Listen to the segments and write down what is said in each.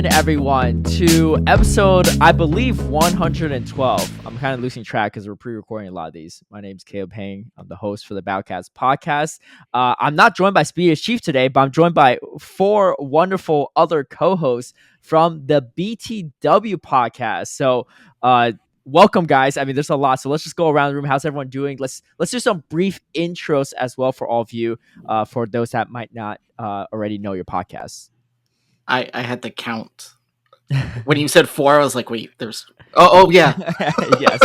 in, everyone, to episode, I believe, 112. I'm kind of losing track because we're pre-recording a lot of these. My name's Peng. I'm the host for the BTW Podcast. I'm not joined by Speedy as Chief today, but I'm joined by four wonderful other co-hosts from the BTW Podcast. So, welcome, guys. I mean, there's a lot, so let's just go around the room. How's everyone doing? Let's do some brief intros as well for all of you, for those that might not already know your podcast. I had to count. When you said four, I was like, wait, there's... Oh yeah. yes.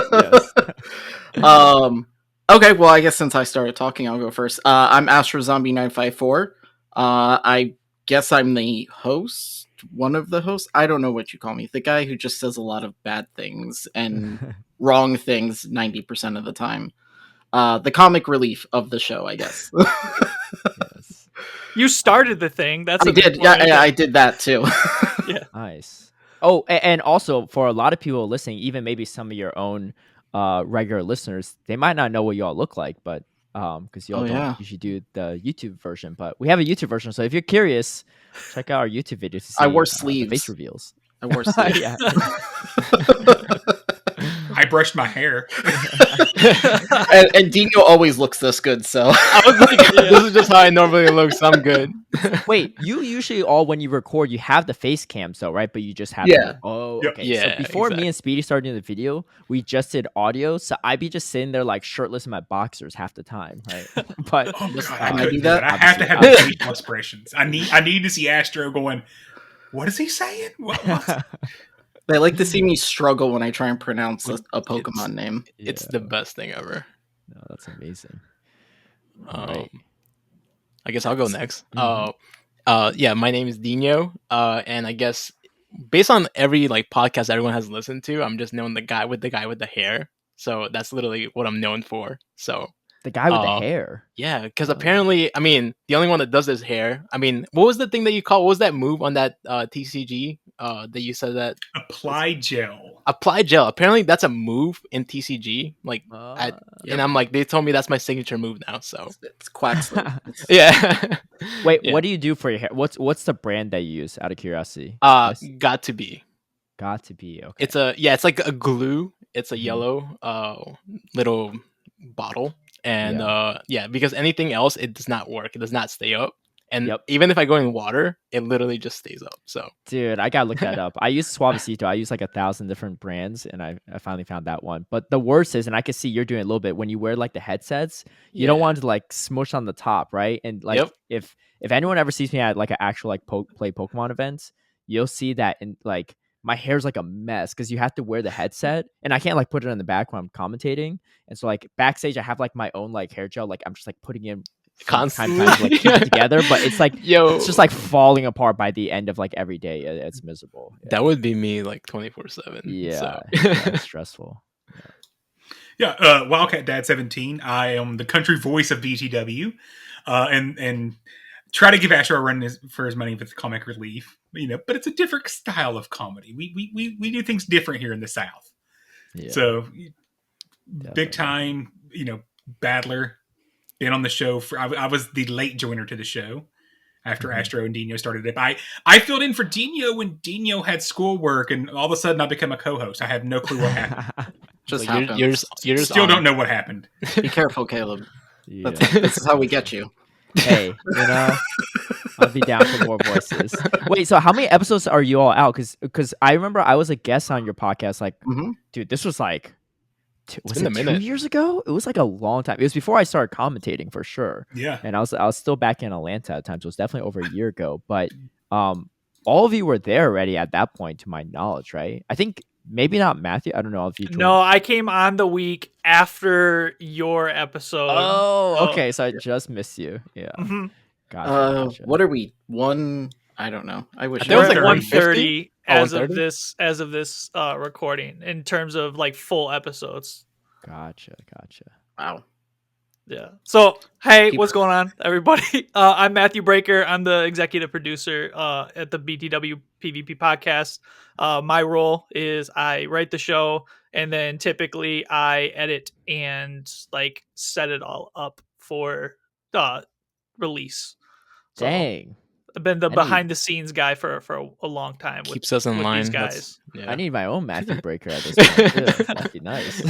Okay, well, I guess since I started talking, I'll go first. I'm AstroZombie954. I guess I'm the host, one of the hosts. I don't know what you call me. The guy who just says a lot of bad things and wrong things 90% of the time. The comic relief of the show, I guess. Yes. You started the thing. That's I did. Yeah, I did that too. Yeah. Nice. Oh, and also for a lot of people listening, even maybe some of your own regular listeners, they might not know what y'all look like, but because y'all don't usually do the YouTube version, but we have a YouTube version. So if you're curious, check out our YouTube videos to see I wore sleeves. Face reveals. I wore sleeves. Yeah. I brushed my hair. and Dino always looks this good, so I was like, this is just how I normally look, so I'm good. Wait, you usually when you record, you have the face cams though, right? But you just have Yeah. Oh, Yep. okay. Yeah, So before exactly. me and Speedy started doing the video, we just did audio, so I'd be just sitting there like shirtless in my boxers half the time, right? But Oh God, I I couldn't do do that? that. I have to have the facial expressions. I need to see Astro going, what is he saying? What? they like to see me struggle when I try and pronounce a Pokemon name. It's the best thing ever. No, that's amazing. Right. I guess I'll go next. Mhm. Yeah, my name is Dino. And I guess based on every podcast everyone has listened to, I'm just known the guy with the hair. So that's literally what I'm known for. So The guy with the hair. yeah, because apparently, I mean, the only one that does his hair. I mean, what was the thing that you call? What was that move on that TCG? That you said that Apply gel. apply gel. Apparently, that's a move in TCG. And I'm like, they told me that's my signature move now. So It's Quaxley. yeah. Wait, Yeah. what do you do for your hair? What's the brand that you use? Out of curiosity. Got to be. Got to be okay. It's like a glue. It's a Mhm. yellow little bottle, and because anything else it does not work. It does not stay up. And even if I go in water, it literally just stays up. So, Dude, I gotta look that up. I use Suavecito. I use like 1,000 different brands, and I finally found that one. But the worst is, and I can see you're doing it a little bit when you wear like the headsets. You don't want it to like smush on the top, right? And like if anyone ever sees me at like an actual like play Pokemon events, you'll see that in like my hair's like a mess because you have to wear the headset, and I can't like put it in the back when I'm commentating. And so like backstage, I have like my own like hair gel. Like I'm just like putting in constantly to like keep it together, but it's like it's just like falling apart by the end of like every day. It's miserable. That would be me like 24/7. Yeah, So. it's stressful. Yeah, Wildcat Dad 17. I am the country voice of BTW, and try to give Astro a run for his money with the comic relief. But it's a different style of comedy. We do things different here in the South. Yeah. So Definitely. big time, battler. Been on the show I was the late joiner to the show after Astro and Dino started it. I filled in for Dino when Dino had schoolwork, and all of a sudden I become a co-host. I have no clue what happened. Just Like, happens. you're just Still on. don't know what happened. Be careful, Caleb. Yeah. This is how we get you. Hey, I'll be down for more voices. Wait, so how many episodes are you all out? Because I remember I was a guest on your podcast. Like, dude, this was like, was been it a 2 minute. years ago? It was like a long time. It was before I started commentating for sure. Yeah. And I was still back in Atlanta at the time, so it was definitely over a year ago. But all of you were there already at that point, to my knowledge, right? I think maybe not Matthew. I don't know if you joined. No, I came on the week after your episode. Oh, okay. So I just missed you. Yeah. Mhm. Gotcha. What are we? I don't know. I wish. There We're was at like 130 as of 130? this recording in terms of like full episodes. Gotcha. Wow. Yeah. So, hey, Keep what's it. going on, everybody? I'm Matthew Breaker. I'm the executive producer at the BTW PvP podcast. My role is I write the show, and then typically I edit and like set it all up for release. So, Dang. I've been the I behind the scenes guy for a long time. Keeps us in with line. these guys. I need my own Matthew Breaker at this point. Too. That'd be nice.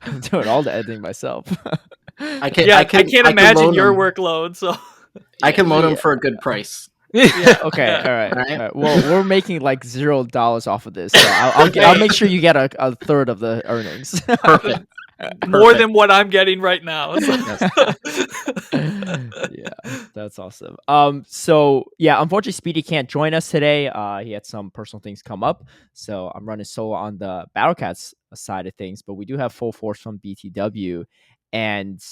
I'm doing all the editing myself. I can't imagine loan your him. workload. So I can loan him for a good price. Yeah. Okay. Yeah. All right. All right. All right. Well, we're making like $0 off of this, so I'll make sure you get a third of the earnings. Perfect. more than what I'm getting right now. So. Yeah, that's awesome. So yeah, unfortunately, Speedy can't join us today. He had some personal things come up, so I'm running solo on the Battlecats side of things. But we do have full force from BTW, and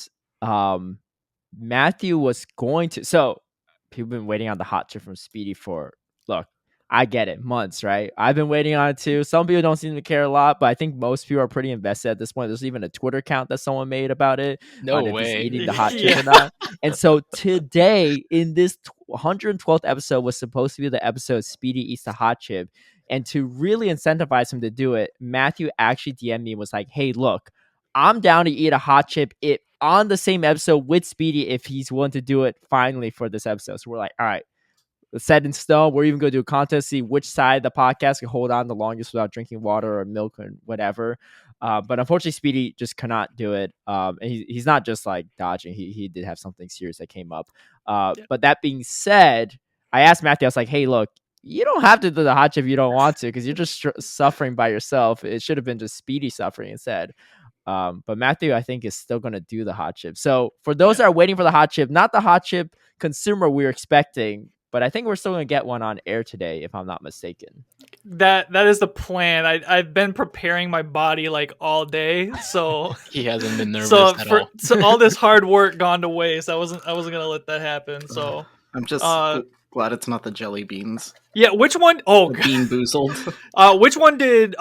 Matthew was going to. So people have been waiting on the hot tip from Speedy for. Look, I get it, months, right? I've been waiting on it too. Some people don't seem to care a lot, but I think most people are pretty invested at this point. There's even a Twitter account that someone made about it. No on if he's way. eating the hot chip or not. And so today, in this 112th episode, was supposed to be the episode Speedy eats the hot chip. And to really incentivize him to do it, Matthew actually DM'd me and was like, hey, look, I'm down to eat a hot chip on the same episode with Speedy if he's willing to do it finally for this episode. So we're like, all right. Set in stone. We're even going to do a contest, see which side of the podcast can hold on the longest without drinking water or milk or whatever. But unfortunately, Speedy just cannot do it. And he's not just like dodging. He did have something serious that came up. But that being said, I asked Matthew, I was like, hey, look, you don't have to do the hot chip if you don't want to because you're just suffering by yourself. It should have been just Speedy suffering instead. But Matthew, I think, is still going to do the hot chip. So for those that are waiting for the hot chip, not the hot chip consumer we're expecting, but I think we're still going to get one on air today, if I'm not mistaken. That is the plan. I've been preparing my body like all day, so He hasn't been nervous at all. So all this hard work gone to waste. I wasn't gonna let that happen. So I'm just glad it's not the jelly beans. yeah, which one? Oh, Bean boozled. which one did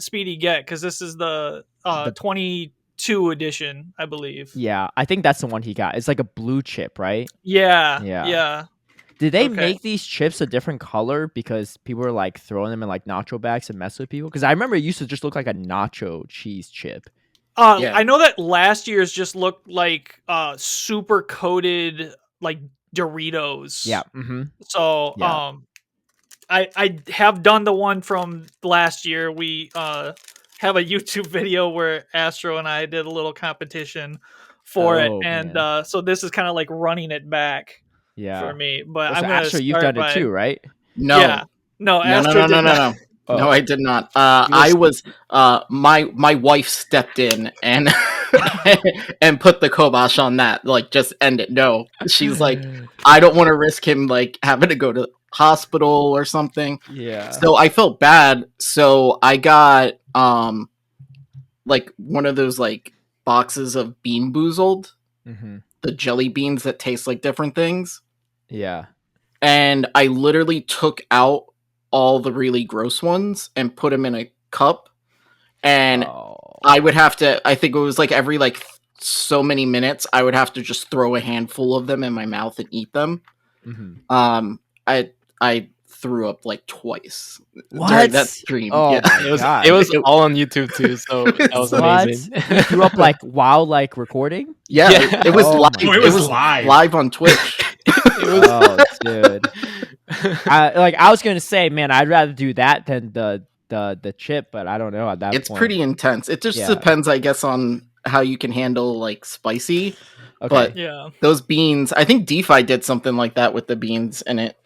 Speedy get? Because this is the 22 edition, I believe. Yeah, I think that's the one he got. It's like a blue chip, right? Yeah. Did they make these chips a different color because people were like throwing them in like nacho bags and mess with people? Because I remember it used to just look like a nacho cheese chip. I know that last year's just looked like super coated like Doritos. Yeah. Mm-hmm. So I have done the one from last year. We have a YouTube video where Astro and I did a little competition for it, and so this is kind of like running it back. Yeah, for me, but I'm gonna Astro, you've done it too, right? No, yeah. No, Astro did not. Oh. No, I did not. I was my wife stepped in and and put the kibosh on that. Like, just end it. No, she's like, I don't want to risk him like having to go to hospital or something. Yeah. So I felt bad. So I got like one of those like boxes of Bean Boozled, the jelly beans that taste like different things. Yeah. And I literally took out all the really gross ones and put them in a cup. And I would have to, I think it was like every like so many minutes, I would have to just throw a handful of them in my mouth and eat them. I threw up like twice during that stream. Oh, yeah. It was all on YouTube too, so that was amazing. You threw up like while like recording? Yeah. It was live. It was live on Twitch. Oh, dude. I was gonna say, man, I'd rather do that than the chip, but I don't know at that point. It's pretty intense. It just depends, I guess, on how you can handle like spicy. Okay. But those beans, I think DeFi did something like that with the beans, and it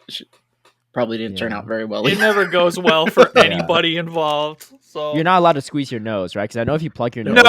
probably didn't turn out very well. It never goes well for anybody involved. So you're not allowed to squeeze your nose, right? Because I know if you plug your nose, your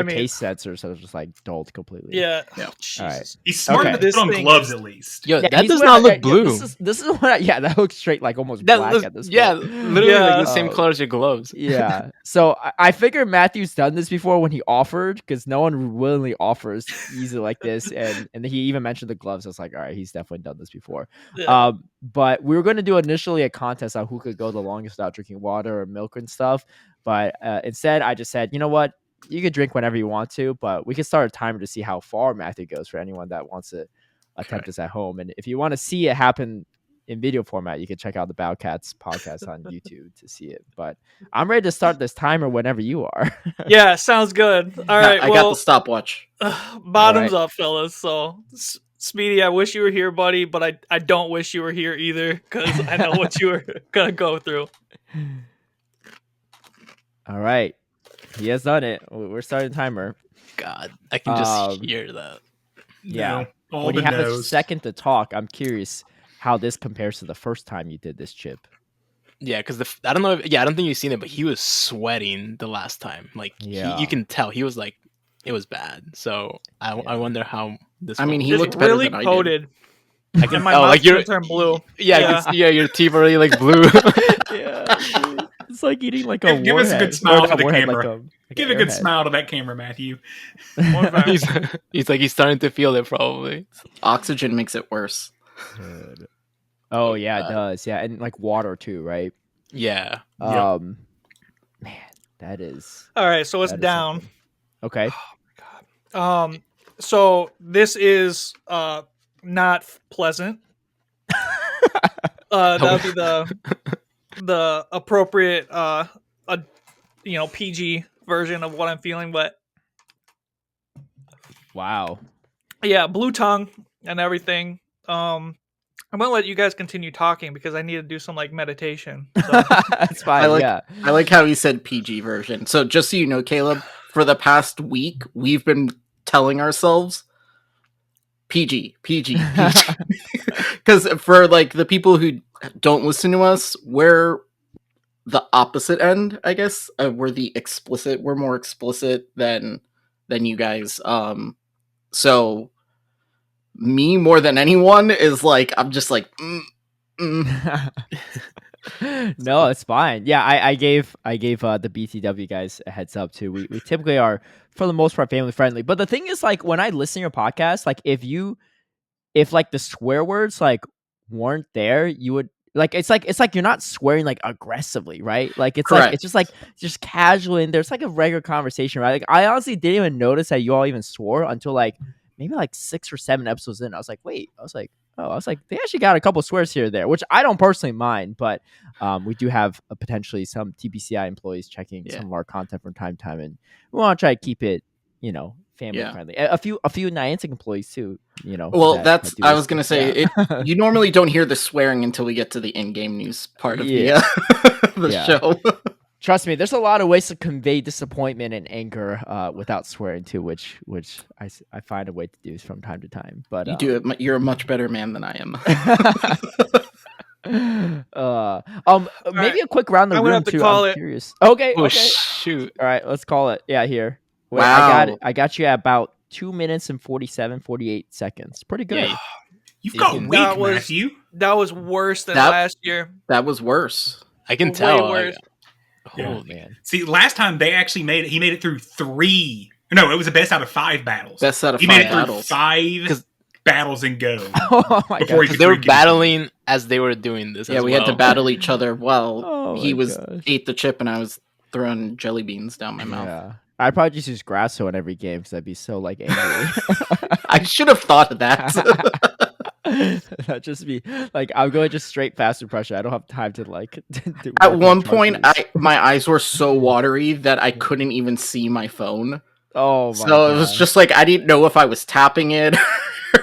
taste sensors are just like dulled completely. Yeah. All right. He's smart enough to put on gloves at least. Yo, that does not look blue. This is what. That looks straight like almost black at this point. Yeah, literally like the same color as your gloves. Yeah. So I figured Matthew's done this before when he offered, because no one willingly offers easily like this, and he even mentioned the gloves. I was like, all right, he's definitely done this before. Yeah. But we were going to do initially a contest on who could go the longest without drinking water or milk and stuff. But instead, I just said, you know what? You could drink whenever you want to, but we could start a timer to see how far Matthew goes for anyone that wants to attempt this at home. And if you want to see it happen in video format, you can check out the Battlecats podcast on YouTube to see it. But I'm ready to start this timer whenever you are. Yeah, sounds good. All right, I got the stopwatch. Bottoms up, fellas. So Speedy, I wish you were here, buddy, but I don't wish you were here either because I know what you were gonna go through. All right, he has done it. We're starting the timer. God, I can just hear that. Yeah, No, all when the you have a no's. second to talk, I'm curious how this compares to the first time you did this chip. Yeah, because I don't know. I don't think you've seen it, but he was sweating the last time. Like, you can tell he was like, it was bad. So I wonder how this. I mean, he Just looked better really than I did. coated. I can And my oh, mouth like you're turn blue. Yeah, I can see your teeth are really like blue. Yeah, dude. It's like eating like a Give us a warhead. good smile Or to the warhead, camera. like Give an a good airhead. smile to that camera, Matthew. he's like he's starting to feel it probably. Oxygen makes it worse. Good. Oh yeah, it does. Yeah, and like water too, right? Yeah. Man, that is. All right, so it's that is down. something. Okay. So this is not pleasant. That would be the appropriate PG version of what I'm feeling, but Wow. yeah, blue tongue and everything. I'm gonna let you guys continue talking because I need to do some like meditation. So. That's fine. I like how he said PG version. So just so you know, Caleb, for the past week, we've been telling ourselves PG. Because for like the people who don't listen to us, we're the opposite end, I guess. We're more explicit than you guys. So me more than anyone is like, I'm just like, No, it's fine. Yeah, I gave the BTW guys a heads up too. We typically are for the most part family friendly, but the thing is, like, when I listen to your podcast, like if like the swear words like weren't there, you would like it's like you're not swearing like aggressively, right? Like it's Correct. like it's just casual and there's like a regular conversation, right? Like I honestly didn't even notice that you all even swore until like maybe like 6 or 7 episodes in. I was like, they actually got a couple swears here or there, which I don't personally mind, but we do have potentially some TBCI employees checking some of our content from time to time, and we want to try to keep it, family friendly. A few Niantic employees too, Well, I was gonna say you normally don't hear the swearing until we get to the in-game news part of the show. Trust me, there's a lot of ways to convey disappointment and anger without swearing too, which I find a way to do from time to time. But you do it. You're a much better man than I am. Maybe a quick round the room too. I'm curious. Okay. Shoot. All right, let's call it. Yeah, here. Wait, wow. I got you at about 2 minutes and 48 seconds. Pretty good. Yeah. You've got weak, Matthew. That was worse than last year. That was worse. I can tell. Way worse. Oh man! See, last time they actually made it. He made it through 3. No, it was the best out of 5 battles. Best out of 5 he made it battles. Through 5 battles and go. Oh my god! They were battling as they were doing this. Yeah, we had to battle each other while he ate the chip and I was throwing jelly beans down my mouth. Yeah. I'd probably just use Grasso in every game because I'd be so like angry. I should have thought of that. That'd just be like I'm going just straight faster pressure. I don't have time to like. At one point, my eyes were so watery that I couldn't even see my phone. Oh, my so God. It was just like I didn't know if I was tapping it.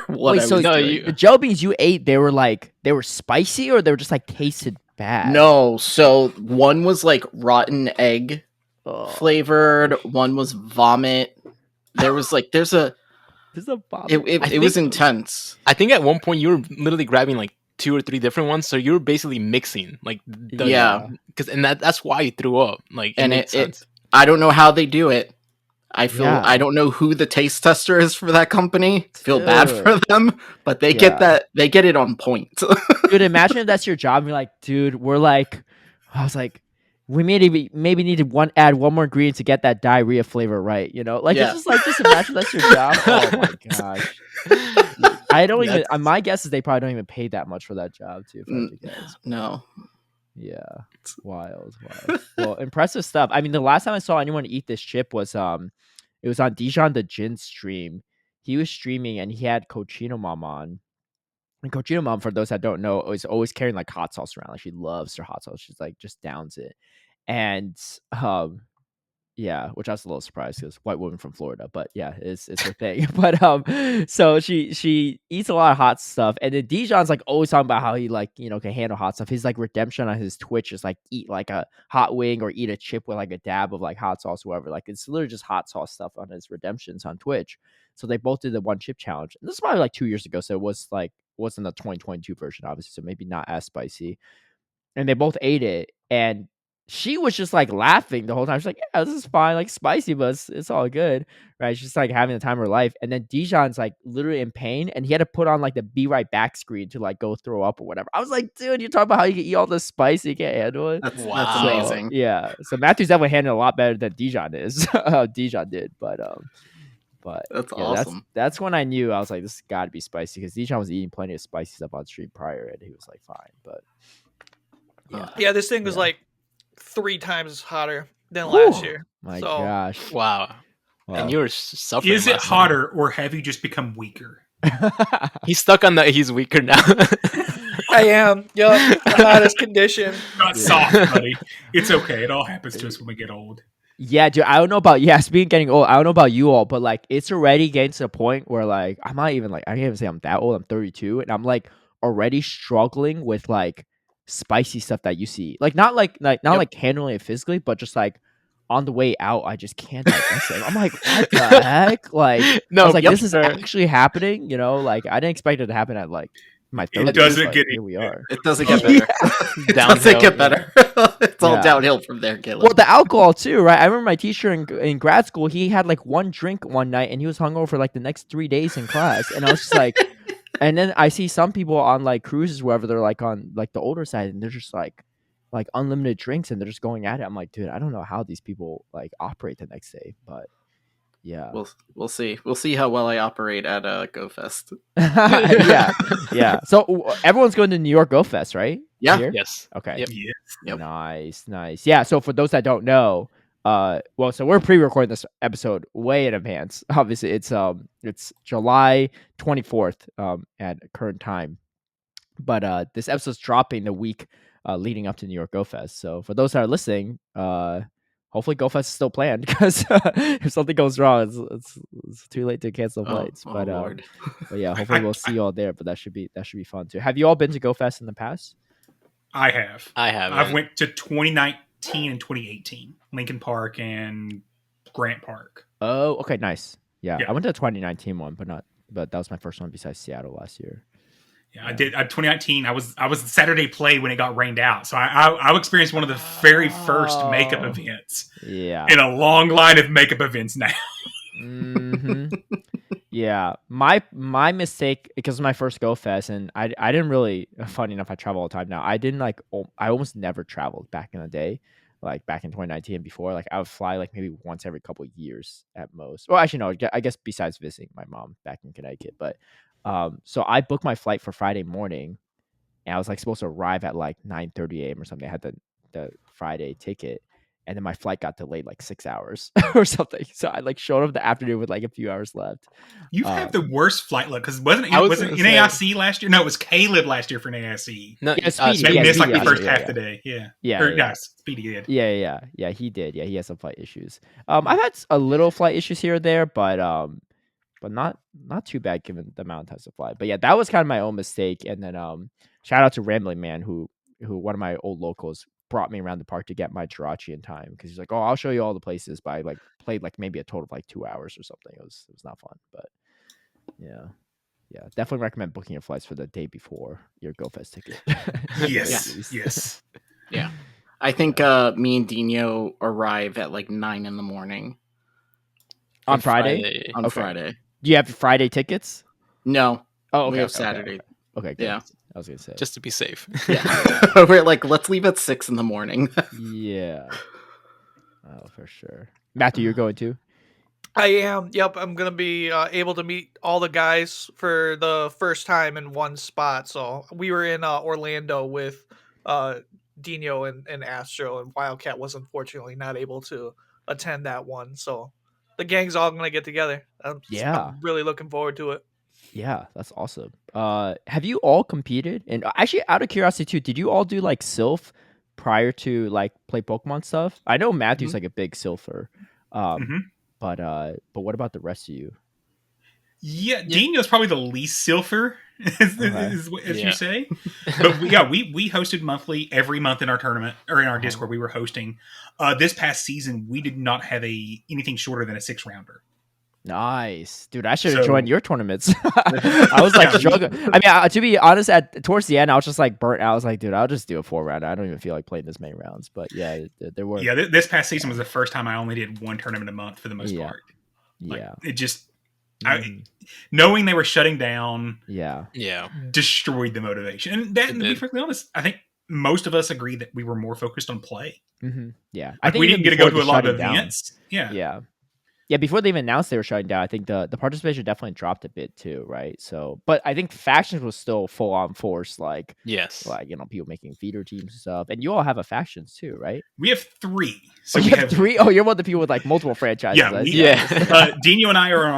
What Wait, so the jelly beans you ate, they were spicy or they were just like tasted bad? No, so one was like rotten egg flavored. One was vomit. There was like there's a vomit. It was intense. I think at one point you were literally grabbing like 2 or 3 different ones, so you were basically mixing like because that's why you threw up. Like I don't know how they do it. I don't know who the taste tester is for that company. Feel bad for them, but they get it on point. Dude, imagine if that's your job and you're like, dude, I was like, we maybe need to add one more ingredient to get that diarrhea flavor right, it's just imagine that's your job. Oh my gosh. I don't even my guess is they probably don't even pay that much for that job too. No. Yeah. It's wild. Well, impressive stuff. I mean, the last time I saw anyone eat this chip was it was on Dijon the Jin stream. He was streaming and he had Cochino Mom on. And Cochino Mom, for those that don't know, is always carrying like hot sauce around. Like she loves her hot sauce. She's like just downs it. And Yeah, which I was a little surprised because white woman from Florida, but yeah, it's her thing. But so she eats a lot of hot stuff, and then Dijon's like always talking about how he like can handle hot stuff. His like redemption on his Twitch is like eat like a hot wing or eat a chip with like a dab of like hot sauce, whatever. Like it's literally just hot sauce stuff on his redemptions on Twitch. So they both did the one chip challenge, and this is probably like 2 years ago, so it wasn't the 2022 version, obviously, so maybe not as spicy. And they both ate it, and she was just like laughing the whole time. She's like, "Yeah, this is fine, like spicy, but it's all good, right?" She's just like having the time of her life. And then Dijon's like literally in pain, and he had to put on like the "Be Right Back" screen to like go throw up or whatever. I was like, "Dude, you talk about how you can eat all this spice, you can't handle it." That's Wow. amazing. Yeah, so Matthew's definitely handling a lot better than Dijon is. Dijon did, but That's yeah, awesome. That's when I knew I was like, this has got to be spicy because Dijon was eating plenty of spicy stuff on stream prior, and he was like, fine, but yeah. Yeah, this thing was like 3 times hotter than last year. My So- gosh. Wow. And you were suffering. Is it last night. hotter, or have you just become weaker? He's stuck on that. He's weaker now. I am. Yup. The hottest condition. Not soft, buddy. It's okay. It all happens to us when we get old. Yeah, dude, I don't know about speaking of getting old, I don't know about you all, but like it's already getting to the point where like I'm not even like I can't even say I'm that old. I'm 32, and I'm like already struggling with like spicy stuff that you see. Like not like like handling it physically, but just like on the way out, I just can't digest it. I'm like, what the heck? Like No, I was like, this is sir. actually happening, Like I didn't expect it to happen at like my 30s. It doesn't but get here we are. It doesn't get better. It Downhill, doesn't get yeah. better. It's all Yeah. downhill from there, Caleb. Well, the alcohol too, right? I remember my teacher in grad school. He had like one drink one night, and he was hungover for like the next 3 days in class. And I was just like, and then I see some people on like cruises, wherever they're like on like the older side, and they're just like unlimited drinks, and they're just going at it. I'm like, dude, I don't know how these people like operate the next day, but yeah, We'll see. We'll see how well I operate at GoFest. yeah. So everyone's going to New York Go Fest, right? Yeah. Here? Yes. Okay. Yep. Yeah. Yep. Nice. Yeah, so for those that don't know, well, so we're pre-recording this episode way in advance. Obviously, it's July 24th at current time. But this episode's dropping the week leading up to New York Go Fest. So for those that are listening, hopefully Go Fest is still planned, because if something goes wrong, it's too late to cancel flights. But Lord. but yeah, hopefully we'll see you all there. But that should be fun too. Have you all been to Go Fest in the past? I have. haven't. I've went to 2019 and 2018, Lincoln Park and Grant Park. Oh, okay, nice. Yeah. Yeah. I went to the 2019 one, but that was my first one besides Seattle last year. Yeah, I did. 2019. I was Saturday play when it got rained out, so I experienced one of the very first makeup events Yeah. in a long line of makeup events now. hmm Yeah. My mistake, because it was my first Go Fest, and I didn't really. Funny enough, I travel all the time now. I didn't like. I almost never traveled back in the day, like back in 2019 and before. Like I would fly like maybe once every couple of years at most. Well, actually no. I guess besides visiting my mom back in Connecticut, but so I booked my flight for Friday morning, and I was like supposed to arrive at like 9:30 a.m. or something. I had the Friday ticket, and then my flight got delayed like 6 hours or something. So I like showed up the afternoon with like a few hours left. You have the worst flight luck, because wasn't it I was wasn't gonna NAIC last year? No, it was Caleb last year for NAIC. No, Yeah, Speedy, They yeah, missed like Speedy, the first yeah, half the day. Yeah. Yeah, Or, yeah. no, Speedy did. Yeah, he did. Yeah, he had some flight issues. I've had a little flight issues here or there, but not too bad given the amount of times to fly. But yeah, that was kind of my own mistake. And then shout out to Rambling Man, who one of my old locals brought me around the park to get my Jirachi in time, because he's like, "Oh, I'll show you all the places." But I like played like maybe a total of like 2 hours or something. It was not fun, but yeah, definitely recommend booking your flights for the day before your Go Fest ticket. Yes. Yes. Yeah. I think me and Dino arrive at like 9 in the morning On Friday? on Okay. Friday. Do you have Friday tickets? No. Oh, okay. We have okay, Saturday. Okay, good. Yeah. I was gonna say. just to be safe. Yeah. We're like, let's leave at 6 in the morning. Yeah. Oh, for sure. Matthew, you're going to? I am. Yep, I'm gonna be able to meet all the guys for the first time in one spot. So we were in Orlando with Dino and Astro, and Wildcat was unfortunately not able to attend that one. So the gang's all gonna get together. I'm really looking forward to it. Yeah, that's awesome. Have you all competed? And actually, out of curiosity too, did you all do like Sylph prior to like play Pokemon stuff? I know Matthew's like a big Silpher, but what about the rest of you? Yeah, Dino's probably the least Silpher, as you say. But we hosted monthly every month in our tournament or in our Discord. We were hosting. This past season, we did not have anything shorter than a 6-rounder. Nice, dude. I should have joined your tournaments. I was like struggling. I mean, to be honest, towards the end, I was just like burnt out. I was like, dude, I'll just do a 4-rounder. I don't even feel like playing this many rounds. But yeah, there were. Yeah, this past season was the first time I only did one tournament a month for the most part. Like, it just, knowing they were shutting down, destroyed the motivation. And that, to be frankly honest, I think most of us agree that we were more focused on play. Yeah, like, I think we didn't get to go to a lot of events. Yeah, before they even announced they were shutting down, I think the participation definitely dropped a bit too, right? So, but I think factions was still full on force, like people making feeder teams and stuff. And you all have a factions too, right? We have 3. So we have 3. Oh, you're one of the people with like multiple franchises. Dino and I are on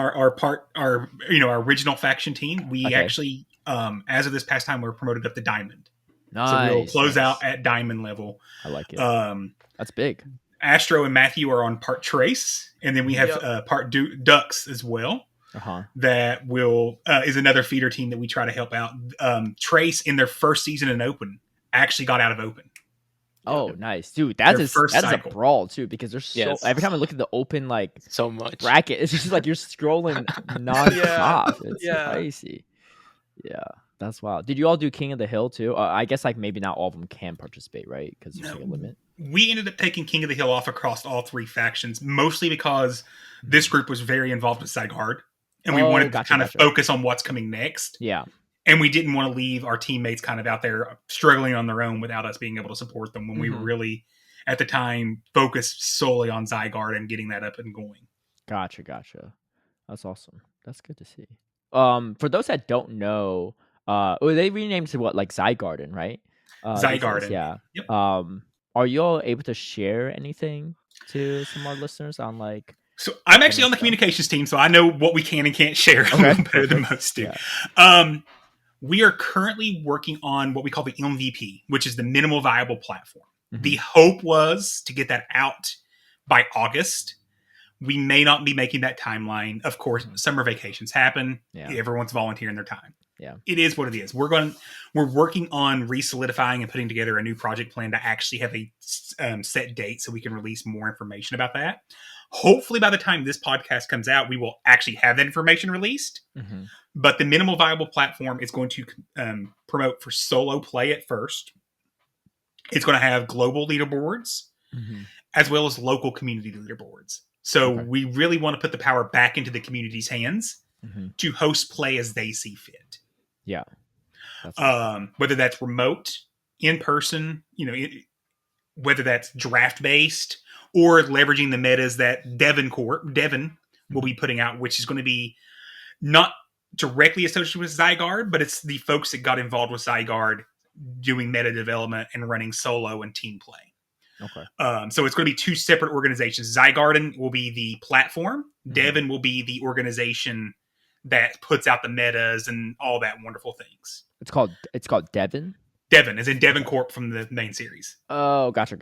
our original faction team. We actually, as of this past time, we're promoted up to Diamond. Nice. So we'll close out at Diamond level. I like it. That's big. Astro and Matthew are on part Trace, and then we have part Ducks as well. That is another feeder team that we try to help out. Trace in their first season in Open actually got out of Open. Oh, nice, dude! That is a brawl too, because there's every time I look at the Open so much bracket, it's just like you're scrolling non-stop. It's crazy. Yeah. That's wild. Did you all do King of the Hill too? I guess like maybe not all of them can participate, right? Because there's like a limit. We ended up taking King of the Hill off across all 3 factions, mostly because this group was very involved with Zygarde, and we wanted to kind of focus on what's coming next. Yeah. And we didn't want to leave our teammates kind of out there struggling on their own without us being able to support them when we were really, at the time, focused solely on Zygarde and getting that up and going. Gotcha. That's awesome. That's good to see. For those that don't know, they renamed to what, like Zygarden, right? Zygarden. Yeah. Yep. Are you all able to share anything to some of our listeners on like? So I'm actually on the communications team, so I know what we can and can't share a little better than most do. Yeah. We are currently working on what we call the MVP, which is the minimal viable platform. The hope was to get that out by August. We may not be making that timeline. Of course, summer vacations happen. Yeah. Everyone's volunteering their time. Yeah, it is what it is. We're working on re-solidifying and putting together a new project plan to actually have a set date so we can release more information about that. Hopefully, by the time this podcast comes out, we will actually have that information released. But the minimal viable platform is going to promote for solo play at first. It's going to have global leaderboards as well as local community leaderboards. So we really want to put the power back into the community's hands to host play as they see fit. Yeah. Whether that's remote, in person, whether that's draft based or leveraging the metas that Devon will be putting out, which is going to be not directly associated with Zygarde, but it's the folks that got involved with Zygarde doing meta development and running solo and team play. Okay. So it's going to be 2 separate organizations. Zygarden will be the platform. Devon will be the organization that puts out the metas and all that wonderful things. It's called Devon. Devon, as in Devon Corp from the main series. Oh, gotcha.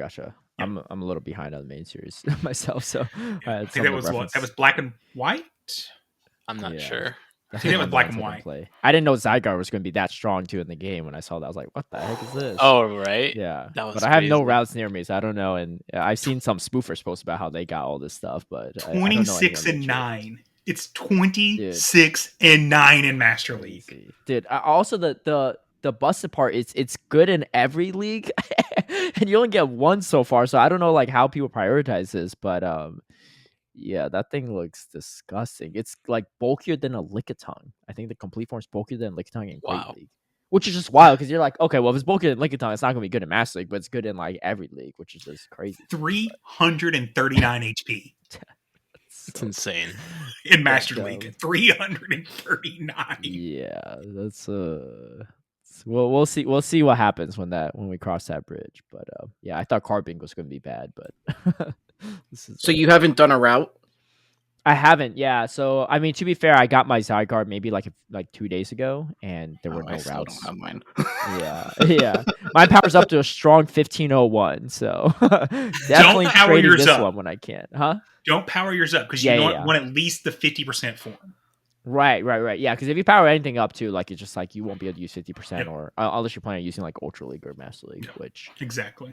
Yep. I'm a little behind on the main series myself, so I think that was Black and White. I'm not sure. I think that was Black and White. I didn't know Zygarde was going to be that strong too in the game. When I saw that, I was like, "What the heck is this?" Oh, right. Yeah, but I have no routes near me, so I don't know. And I've seen some spoofers post about how they got all this stuff, but 26 and 9. It's 26 and 9 in Master League. Dude, also the busted part is it's good in every league, and you only get one so far. So I don't know like how people prioritize this, but yeah, that thing looks disgusting. It's like bulkier than a Lickitung. I think the complete form is bulkier than Lickitung in Great League, which is just wild because you're like, okay, well if it's bulkier than Lickitung, it's not gonna be good in Master League, but it's good in like every league, which is just crazy. 339 HP. It's insane. In Master League, 339. Yeah, that's we'll see what happens when we cross that bridge. But yeah, I thought Card Bingo was going to be bad, but so you haven't done a route? I haven't. Yeah. So I mean, to be fair, I got my Zygarde maybe like 2 days ago, and there were I no still routes. don't have mine. Yeah, yeah. My power's up to a strong 1501. So definitely power trading yours this up. one when I can. Huh? Don't power yours up because Yeah, you yeah. want at least the 50% form. Right. Yeah, because if you power anything up too, like it's just like you won't be able to use 50% Yep. or unless you're planning on using like Ultra League or Master League, Yep. which Exactly.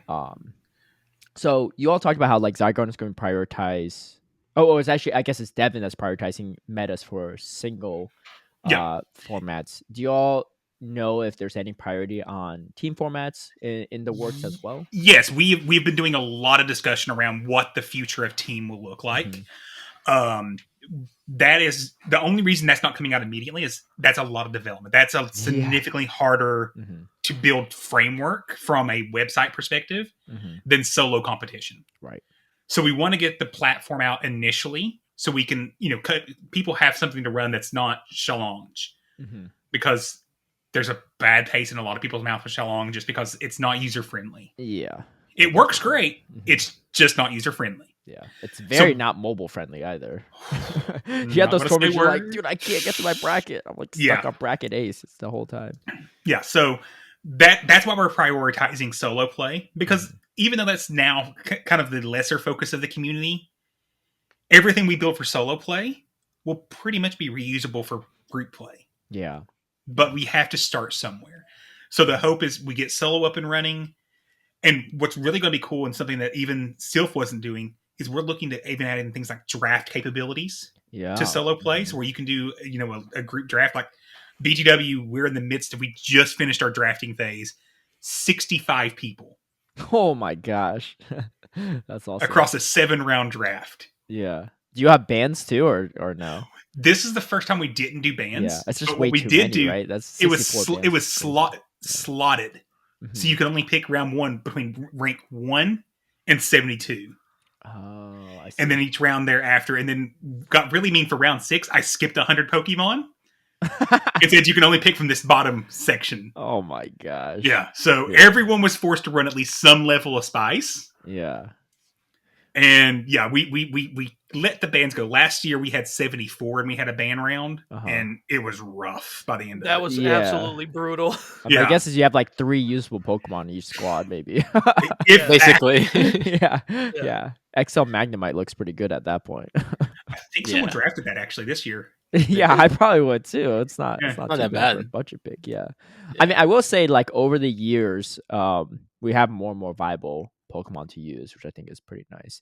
So you all talked about how like Zygarde is going to prioritize. Oh, it's actually I guess it's Devin that's prioritizing metas for single formats. Do you all know if there's any priority on team formats in the works as well? Yes, we've been doing a lot of discussion around what the future of team will look like. That is the only reason that's not coming out immediately is that's a lot of development. That's a significantly harder to build framework from a website perspective than solo competition. Right. So we want to get the platform out initially so we can, people have something to run that's not challenge because there's a bad taste in a lot of people's mouth with Shalong just because it's not user friendly. Yeah. It works great. It's just not user friendly. Yeah. It's very not mobile friendly either. You have those tournaments you're like, dude, I can't get to my bracket. I'm like stuck on bracket ace. It's the whole time. Yeah. So that's why we're prioritizing solo play because even though that's now kind of the lesser focus of the community, everything we build for solo play will pretty much be reusable for group play. Yeah. But we have to start somewhere. So the hope is we get solo up and running. And what's really going to be cool and something that even Sylph wasn't doing is we're looking to even add in things like draft capabilities to solo plays where you can do, a group draft. Like BTW, we're in the midst of, we just finished our drafting phase. 65 people. Oh my gosh. That's awesome. Across a 7-round draft. Yeah. Do you have bands too or no? This is the first time we didn't do bands. Yeah, it's just way too many, right? That's it was slotted. So you could only pick round 1 between rank 1 and 72. Oh, I see. And then each round thereafter, and then got really mean for round 6. I skipped 100 Pokemon. It said you can only pick from this bottom section. Oh my gosh. Yeah. So everyone was forced to run at least some level of spice. Yeah. And yeah, we let the bands go. Last year we had 74 and we had a band round, and it was rough by the end of it. That was absolutely brutal. I guess you have like 3 usable Pokemon in each squad, maybe. Basically. Yeah. XL Magnemite looks pretty good at that point. I think someone drafted that actually this year. Yeah, I probably would too. It's not that bad. For a budget pick. Yeah. I mean, I will say like over the years, we have more and more viable Pokemon to use, which I think is pretty nice.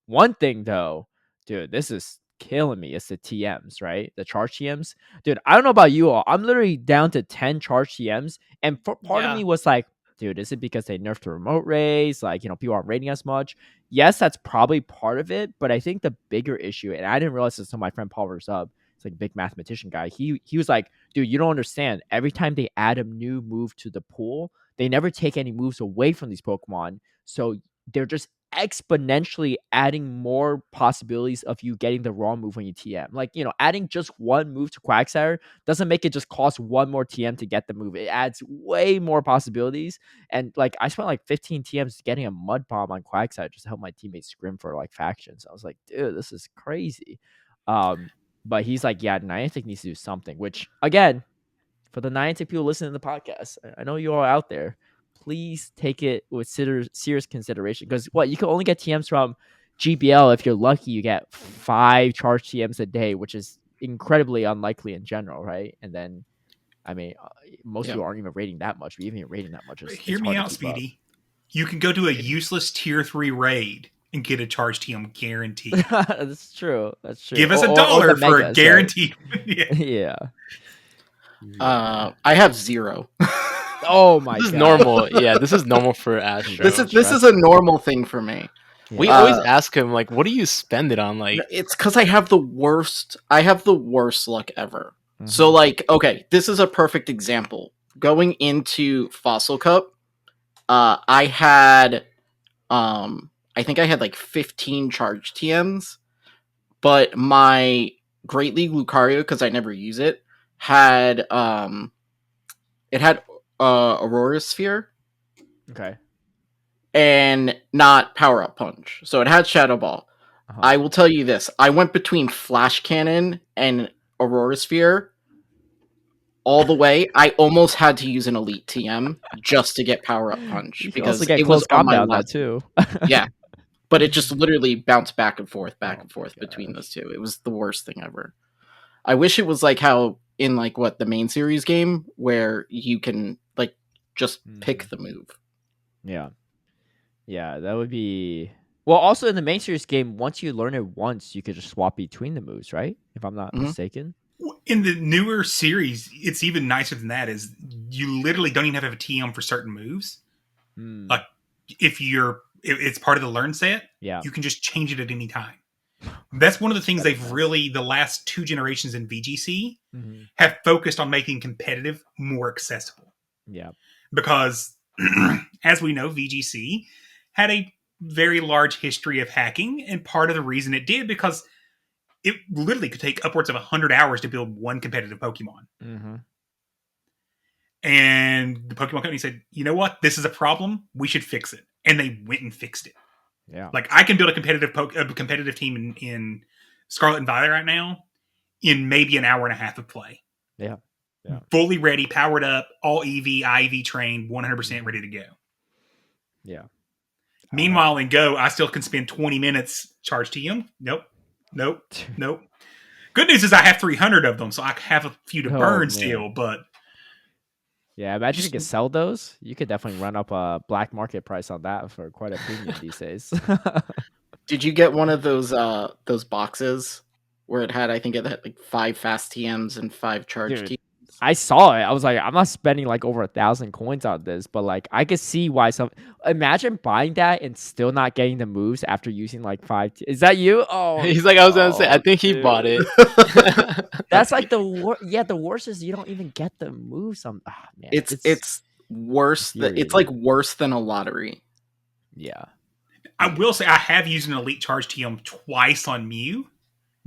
One thing though, dude, this is killing me. It's the TMs, right? The charge TMs. Dude, I don't know about you all. I'm literally down to 10 charge TMs. And part of me was like, dude, is it because they nerfed the remote raise? Like, people aren't rating as much. Yes, that's probably part of it. But I think the bigger issue, and I didn't realize this until my friend Paul was up. It's like a big mathematician guy. He was like, dude, you don't understand. Every time they add a new move to the pool, they never take any moves away from these Pokemon. So they're just exponentially adding more possibilities of you getting the wrong move when you TM. Like, adding just one move to Quagsire doesn't make it just cost one more TM to get the move. It adds way more possibilities. And like, I spent like 15 TMs getting a Mud Bomb on Quagsire just to help my teammates scrim for like factions. I was like, dude, this is crazy. But he's like, yeah, Niantic needs to do something, which again, for the Niantic people listening to the podcast, I know you all out there, please take it with serious consideration. Because you can only get TMs from GBL. If you're lucky, you get 5 charge TMs a day, which is incredibly unlikely in general, right? And then, I mean, most people aren't even rating that much. But even rating that much, hear me out, Speedy. You can go to a useless tier 3 raid and get a charge TM guaranteed. That's true. Give us $1 for a guaranteed. Yeah. I have 0. Oh my god. This is normal. Yeah, this is normal for Astro. This is a normal thing for me. Yeah. We always ask him, like, what do you spend it on? Like, it's because I have the worst luck ever. So like, okay, this is a perfect example. Going into Fossil Cup, I had I think I had like 15 charge TMs, but my Great League Lucario, because I never use it, had Aurora Sphere. Okay. And not Power Up Punch. So it had Shadow Ball. I will tell you this. I went between Flash Cannon and Aurora Sphere all the way. I almost had to use an Elite TM just to get Power Up Punch You because also get it was close on my combat on that left. too. Yeah. But it just literally bounced back and forth Oh between those two. It was the worst thing ever. I wish it was like how in like the main series game where you can like just pick the move. Yeah. Yeah, that would be... Well, also in the main series game, once you learn it once, you could just swap between the moves, right? If I'm not mistaken. In the newer series, it's even nicer than that. Is you literally don't even have to have a TM for certain moves. Like if it's part of the learn set, you can just change it at any time. That's one of the things they've really, the last 2 generations in VGC, have focused on making competitive more accessible. Yeah. Because, as we know, VGC had a very large history of hacking, and part of the reason it did because it literally could take upwards of 100 hours to build one competitive Pokemon. And the Pokemon company said, you know what? This is a problem. We should fix it. And they went and fixed it. Yeah. Like, I can build a competitive team in Scarlet and Violet right now in maybe an hour and a half of play. Yeah. Fully ready, powered up, all EV, IV trained, 100% ready to go. Yeah. Meanwhile, in Go, I still can spend 20 minutes charge TM. Nope. Good news is I have 300 of them, so I have a few to burn still, but... Yeah, imagine you could sell those. You could definitely run up a black market price on that for quite a premium these days. Did you get one of those boxes where it had, I think it had like 5 fast TMs and 5 charge TMs? I saw it. I was like, I'm not spending like over 1,000 coins on this, but like I could see why some. Imagine buying that and still not getting the moves after using like 5. Is that you? Oh, he's like, I was gonna say, I think he bought it. That's like the worst. Yeah, the worst is you don't even get the moves. Man, it's worse. It's like worse than a lottery. Yeah. I will say I have used an Elite Charge TM twice on Mew,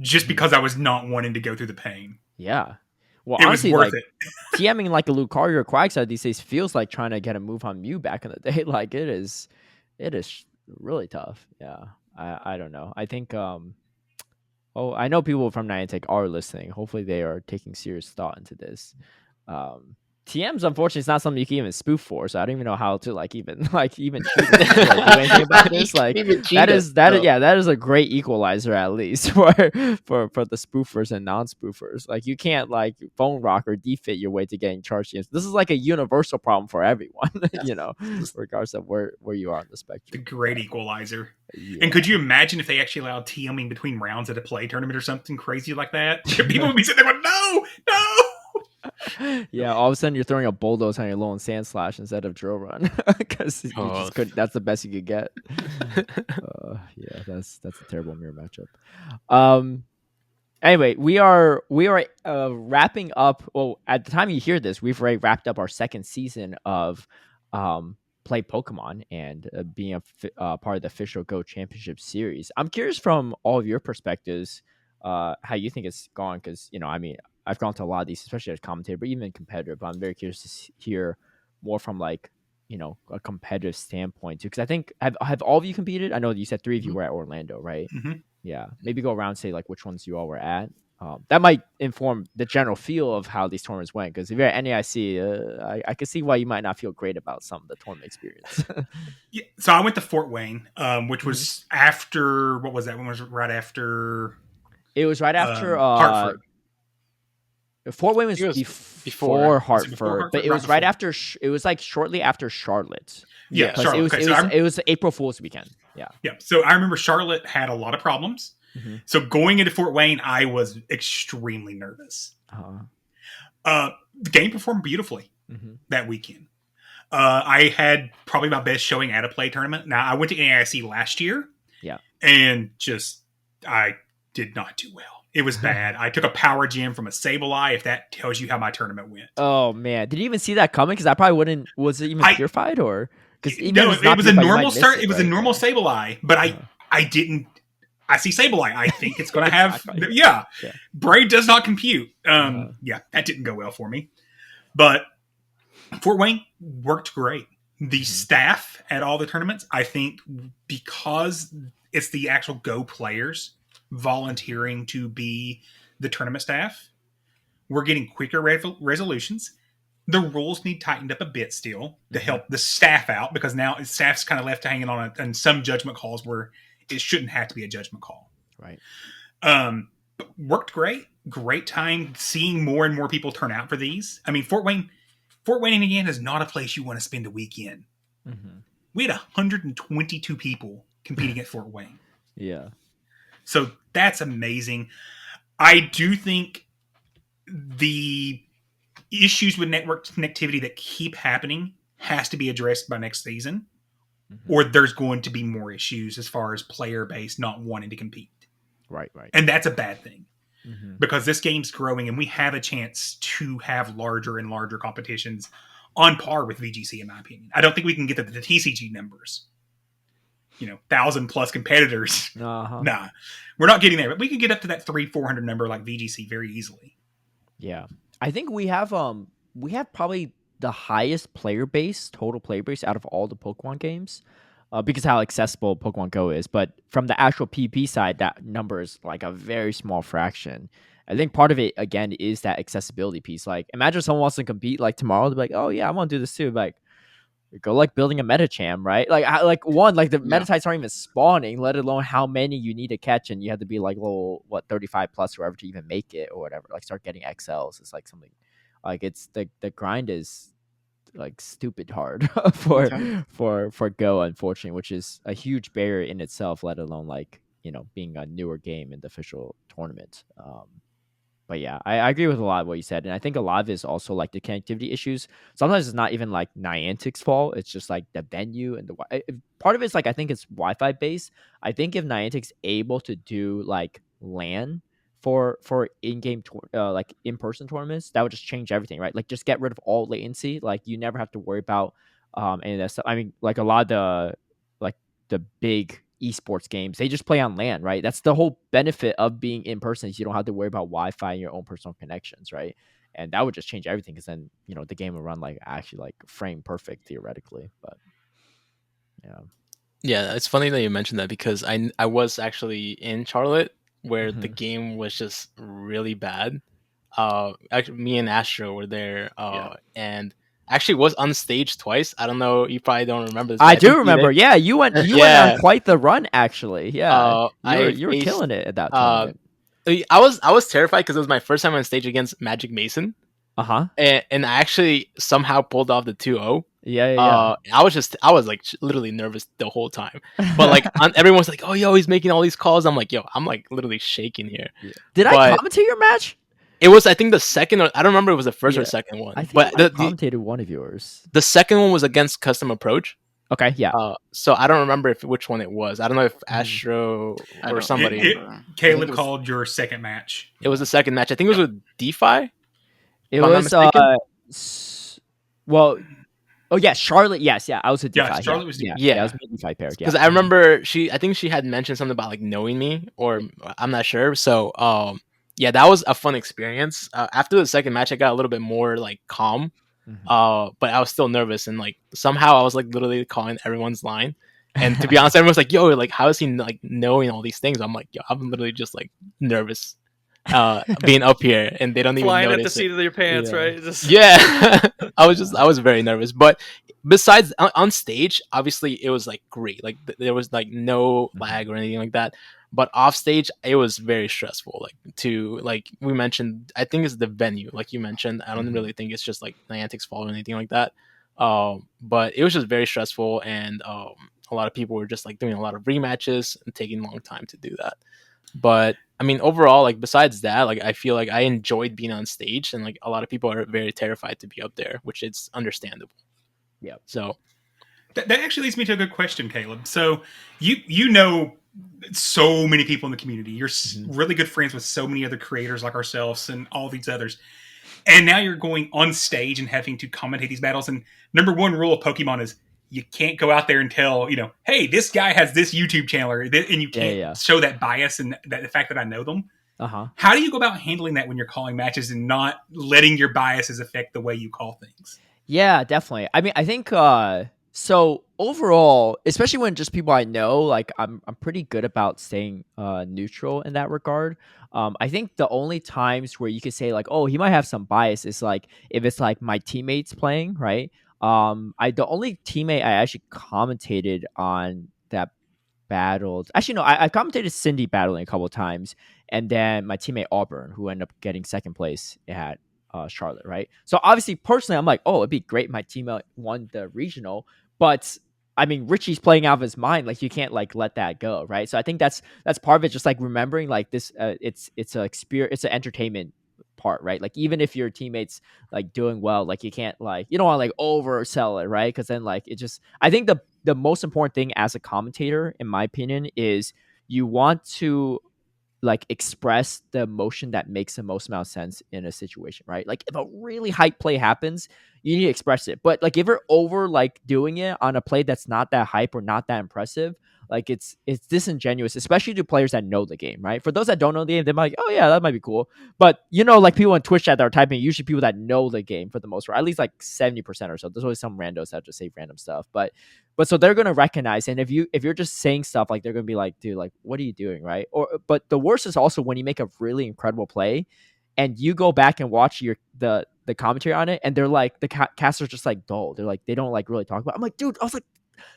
just because I was not wanting to go through the pain. Yeah. Well, it honestly, was worth like, it. TMing like a Lucario or Quagsire these days feels like trying to get a move on Mew back in the day. Like it is really tough. Yeah, I don't know. I think I know people from Niantic are listening. Hopefully, they are taking serious thought into this. TMs, unfortunately, it's not something you can even spoof for. So I don't even know how to even cheat it, do anything about this. Like that is a great equalizer at least for the spoofers and non-spoofers. Like you can't like phone rock or defit your way to getting charged TMs. This is like a universal problem for everyone, regardless of where you are on the spectrum. The great equalizer. Yeah. And could you imagine if they actually allowed TMing between rounds at a play tournament or something crazy like that? People would be sitting there going, no. Yeah, all of a sudden you're throwing a bulldoze on your Lone Sand Slash instead of Drill Run because you just couldn't. That's the best you could get. Yeah, that's a terrible mirror matchup. Anyway, we are wrapping up. Well, at the time you hear this, we've already wrapped up our second season of Play Pokemon and being a part of the official Go Championship Series. I'm curious from all of your perspectives, how you think it's gone, because I've gone to a lot of these, especially as commentator, but even competitive. But I'm very curious to hear more from like a competitive standpoint too, because I think have all of you competed? I know you said 3 of you were at Orlando, right? Yeah, maybe go around and say like which ones you all were at. That might inform the general feel of how these tournaments went. Because if you're at NAIC, I can see why you might not feel great about some of the tournament experience. Yeah, so I went to Fort Wayne, which was after, what was that? When was it? Right after? It was right after Hartford. Fort Wayne was before Hartford, but it was right after. It was like shortly after Charlotte. Yeah, Charlotte. It was April Fool's weekend. Yeah. So I remember Charlotte had a lot of problems. So going into Fort Wayne, I was extremely nervous. The game performed beautifully that weekend. I had probably my best showing at a play tournament. Now I went to NAIC last year. Yeah. And I did not do well. It was bad. I took a power gem from a Sableye, if that tells you how my tournament went. Oh, man. Did you even see that coming? Because I probably wouldn't. Was it even purified? Or no, it was a normal start. It was a normal Sableye, but I didn't. I see Sableye. I think it's going to have. Yeah. Braid does not compute. Yeah, that didn't go well for me. But Fort Wayne worked great. The staff at all the tournaments, I think, because it's the actual Go players volunteering to be the tournament staff. We're getting quicker resolutions. The rules need tightened up a bit still to help the staff out, because now staff's kind of left hanging on some judgment calls where it shouldn't have to be a judgment call. Right. Worked great. Great time seeing more and more people turn out for these. I mean, Fort Wayne, Indiana is not a place you want to spend a weekend. We had 122 people competing at Fort Wayne. Yeah. So that's amazing. I do think the issues with network connectivity that keep happening has to be addressed by next season, or there's going to be more issues as far as player base not wanting to compete. Right. And that's a bad thing, because this game's growing and we have a chance to have larger and larger competitions on par with VGC, in my opinion. I don't think we can get to the TCG numbers. 1,000+ competitors. Nah, we're not getting there, but we could get up to that 300-400 number like VGC very easily. Yeah. I think we have probably the highest total player base out of all the Pokemon games, because how accessible Pokemon Go is. But from the actual PvP side, that number is like a very small fraction. I think part of it, again, is that accessibility piece. Like, imagine someone wants to compete like tomorrow. They're like, oh yeah, I want to do this too. Like, go like building a Metacham, right? Like the Metatypes aren't even spawning, let alone how many you need to catch, and you have to be like level 35 plus or whatever to even make it or whatever. Like, start getting XLs. It's like something like it's the grind is like stupid hard for Go, unfortunately, which is a huge barrier in itself, let alone like being a newer game in the official tournament. But yeah, I agree with a lot of what you said. And I think a lot of it is also like the connectivity issues. Sometimes it's not even like Niantic's fault. It's just like the venue and part of it's like, I think it's Wi-Fi based. I think if Niantic's able to do like LAN for in-game like in-person tournaments, that would just change everything, right? Like, just get rid of all latency. Like, you never have to worry about any of that stuff. I mean, like a lot of the big esports games, they just play on LAN, right? That's the whole benefit of being in person, is you don't have to worry about Wi-Fi and your own personal connections, right? And that would just change everything, because then the game would run like actually like frame perfect theoretically. But yeah, it's funny that you mentioned that, because I was actually in Charlotte where the game was just really bad. Actually, me and Astro were there, and actually was on stage twice. I don't know, you probably don't remember this. I do remember. Yeah, you went on quite the run, actually. Yeah, you were killing it at that time. I was terrified because it was my first time on stage against Magic Mason. And I actually somehow pulled off the 2-0. Yeah. I was like literally nervous the whole time. But like everyone's like, "Oh, yo, he's making all these calls." I'm like, "Yo, I'm like literally shaking here." Yeah. Did I commentate your match? It was, I think, the second. I don't remember if it was the first or second one. I think I commentated one of yours. The second one was against Custom Approach. Okay, yeah. So I don't remember which one it was. I don't know if Astro or somebody. Caleb called your second match. It was the second match. I think it was with DeFi. It was Charlotte. Yes, yeah. I was with DeFi. Yeah, Charlotte was DeFi. Yeah, I was with DeFi pair. Because I remember I think she had mentioned something about like knowing me, or I'm not sure. So yeah, that was a fun experience. After the second match, I got a little bit more like calm, but I was still nervous, and like somehow I was like literally calling everyone's line. And to be honest, everyone was like, "Yo, like how is he like knowing all these things?" I'm like, "Yo, I'm literally just like nervous being up here, and they don't even flying notice at the seat of your pants, right?" Yeah, I was very nervous. But besides on stage, obviously it was like great. Like there was like no lag or anything like that. But off stage, it was very stressful. Like we mentioned, I think it's the venue, like you mentioned. I don't really think it's just like Niantic's fault or anything like that. But it was just very stressful, and a lot of people were just like doing a lot of rematches and taking a long time to do that. But I mean, overall, like besides that, like I feel like I enjoyed being on stage, and like a lot of people are very terrified to be up there, which is understandable. Yeah. So that actually leads me to a good question, Caleb. So you know so many people in the community. You're really good friends with so many other creators like ourselves and all these others. And now you're going on stage and having to commentate these battles. And number one rule of Pokemon is you can't go out there and tell, hey, this guy has this YouTube channel, and you can't show that bias and the fact that I know them. How do you go about handling that when you're calling matches and not letting your biases affect the way you call things? Yeah, definitely. I mean, I think So overall, especially when just people I know, like I'm pretty good about staying neutral in that regard. I think the only times where you could say like, oh, he might have some bias is like if it's like my teammates playing, right? I the only teammate I actually commentated on that battled. Actually, no, I commentated Cindy battling a couple of times, and then my teammate Auburn, who ended up getting second place at Charlotte, right? So obviously, personally, I'm like, oh, it'd be great. My teammate won the regional, but I mean, Richie's playing out of his mind. Like, you can't like let that go, right? So I think that's part of it. Just like remembering, like this, it's a experience, it's an entertainment part, right? Like even if your teammates like doing well, like you can't like you don't want to like oversell it, right? Because then like it just I think the most important thing as a commentator, in my opinion, is you want to like express the emotion that makes the most amount of sense in a situation, right? Like if a really hype play happens, you need to express it. But like if you're over like doing it on a play that's not that hype or not that impressive, like it's disingenuous, especially to players that know the game, right? For those that don't know the game, they might like, oh yeah, that might be cool. But you know, like people on Twitch chat that are typing, usually people that know the game for the most part, at least like 70% or so. There's always some randos that just say random stuff, but so they're gonna recognize, and if you're just saying stuff like they're gonna be like, dude, like what are you doing, right? Or but the worst is also when you make a really incredible play, and you go back and watch the commentary on it, and they're like the casters just like dull. They're like they don't like really talk about. I'm like, dude, I was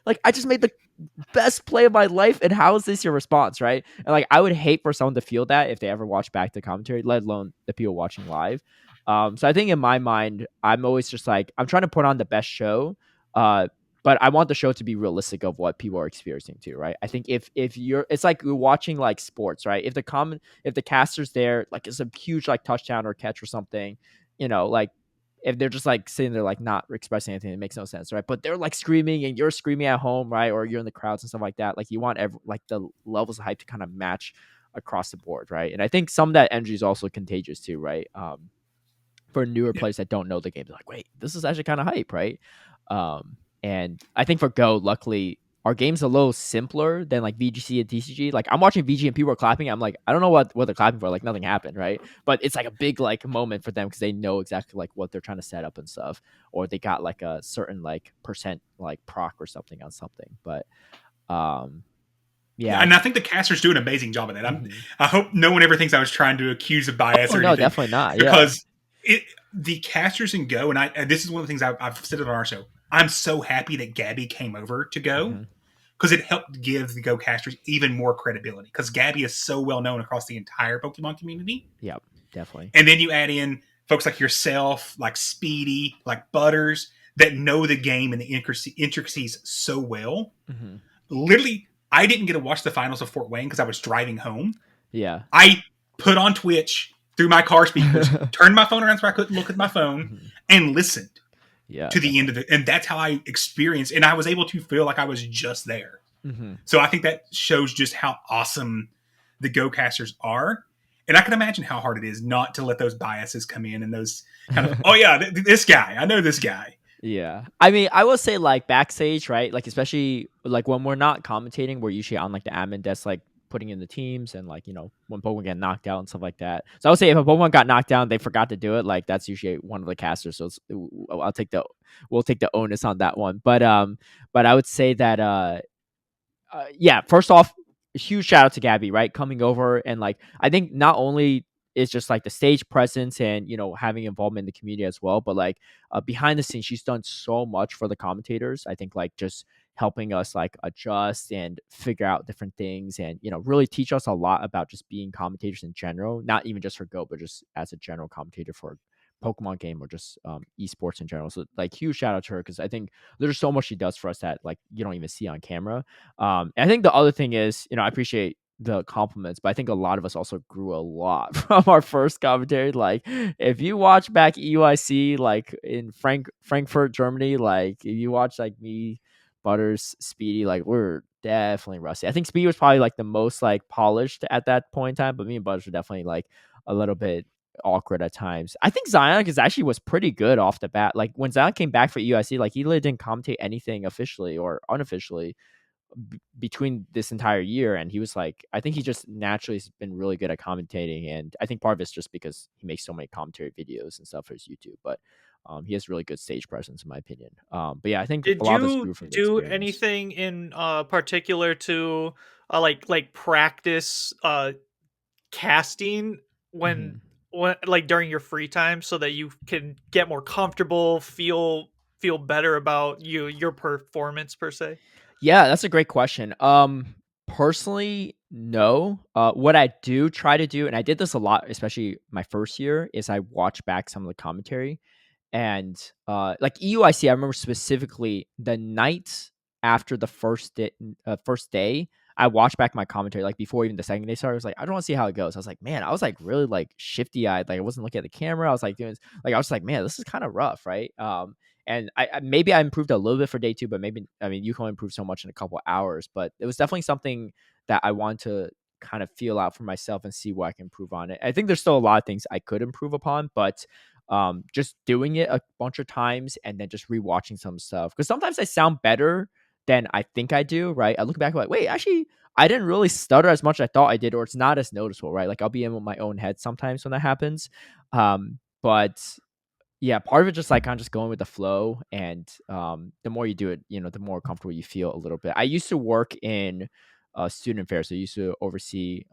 like I just made the best play of my life, and how is this your response, right? And like I would hate for someone to feel that if they ever watch back the commentary, let alone the people watching live. So I think in my mind, I'm always just like I'm trying to put on the best show. But I want the show to be realistic of what people are experiencing too, right? I think if you're, it's like you're watching like sports, right? If the caster's there, like it's a huge like touchdown or catch or something, like if they're just like sitting there like not expressing anything, it makes no sense, right? But they're like screaming and you're screaming at home, right? Or you're in the crowds and stuff like that. Like you want like the levels of hype to kind of match across the board, right? And I think some of that energy is also contagious too, right? For newer players that don't know the game, they're like, wait, this is actually kind of hype, right? And I think for Go, luckily, our game's a little simpler than like VGC and TCG. Like I'm watching VG and people are clapping. I'm like, I don't know what they're clapping for. Like nothing happened, right? But it's like a big like moment for them because they know exactly like what they're trying to set up and stuff, or they got like a certain like percent like proc or something on something. But yeah, and I think the casters do an amazing job of that. Mhm. I hope no one ever thinks I was trying to accuse of bias or no, anything. definitely not. Because the casters in Go, and this is one of the things I've said it on our show. I'm so happy that Gabby came over to Go because it helped give the Go casters even more credibility. Because Gabby is so well known across the entire Pokemon community. Yep, definitely. And then you add in folks like yourself, like Speedy, like Butters, that know the game and the intricacies so well. Mm-hmm. Literally, I didn't get to watch the finals of Fort Wayne because I was driving home. Yeah. I put on Twitch through my car speakers, turned my phone around so I couldn't look at my phone, and listened to the end of it. And that's how I experienced, and I was able to feel like I was just there. Mm-hmm. So I think that shows just how awesome the Go casters are. And I can imagine how hard it is not to let those biases come in and those kind of, oh yeah, this guy, I know this guy. Yeah. I mean, I will say like backstage, right? Like especially like when we're not commentating, we're usually on like the admin desk, like putting in the teams and like, when Pokemon get knocked out and stuff like that. So I would say if a Pokemon got knocked down, they forgot to do it. Like that's usually one of the casters. So we'll take the onus on that one. But I would say that, yeah, first off, a huge shout out to Gabby, right? Coming over and like, I think not only is just like the stage presence and having involvement in the community as well, but like behind the scenes, she's done so much for the commentators. I think like just helping us like adjust and figure out different things and really teach us a lot about just being commentators in general, not even just for Go, but just as a general commentator for Pokemon game or just esports in general. So like huge shout out to her because I think there's so much she does for us that like you don't even see on camera. And I think the other thing is, I appreciate the compliments, but I think a lot of us also grew a lot from our first commentary. Like if you watch back EUIC like in Frankfurt, Germany, like if you watch like me, Butters, Speedy, like we're definitely rusty. I think Speedy was probably like the most like polished at that point in time, but me and Butters were definitely like a little bit awkward at times. I think Zion actually was pretty good off the bat. Like when Zion came back for EUIC, like he really didn't commentate anything officially or unofficially between this entire year, and he was like, I think he just naturally has been really good at commentating, and I think part of it's just because he makes so many commentary videos and stuff for his YouTube. But He has really good stage presence, in my opinion. But yeah, I think Did a lot of us you grew from the do experience. anything in particular to like practice casting when like during your free time so that you can get more comfortable, feel better about your performance per se? Yeah, that's a great question. Personally, no. What I do try to do, and I did this a lot, especially my first year, is I watch back some of the commentary. And like EUIC, I remember specifically the night after the first day, I watched back my commentary, like before even the second day started. I was like, I don't want to see how it goes. I was like, man, I was like really like shifty eyed. Like I wasn't looking at the camera. I was like doing like I was like, man, this is kind of rough, right? And maybe I improved a little bit for day two, but maybe I mean you can only improve so much in a couple hours. But it was definitely something that I want to kind of feel out for myself and see what I can improve on it. I think there's still a lot of things I could improve upon, but just doing it a bunch of times and then just rewatching some stuff, because sometimes I sound better than I think I do, right? I look back like, wait, actually I didn't really stutter as much as I thought I did, or it's not as noticeable, right? Like I'll be in my own head sometimes when that happens. But yeah, part of it just like kind of just going with the flow, and the more you do it, the more comfortable you feel a little bit. I used to work in student affairs, so I used to oversee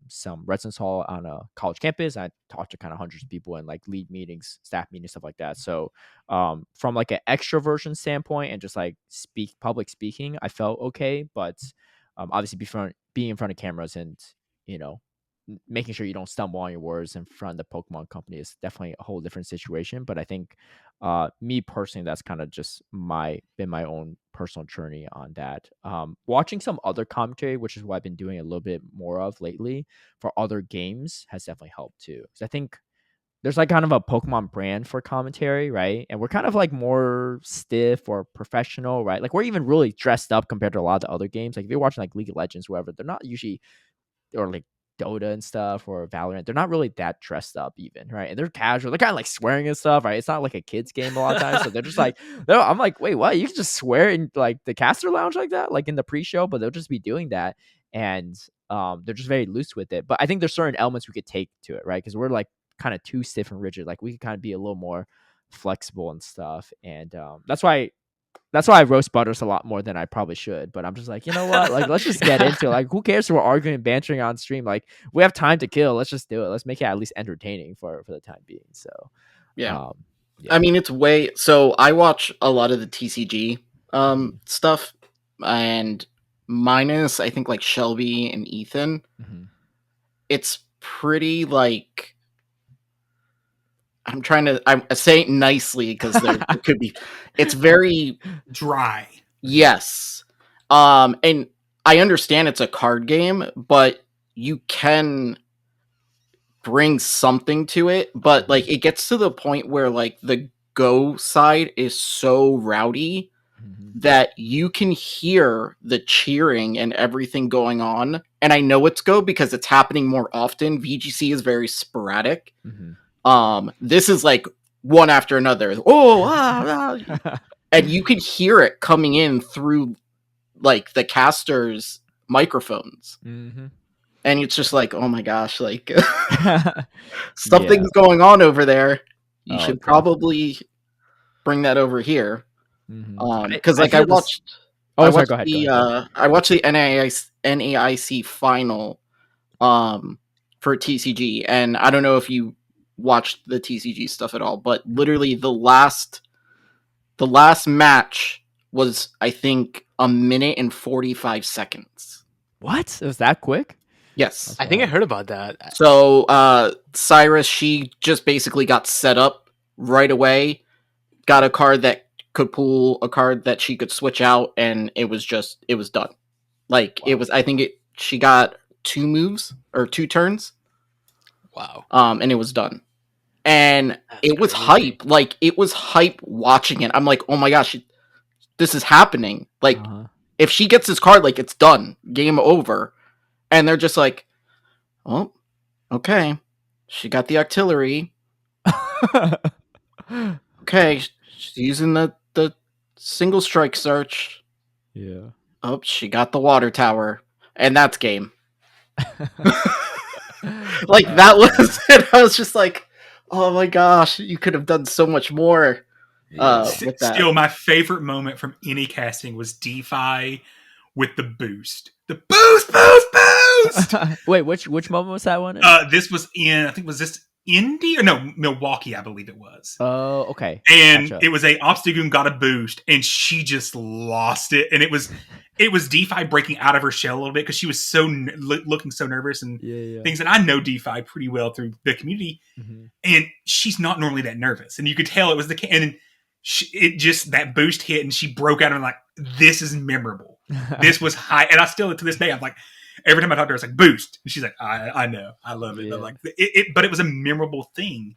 some residence hall on a college campus. I talked to kind of hundreds of people and like lead meetings, staff meetings, stuff like that. So from like an extroversion standpoint and just like public speaking, I felt okay, but obviously being in front of cameras and you know making sure you don't stumble on your words in front of the Pokemon company is definitely a whole different situation. But I think me personally, that's kind of just been my own personal journey on that. Watching some other commentary, which is what I've been doing a little bit more of lately for other games, has definitely helped too. Because I think there's like kind of a Pokemon brand for commentary, right? And we're kind of like more stiff or professional, right? Like we're even really dressed up compared to a lot of the other games. Like if you're watching like League of Legends, whatever, they're not usually, or like Dota and stuff or Valorant, they're not really that dressed up even, right? And they're casual. They're kind of like swearing and stuff, right? It's not like a kid's game a lot of times. So they're just like, I'm like, wait, what? You can just swear in like the caster lounge like that, like in the pre-show, but they'll just be doing that. And they're just very loose with it. But I think there's certain elements we could take to it, right? Because we're like kind of too stiff and rigid. Like we could kind of be a little more flexible and stuff. And that's why I roast Butters a lot more than I probably should. But I'm just like, you know what? Like, let's just get into it. Like, who cares if we're arguing and bantering on stream? Like, we have time to kill. Let's just do it. Let's make it at least entertaining for the time being. So, Yeah. yeah. I mean, so I watch a lot of the TCG stuff, and minus, I think, like Shelby and Ethan, it's pretty like, I'm saying it nicely because there could be, it's very Dry. yes. And I understand it's a card game, but you can bring something to it. But like it gets to the point where like the Go side is so rowdy that you can hear the cheering and everything going on. And I know it's Go because it's happening more often. VGC is very sporadic. This is like one after another. And you could hear it coming in through like the casters' microphones. And it's just like, oh my gosh, like something's going on over there. You should probably bring that over here. Because like I watched the NAIC final for TCG, and I don't know if you watched the TCG stuff at all, but literally the last match was, I think, 1 minute and 45 seconds. What? It was that quick? Yes. I think I heard about that. So Cyrus, she just basically got set up right away, got a card that could pull a card that she could switch out, and it was done. Like she got 2 moves or 2 turns. Wow. And it was done. And it was hype. Like it was hype watching it. I'm like, oh my gosh, this is happening. Like if she gets this card, like it's done. Game over. And they're just like, oh, okay. She got the artillery. Okay, she's using the single strike search. Yeah. Oh, she got the water tower. And that's game. Like that was it. I was just like, Oh my gosh, you could have done so much more with that. Still, my favorite moment from any casting was DeFi with the boost. The boost! Wait, which moment was that one? This was in, I think, was this Indy? Or no, Milwaukee, I believe it was. Oh, okay. And Gotcha. it was a Obstagoon got a boost, and she just lost it. And it was DeFi breaking out of her shell a little bit because she was so looking so nervous and things. And I know DeFi pretty well through the community, and she's not normally that nervous. And you could tell it was and it just, that boost hit, and she broke out and I'm like, this is memorable. This was high, and I still to this day I'm like, every time I talk to her, it's like boost, and she's like, I know, I love it. I'm like, but it was a memorable thing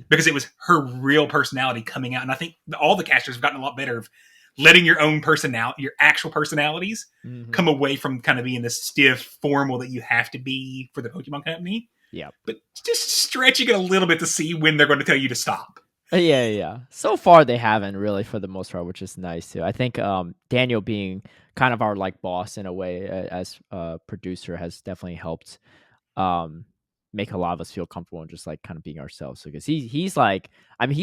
because it was her real personality coming out, and I think all the casters have gotten a lot better of letting your own personality, your actual personalities, come away from kind of being this stiff, formal that you have to be for the Pokemon Company. Yeah, but just stretching it a little bit to see when they're going to tell you to stop. Yeah. So far, they haven't really, for the most part, which is nice too. I think Daniel being kind of our like boss in a way as a producer has definitely helped make a lot of us feel comfortable and just like kind of being ourselves. Because he's like, I mean,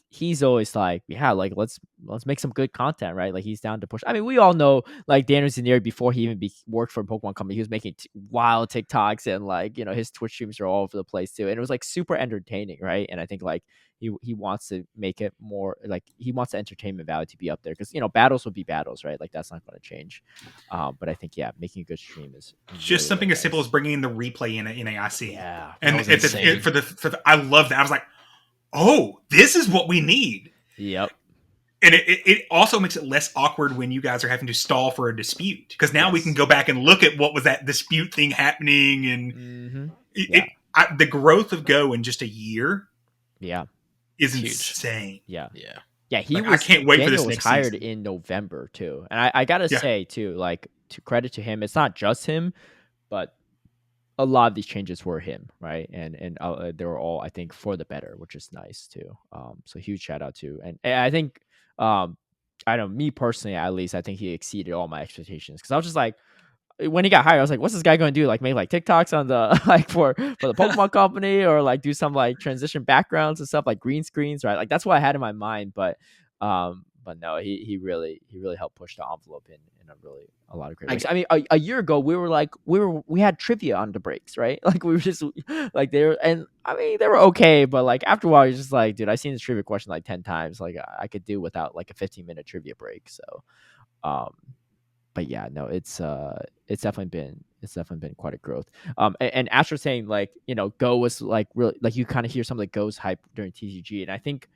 he's always like, yeah, like let's make some good content, right? Like he's down to push. I mean, we all know like Daniel Zanieri before he even worked for a Pokemon company, he was making wild TikToks and like, you know, his Twitch streams are all over the place too, and it was like super entertaining, right? And I think like he wants to make it more like, he wants the entertainment value to be up there because, you know, battles will be battles, right? Like that's not going to change. But I think making a good stream is just really, something really as simple as bringing in the replay in AIC. Yeah, and for the I love that. I was like, oh, this is what we need. Yep. And it also makes it less awkward when you guys are having to stall for a dispute, because now we can go back and look at what was that dispute thing happening, and the growth of Go in just a year, is huge. Insane. Yeah. I can't wait for this next hired season. in November too, and I gotta say too, like, to credit to him, it's not just him, but a lot of these changes were him, right? And they were all, I think, for the better, which is nice too. So huge shout out to, and I think, I don't know, me personally, at least, I think he exceeded all my expectations, because I was just like, when he got hired, I was like, what's this guy going to do? Like make like TikToks on the like for the Pokemon company, or like do some like transition backgrounds and stuff, like green screens, right? Like that's what I had in my mind, but no, he really helped push the envelope in a lot of great ways. I mean, a year ago we had trivia on the breaks, right? Like we were just like they were, and I mean they were okay, but like after a while you're just like, dude, I've seen this trivia question like 10 times. Like I could do without like a 15-minute trivia break. So but yeah, no, it's definitely been quite a growth. And Astro saying like, you know, Go was like really, like you kind of hear some of the Go's hype during TCG, and I think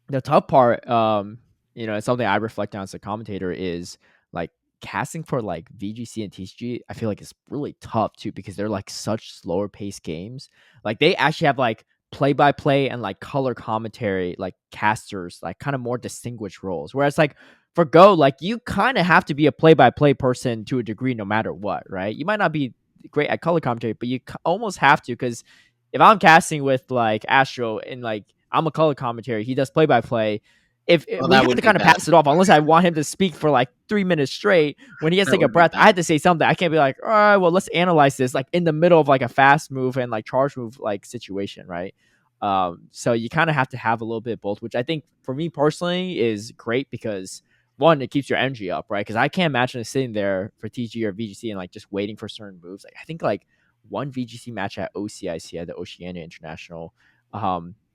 the tough part, you know, it's something I reflect on as a commentator, is like casting for like VGC and TCG. I feel like it's really tough too, because they're like such slower paced games. Like they actually have like play-by-play and like color commentary, like casters, like kind of more distinguished roles. Whereas like for Go, like you kind of have to be a play-by-play person to a degree, no matter what, right? You might not be great at color commentary, but you almost have to, because if I'm casting with like Astro and like I'm a color commentary, he does play-by-play. If we have to kind of pass it off, unless I want him to speak for like 3 minutes straight, when he has to take a breath, I had to say something. I can't be like, all right, well, let's analyze this, like in the middle of like a fast move and like charge move like situation, right? So you kind of have to have a little bit of both, which I think for me personally is great, because one, it keeps your energy up, right? Because I can't imagine sitting there for TG or VGC and like just waiting for certain moves. Like I think like one VGC match at OCIC, at the Oceania International,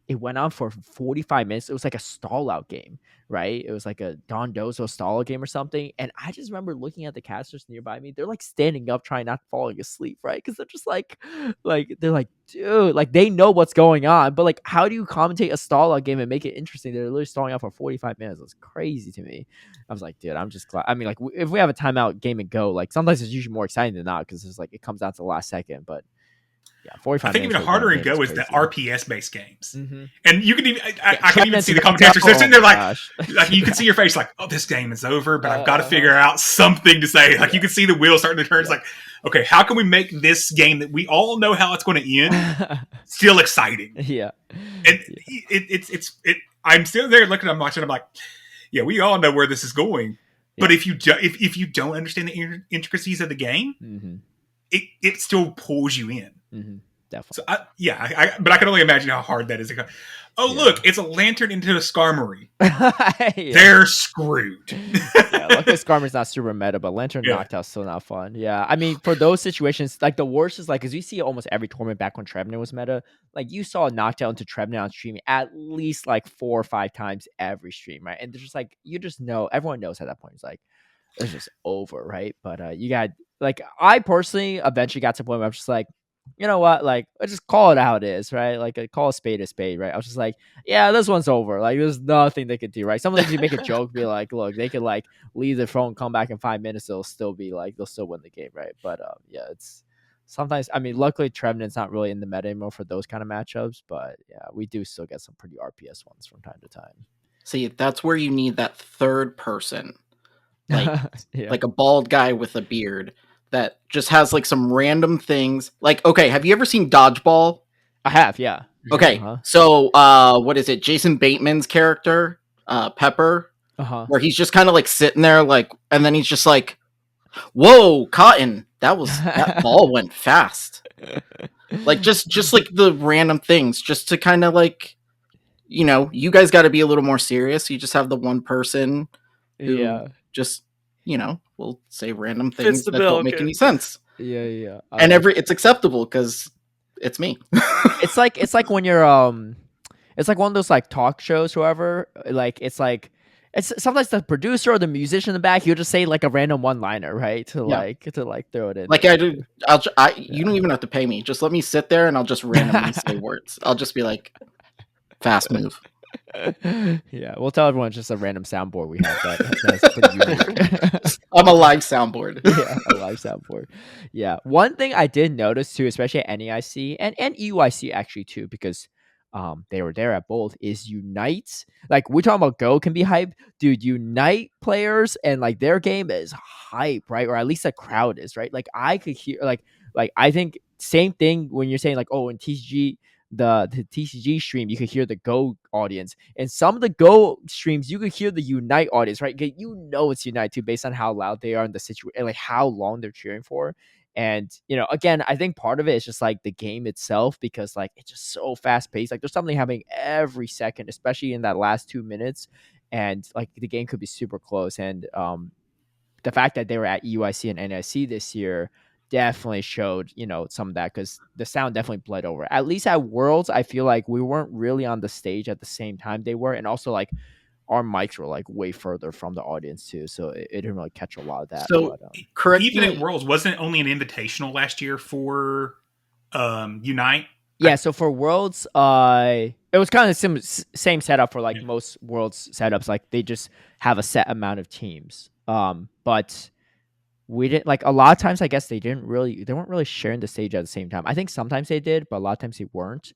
it went on for 45 minutes. It was like a stall out game, right? It was like a Don Dozo stall out game or something. And I just remember looking at the casters nearby me. They're like standing up, trying not falling asleep, right? Because they're just like they're like, dude, like they know what's going on, but like, how do you commentate a stall out game and make it interesting? They're literally stalling out for 45 minutes. It's crazy to me. I was like, dude, I'm just glad. I mean, like if we have a timeout game and Go, like sometimes it's usually more exciting than not, because it's like it comes down to the last second, but. Yeah, 45 I think even harder in Go is the RPS based games, and you can even I can even see the commentators. They're sitting there like you can see your face like, oh, this game is over, but I've got to figure out something to say. Like you can see the wheels starting to turn. It's like, okay, how can we make this game that we all know how it's going to end still exciting? Yeah, and it's I'm still there looking. I'm watching. I'm like, yeah, we all know where this is going, but if you don't understand the intricacies of the game, it still pulls you in. definitely. But I can only imagine how hard that is. Oh, Yeah. look, it's a lantern into a Skarmory. Yeah. They're screwed. Yeah, luckily Skarmory's not super meta, but Lantern Yeah. Noctow's still not fun. Yeah, I mean, for those situations, like the worst is like, because you see almost every tournament back when Trevenant was meta, like you saw Noctowl into Trevenant on stream at least like 4 or 5 times every stream, right? And there's just like, you just know, everyone knows at that point, it's like, it's just over, right? But you got, like, I personally eventually got to the point where I'm just like, you know what, like, let's just call it how it is, right? Like, call a spade, right? I was just like, yeah, this one's over. Like, there's nothing they could do, right? Sometimes you make a joke, be like, look, they could like leave the phone, come back in 5 minutes, they'll still be like, they'll still win the game, right? But yeah, it's sometimes, I mean, luckily Trevenant's not really in the meta anymore for those kind of matchups, but yeah, we do still get some pretty RPS ones from time to time. See, that's where you need that third person, like Yeah. like a bald guy with a beard that just has like some random things. Like, okay, have you ever seen Dodgeball? I have, yeah. Okay, Uh-huh. so what is it? Jason Bateman's character, Pepper, Uh-huh. where he's just kind of like sitting there, like, and then he's just like, "Whoa, Cotton, that ball went fast." Like just like the random things, just to kind of like, you know, you guys got to be a little more serious. You just have the one person who Yeah. just, you know, will say random Fits things the that bill, don't make okay. any sense. Yeah. And it's acceptable because it's me. it's like when you're it's like one of those like talk shows, whoever, like it's sometimes the producer or the musician in the back, he'll just say like a random one liner, right? To throw it in. Like there. I do, you don't even have to pay me. Just let me sit there and I'll just randomly say words. I'll just be like, fast move. Yeah, we'll tell everyone it's just a random soundboard we have that's pretty unique. I'm a live soundboard. Yeah, a live soundboard. Yeah, one thing I did notice too, especially at NEIC and EUIC actually too, because they were there at both, is Unite. Like, we're talking about Go can be hype, dude. Unite players and like their game is hype, right? Or at least the crowd is, right? Like I could hear like I think same thing when you're saying like, oh, in TCG, the TCG stream, you could hear the Go audience, and some of the Go streams you could hear the Unite audience, right? You know it's Unite too, based on how loud they are in the situation, like how long they're cheering for. And you know, again, I think part of it is just like the game itself, because like it's just so fast paced. Like there's something happening every second, especially in that last 2 minutes, and like the game could be super close. And the fact that they were at EUIC and NIC this year definitely showed, you know, some of that, because the sound definitely bled over. At least at Worlds, I feel like we weren't really on the stage at the same time they were, and also like our mics were like way further from the audience too, so it didn't really catch a lot of that. So But, correct Even me. at Worlds, wasn't it only an invitational last year for Unite? yeah, so for Worlds, it was kind of same setup for like Yeah. most Worlds setups. Like they just have a set amount of teams. But we didn't, like, a lot of times I guess they weren't really sharing the stage at the same time. I think sometimes they did, but a lot of times they weren't.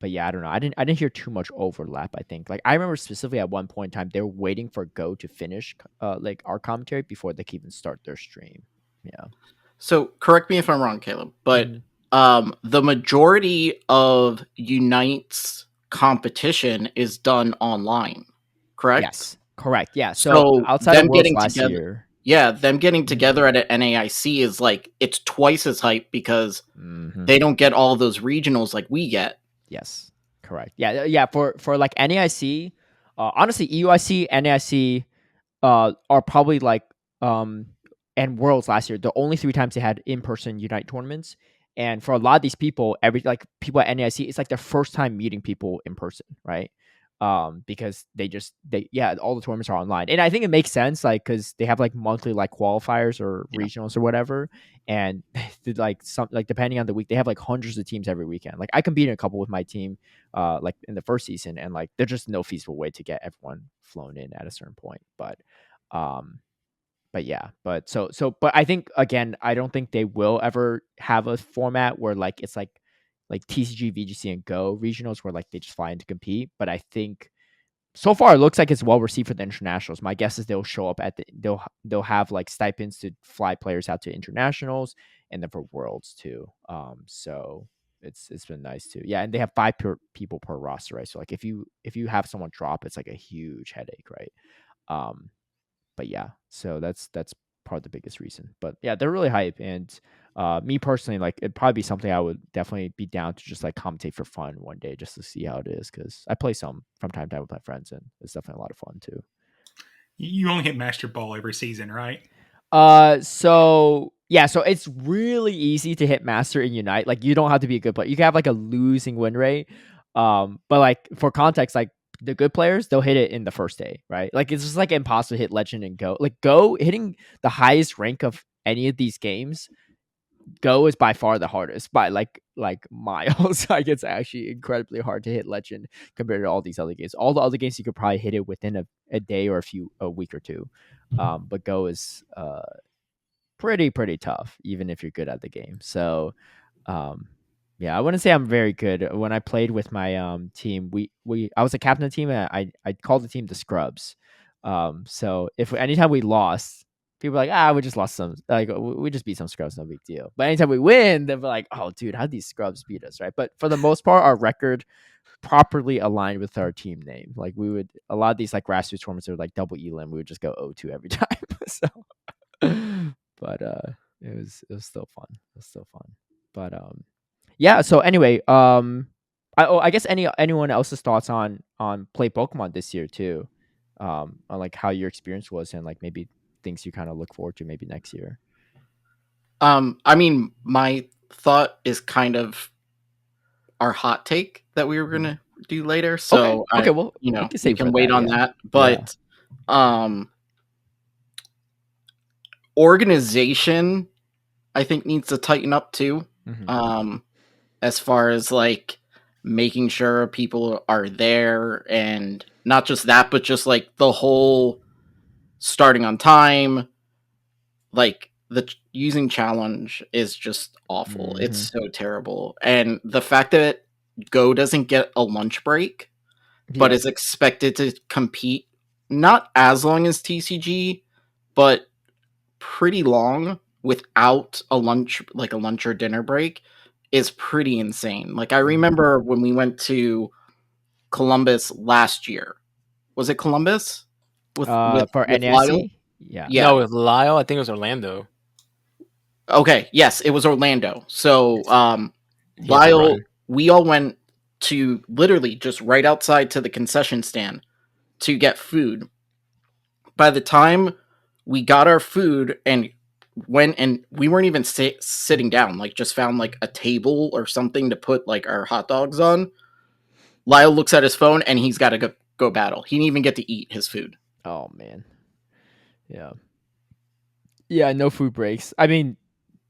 But yeah, I don't know. I didn't hear too much overlap, I think. Like I remember specifically at one point in time they were waiting for Go to finish like our commentary before they could even start their stream. Yeah. So correct me if I'm wrong, Caleb, but Mhm. the majority of Unite's competition is done online, correct? Yes. Correct. Yeah. So So outside of them Worlds getting last together, year. them getting together at an NAIC is like, it's twice as hype because Mhm. they don't get all those regionals like we get. Yes, correct. Yeah. For like NAIC, honestly, EUIC, NAIC, are probably like and Worlds last year, the only 3 times they had in-person Unite tournaments. And for a lot of these people, like people at NAIC, it's like their first time meeting people in person, right? Because all the tournaments are online, and I think it makes sense, like because they have like monthly like qualifiers or Yeah. regionals or whatever, and like some, like depending on the week, they have like hundreds of teams every weekend. Like I competed in a couple with my team, like in the first season, and like there's just no feasible way to get everyone flown in at a certain point. But yeah, but I think again, I don't think they will ever have a format where like it's like TCG, VGC, and Go regionals where like they just fly in to compete. But I think so far it looks like it's well received for the internationals. My guess is they'll show up they'll have like stipends to fly players out to internationals, and then for Worlds too. So it's been nice too. Yeah, and they have 5 people per roster, right? So like if you have someone drop, it's like a huge headache, right? But yeah, so that's probably the biggest reason. But yeah, they're really hype, and Me personally, like it'd probably be something I would definitely be down to just like commentate for fun one day just to see how it is, because I play some from time to time with my friends and it's definitely a lot of fun too. You only hit Master Ball every season, right? So yeah, so it's really easy to hit Master in Unite. Like you don't have to be a good player. You can have like a losing win rate. But like for context, like the good players, they'll hit it in the first day, right? Like it's just like impossible to hit Legend and Go. Like Go hitting the highest rank of any of these games, Go is by far the hardest by like miles. Like it's actually incredibly hard to hit Legend compared to all these other games. All the other games you could probably hit it within a day or a week or two. But Go is pretty tough, even if you're good at the game. So yeah, I wouldn't say I'm very good. When I played with my team, I was a captain of the team and I called the team the Scrubs. So if anytime we lost, people were like, we just lost some, like we just beat some Scrubs, no big deal. But anytime we win, they're like, oh dude, how'd these Scrubs beat us, right? But for the most part, our record properly aligned with our team name. Like we would, a lot of these like grassroots tournaments are like double elim, we would just go 0-2 every time. So but it was still fun. It was still fun. But yeah, so anyway, I guess anyone else's thoughts on play Pokemon this year too, on like how your experience was and like maybe things you kind of look forward to maybe next year. I mean, my thought is kind of our hot take that we were gonna do later. So okay, well, you know, we can wait on that. But organization, I think, needs to tighten up too. As far as like making sure people are there, and not just that, but just like the whole starting on time, like the using challenge is just awful. It's so terrible. And the fact that Go doesn't get a lunch break, but is expected to compete not as long as TCG, but pretty long without a lunch, like a lunch or dinner break, is pretty insane. Like I remember when we went to Columbus last year. Was it Columbus? For with NIC? Lyle? Yeah. Yeah. No, with Lyle, I think it was Orlando. Okay, yes, it was Orlando. So He had to Lyle, run. we all went to literally just right outside to the concession stand to get food. By the time we got our food and went, and we weren't even sitting down, like just found like a table or something to put like our hot dogs on, Lyle looks at his phone and he's got to go battle. He didn't even get to eat his food. Oh man. Yeah, no food breaks. I mean,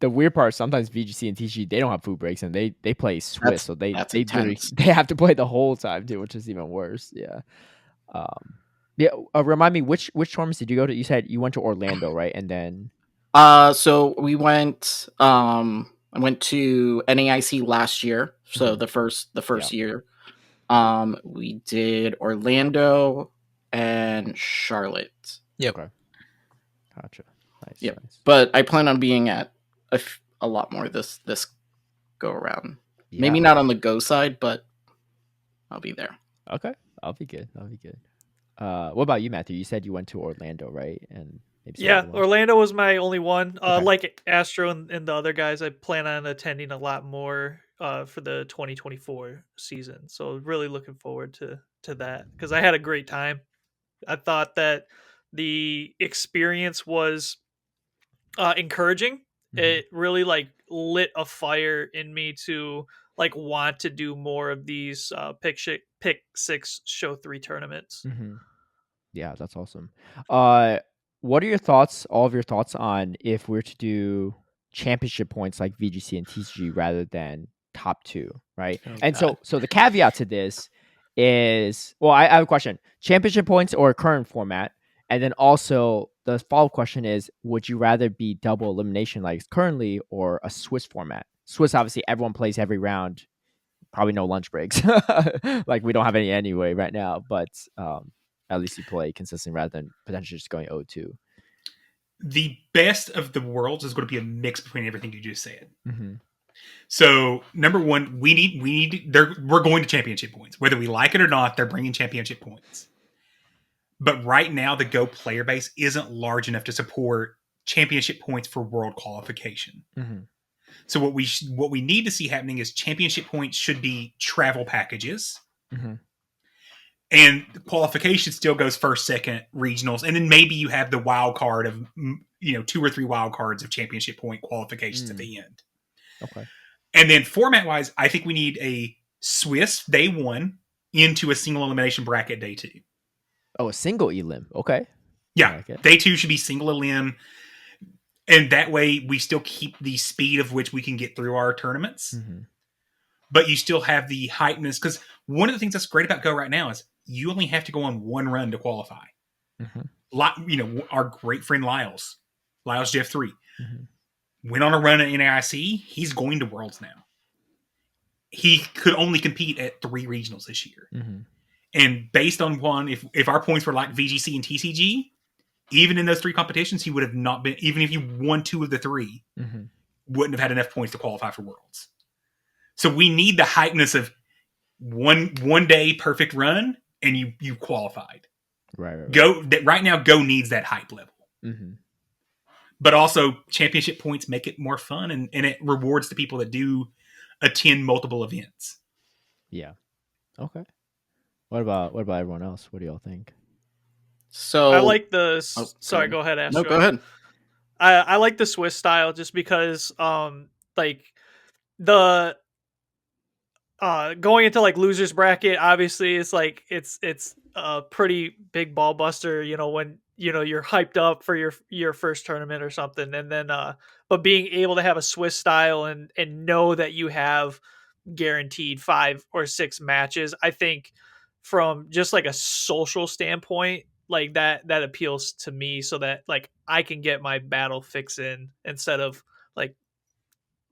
the weird part, sometimes VGC and TG, they don't have food breaks and they play Swiss, so they intense. they have to play the whole time too, which is even worse. Yeah. Remind me, which tournaments did you go to? You said you went to Orlando, right? And then so we went I went to NAIC last year, so the first year. We did Orlando and Charlotte. Yep. Okay. Gotcha. Nice. Yep. Nice. But I plan on being at a lot more this go around. Yeah. Maybe not on the Go side, but I'll be there. Okay. I'll be good. What about you, Matthew? You said you went to Orlando, right? And maybe some other ones. Orlando was my only one. Okay. Like Astro and the other guys, I plan on attending a lot more for the 2024 season. So really looking forward to that, because I had a great time. I thought that the experience was encouraging. It really like lit a fire in me to like want to do more of these pick 6 show 3 tournaments. Yeah, that's awesome. What are all of your thoughts on if we're to do championship points like VGC and TCG rather than top 2, right? Oh, and God. so the caveat to this is, well, I have a question: championship points or current format? And then also the follow-up question is, would you rather be double elimination like currently, or a Swiss format? Swiss, obviously, everyone plays every round. Probably no lunch breaks. Like we don't have any anyway right now, but at least you play consistently rather than potentially just going 0-2. The best of the worlds is going to be a mix between everything you just said. So number one, we're going to championship points. Whether we like it or not, they're bringing championship points. But right now, the Go player base isn't large enough to support championship points for world qualification. So what we need to see happening is championship points should be travel packages. Mm-hmm. And qualification still goes first, second, regionals, and then maybe you have the wild card of 2 or 3 wild cards of championship point qualifications at the end. Okay. And then format wise, I think we need a Swiss day 1 into a single elimination bracket day 2. Oh, a single elim. Okay. Yeah, like day 2 should be single elim, and that way we still keep the speed of which we can get through our tournaments. Mm-hmm. But you still have the hypeness, because one of the things that's great about Go right now is you only have to go on 1 run to qualify. Mm-hmm. Our great friend Lyles Jeff 3, Mm-hmm. went on a run at NAIC. He's going to Worlds now. He could only compete at 3 regionals this year. Mm-hmm. And based on one, if our points were like VGC and TCG, even in those 3 competitions, he would have not been, even if he won 2 of the 3, Mm-hmm. wouldn't have had enough points to qualify for Worlds. So we need the hypeness of one day perfect run and you qualified. Right. Go right now. Go needs that hype level, Mm-hmm. but also championship points make it more fun and it rewards the people that do attend multiple events. Yeah. Okay. What about everyone else? What do y'all think? So I like the. Oh, sorry, go go ahead, Astro. No, go ahead. I like the Swiss style just because, like the going into like losers bracket, obviously it's like it's a pretty big ball buster. When you're hyped up for your first tournament or something, and then but being able to have a Swiss style and know that you have guaranteed 5 or 6 matches, I think from just like a social standpoint, like that appeals to me, so that like I can get my battle fix in instead of like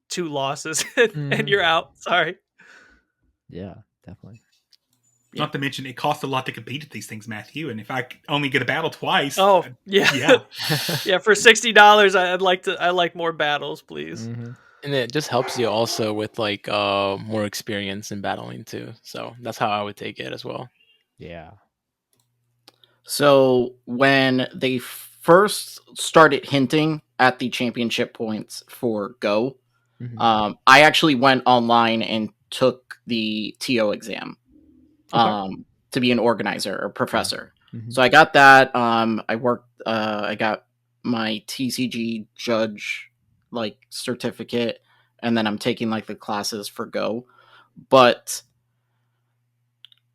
2 losses and you're out. Sorry. Yeah, definitely. Not to mention, it costs a lot to compete at these things, Matthew. And if I only get a battle twice, Oh yeah, yeah. Yeah. For $60, I like more battles, please. Mm-hmm. And it just helps you also with like more experience in battling too. So that's how I would take it as well. Yeah. So when they first started hinting at the championship points for Go, Mm-hmm. I actually went online and took the TO exam to be an organizer or professor. Mm-hmm. So I got that. I got my TCG judge like certificate, and then I'm taking like the classes for Go. But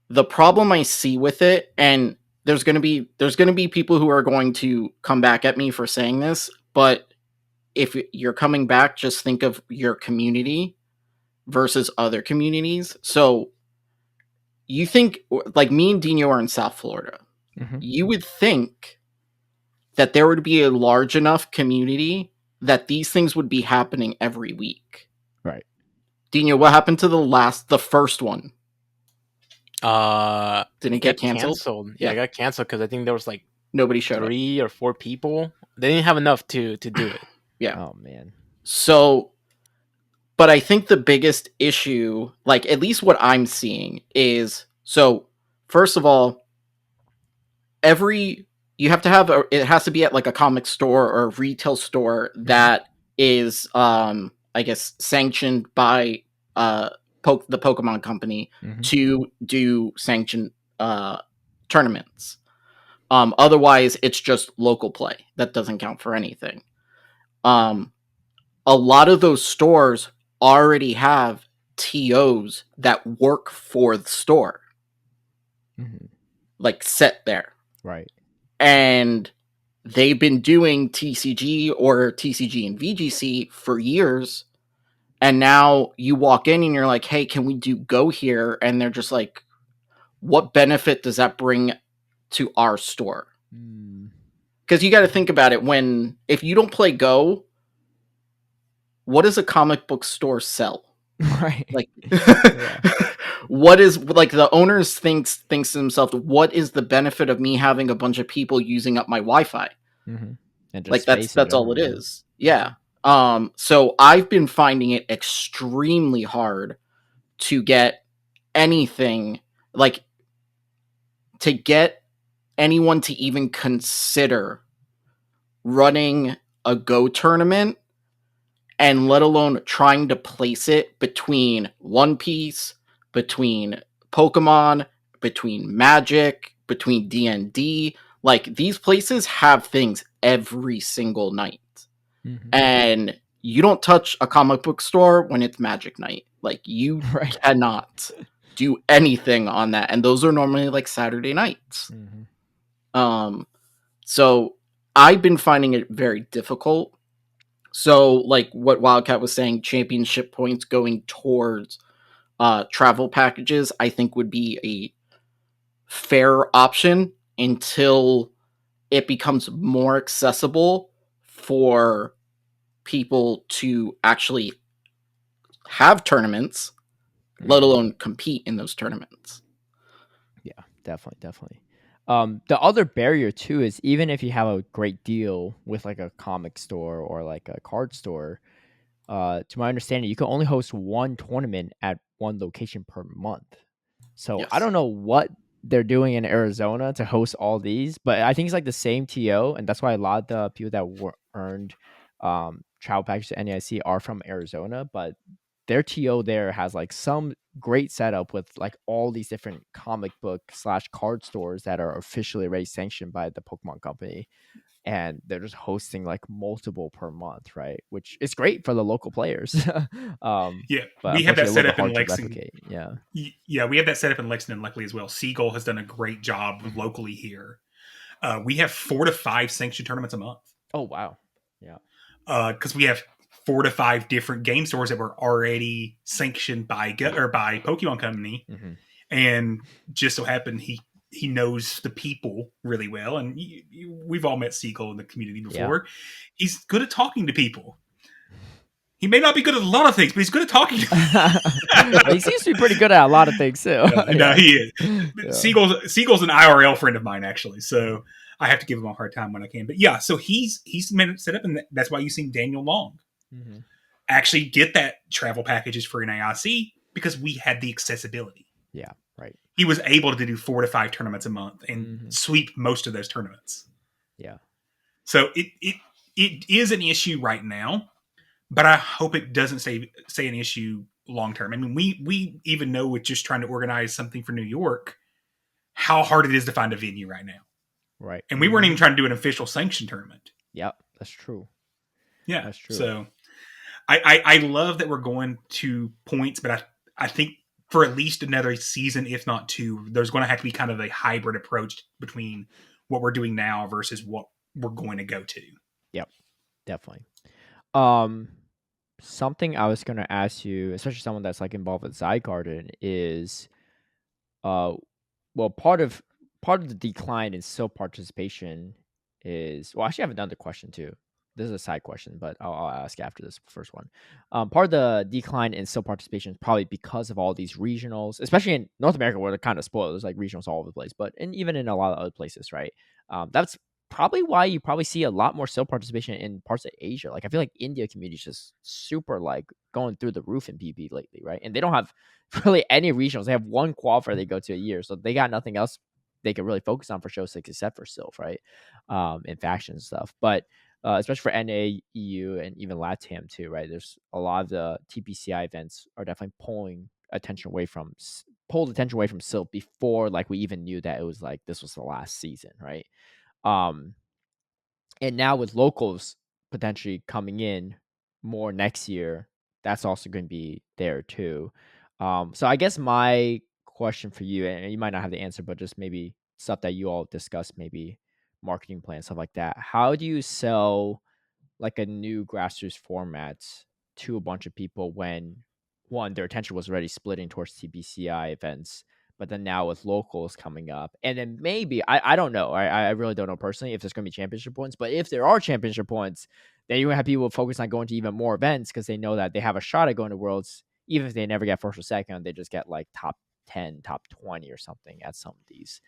the problem I see with it, and there's gonna be people who are going to come back at me for saying this, but if you're coming back, just think of your community versus other communities. So you think, like me and Dino are in South Florida. Mm-hmm. You would think that there would be a large enough community that these things would be happening every week. Right. Dino, what happened to the first one? Didn't it get canceled? Yeah, it got canceled because I think there was like Nobody showed up. 3 or 4 people. They didn't have enough to do it. Yeah. Oh man. So, but I think the biggest issue, like at least what I'm seeing, is so. First of all, you have to have it has to be at like a comic store or a retail store that is, I guess, sanctioned by the Pokemon Company to do sanctioned tournaments. Otherwise, it's just local play that doesn't count for anything. A lot of those stores already have TOs that work for the store, like set there. Right. And they've been doing TCG or TCG and VGC for years. And now you walk in and you're like, hey, can we do Go here? And they're just like, what benefit does that bring to our store? Because you got to think about it. If you don't play Go, what does a comic book store sell? Right. Like, what is, like, the owners thinks to themselves, what is the benefit of me having a bunch of people using up my Wi-Fi? And just like that's all it everywhere. is. Yeah. So I've been finding it extremely hard to get anything, like to get anyone to even consider running a Go tournament and let alone trying to place it between One Piece, between Pokemon, between Magic, between D&D. Like, these places have things every single night. Mhm. And you don't touch a comic book store when it's Magic Night. Like, you Right. cannot do anything on that. And those are normally like Saturday nights. Mhm. So I've been finding it very difficult. So, like what Wildcat was saying, championship points going towards travel packages, I think would be a fair option until it becomes more accessible for people to actually have tournaments, let alone compete in those tournaments. Yeah, definitely. The other barrier too is even if you have a great deal with like a comic store or like a card store, to my understanding, you can only host one tournament at one location per month. So I Yes. don't know what they're doing in Arizona to host all these, but I think it's like the same TO, and that's why a lot of the people that earned travel packages to NAIC are from Arizona, but their TO there has like some great setup with like all these different comic book / card stores that are officially already sanctioned by the Pokemon company. And they're just hosting like multiple per month, right? Which is great for the local players. Yeah, But we have that unfortunately a set little bit up in hard to Lexington. replicate. Yeah. Yeah, we have that set up in Lexington, luckily as well. Seagull has done a great job locally here. We have 4 to 5 sanctioned tournaments a month. Oh wow. Yeah. Because we have 4 to 5 different game stores that were already sanctioned by Pokemon Company, Mm-hmm. and just so happened he knows the people really well, and we've all met Seagull in the community before. Yeah. He's good at talking to people. He may not be good at a lot of things, but he's good at talking to people. He seems to be pretty good at a lot of things too. No, he is. Yeah. Seagull's an IRL friend of mine, actually, so I have to give him a hard time when I can. But yeah, so he's set up, and that's why you've seen Daniel Long actually get that travel packages for NAIC, because we had the accessibility. Yeah, right. He was able to do 4 to 5 tournaments a month and sweep most of those tournaments. Yeah. So it is an issue right now, but I hope it doesn't stay an issue long term. I mean, we even know with just trying to organize something for New York, how hard it is to find a venue right now. Right. And we weren't even trying to do an official sanction tournament. Yep, that's true. Yeah, that's true. So I love that we're going to points, but I think for at least another season, if not 2, there's going to have to be kind of a hybrid approach between what we're doing now versus what we're going to go to. Yep, definitely. Something I was going to ask you, especially someone that's like involved with Zygarden, is well, part of the decline in SIL participation is, well, actually I have another question too. This is a side question, but I'll ask after this first one. Part of the decline in SIL participation is probably because of all these regionals, especially in North America where they're kind of spoiled. There's like regionals all over the place, but even in a lot of other places, right? That's probably why you probably see a lot more SIL participation in parts of Asia. Like I feel like India community is just super like going through the roof in PvP lately, right? And they don't have really any regionals. They have one qualifier they go to a year, so they got nothing else they can really focus on for Show 6 except for Sylph, right? And faction stuff. But especially for NA, EU, and even LATAM too, right? There's a lot of the TPCI events are definitely pulled attention away from Sylph before like we even knew that it was like this was the last season, right? And now with locals potentially coming in more next year, that's also going to be there too. So I guess my question for you, and you might not have the answer, but just maybe stuff that you all discuss, maybe marketing plans, stuff like that. How do you sell like a new grassroots format to a bunch of people when one, their attention was already splitting towards TBCI events, but then now with locals coming up, and then maybe I don't know. I really don't know personally if there's going to be championship points, but if there are championship points, then you have people focus on going to even more events because they know that they have a shot at going to Worlds, even if they never get first or second, they just get like top 10, top 20 or something at some of these,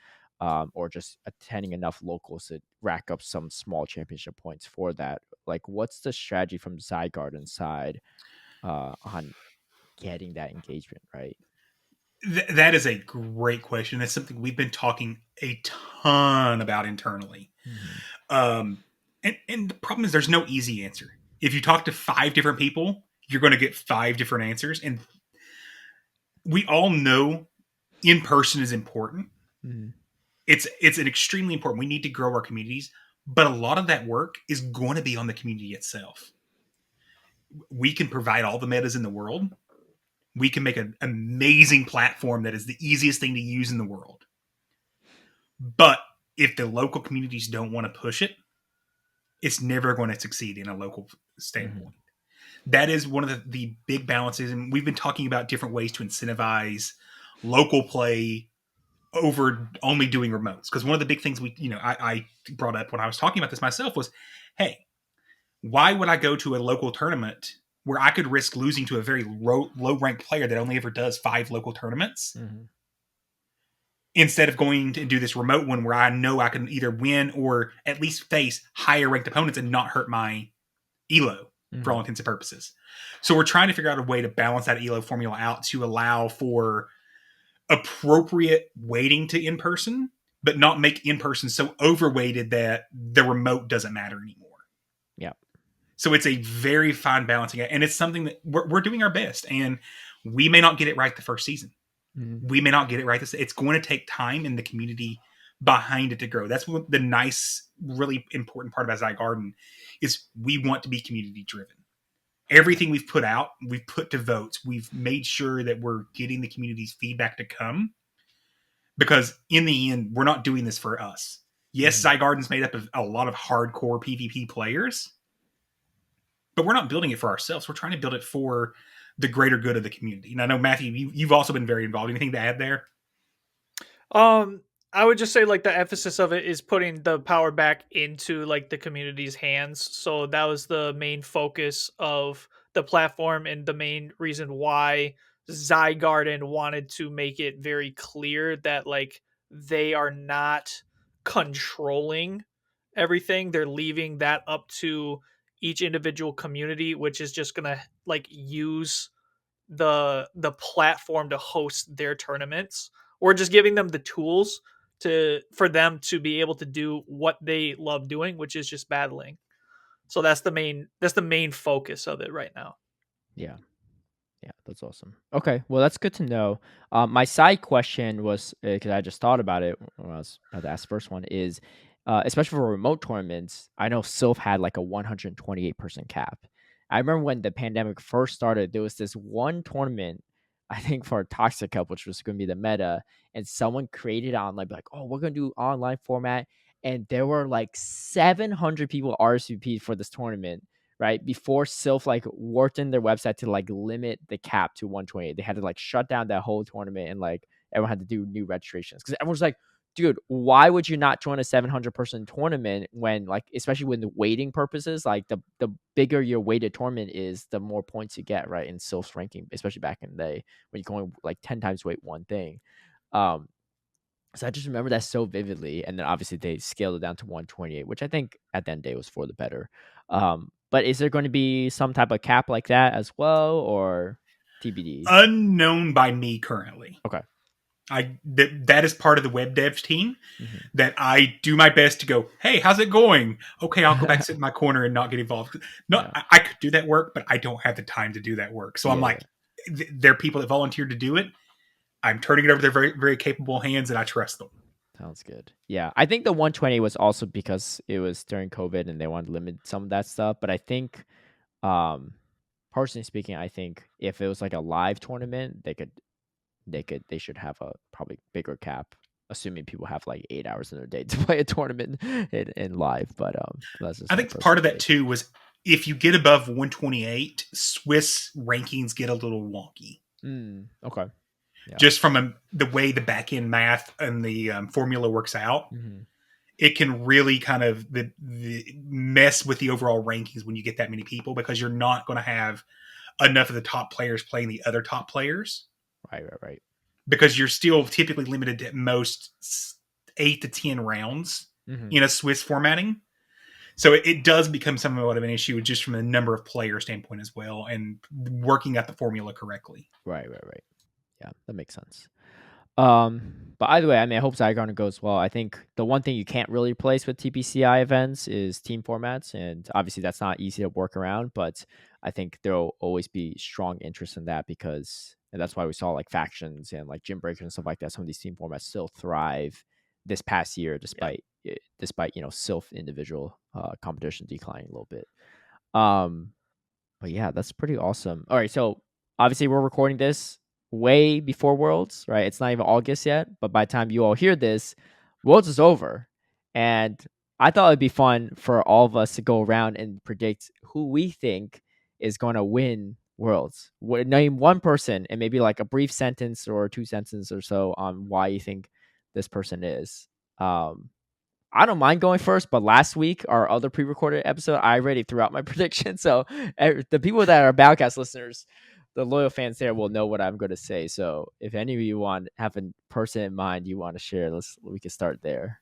or just attending enough locals to rack up some small championship points for that. Like, what's the strategy from Zygarden side on getting that engagement, right? That is a great question. That's something we've been talking a ton about internally. And the problem is there's no easy answer. If you talk to 5 different people, you're going to get 5 different answers. And we all know in person is important. Mm-hmm. It's an extremely important. We need to grow our communities, but a lot of that work is going to be on the community itself. We can provide all the metas in the world. We can make an amazing platform that is the easiest thing to use in the world. But if the local communities don't want to push it, it's never going to succeed in a local standpoint. Mm-hmm. That is one of the big balances. And we've been talking about different ways to incentivize local play over only doing remotes. Because one of the big things I brought up when I was talking about this myself was, hey, why would I go to a local tournament where I could risk losing to a very low-ranked player that only ever does 5 local tournaments, instead of going to do this remote one where I know I can either win or at least face higher-ranked opponents and not hurt my ELO for all intents and purposes. So we're trying to figure out a way to balance that ELO formula out to allow for appropriate weighting to in-person, but not make in-person so overweighted that the remote doesn't matter anymore. Yeah. So it's a very fine balancing act, and it's something that we're doing our best, and we may not get it right the first season. Mm-hmm. We may not get it right. It's going to take time in the community behind it to grow. That's what the nice, really important part about Zygarden is. We want to be community driven. Everything we've put out, we've put to votes. We've made sure that we're getting the community's feedback to come, because in the end, we're not doing this for us. Yes, Zygarden's made up of a lot of hardcore PvP players, but we're not building it for ourselves. We're trying to build it for the greater good of the community. And I know, Matthew, you've also been very involved. Anything to add there? I would just say like the emphasis of it is putting the power back into like the community's hands. So that was the main focus of the platform and the main reason why Zygarden wanted to make it very clear that like they are not controlling everything. They're leaving that up to each individual community, which is just gonna like use the platform to host their tournaments. We're just giving them the tools for them to be able to do what they love doing, which is just battling. So that's the main focus of it right now. Yeah, that's awesome. Okay, well, that's good to know. My side question was, because I just thought about it when I was about to ask the first one, is especially for remote tournaments, I know Sylph had like a 128 person cap. I remember when the pandemic first started, there was this one tournament, I think for a Toxic Cup, which was going to be the meta, and someone created online, like, oh, we're going to do online format. And there were like 700 people RSVP'd for this tournament, right? Before Sylph like worked in their website to like limit the cap to 128. They had to like shut down that whole tournament, and like everyone had to do new registrations. Because everyone's like, dude, why would you not join a 700 person tournament when, like, especially when the weighting purposes, like the bigger your weighted tournament is, the more points you get, right? In Sylph's ranking, especially back in the day when you're going like 10 times weight one thing. So I just remember that so vividly. And then obviously they scaled it down to 128, which I think at the end of the day was for the better. But is there going to be some type of cap like that as well, or TBD? Unknown by me currently. Okay. That is part of the web dev team that I do my best to go, hey, how's it going? Okay, I'll go back, sit in my corner and not get involved. I could do that work, but I don't have the time to do that work. So I'm like, there are people that volunteered to do it. I'm turning it over to their very, very capable hands, and I trust them. Sounds good. Yeah, I think the 120 was also because it was during COVID and they wanted to limit some of that stuff. But I think, personally speaking, I think if it was like a live tournament, they should have a probably bigger cap, assuming people have like 8 hours in their day to play a tournament in live. But that's just I think part of that too was if you get above 128, Swiss rankings get a little wonky. Okay. Yeah. Just from the way the back end math and the formula works out, it can really kind of the mess with the overall rankings when you get that many people, because you're not going to have enough of the top players playing the other top players. Right. Because you're still typically limited to at most 8 to 10 rounds in a Swiss formatting. So it does become somewhat of an issue just from the number of player standpoint as well, and working out the formula correctly. Right. Yeah, that makes sense. But But either way, I mean, I hope Zygarde goes well. I think the one thing you can't really replace with TPCI events is team formats, and obviously that's not easy to work around. But I think there'll always be strong interest in that and that's why we saw like factions and like gym breakers and stuff like that. Some of these team formats still thrive this past year, despite Sylph individual competition declining a little bit. But yeah, that's pretty awesome. All right, so obviously we're recording this way before Worlds, right? It's not even August yet, but by the time you all hear this, Worlds is over. And I thought it'd be fun for all of us to go around and predict who we think is going to win Worlds. Name one person and maybe like a brief sentence or 2 sentences or so on why you think this person is. I don't mind going first, but last week, our other pre-recorded episode, I already threw out my prediction. So the people that are Battlecast listeners, the loyal fans there will know what I'm going to say. So if any of you have a person in mind you want to share, we can start there.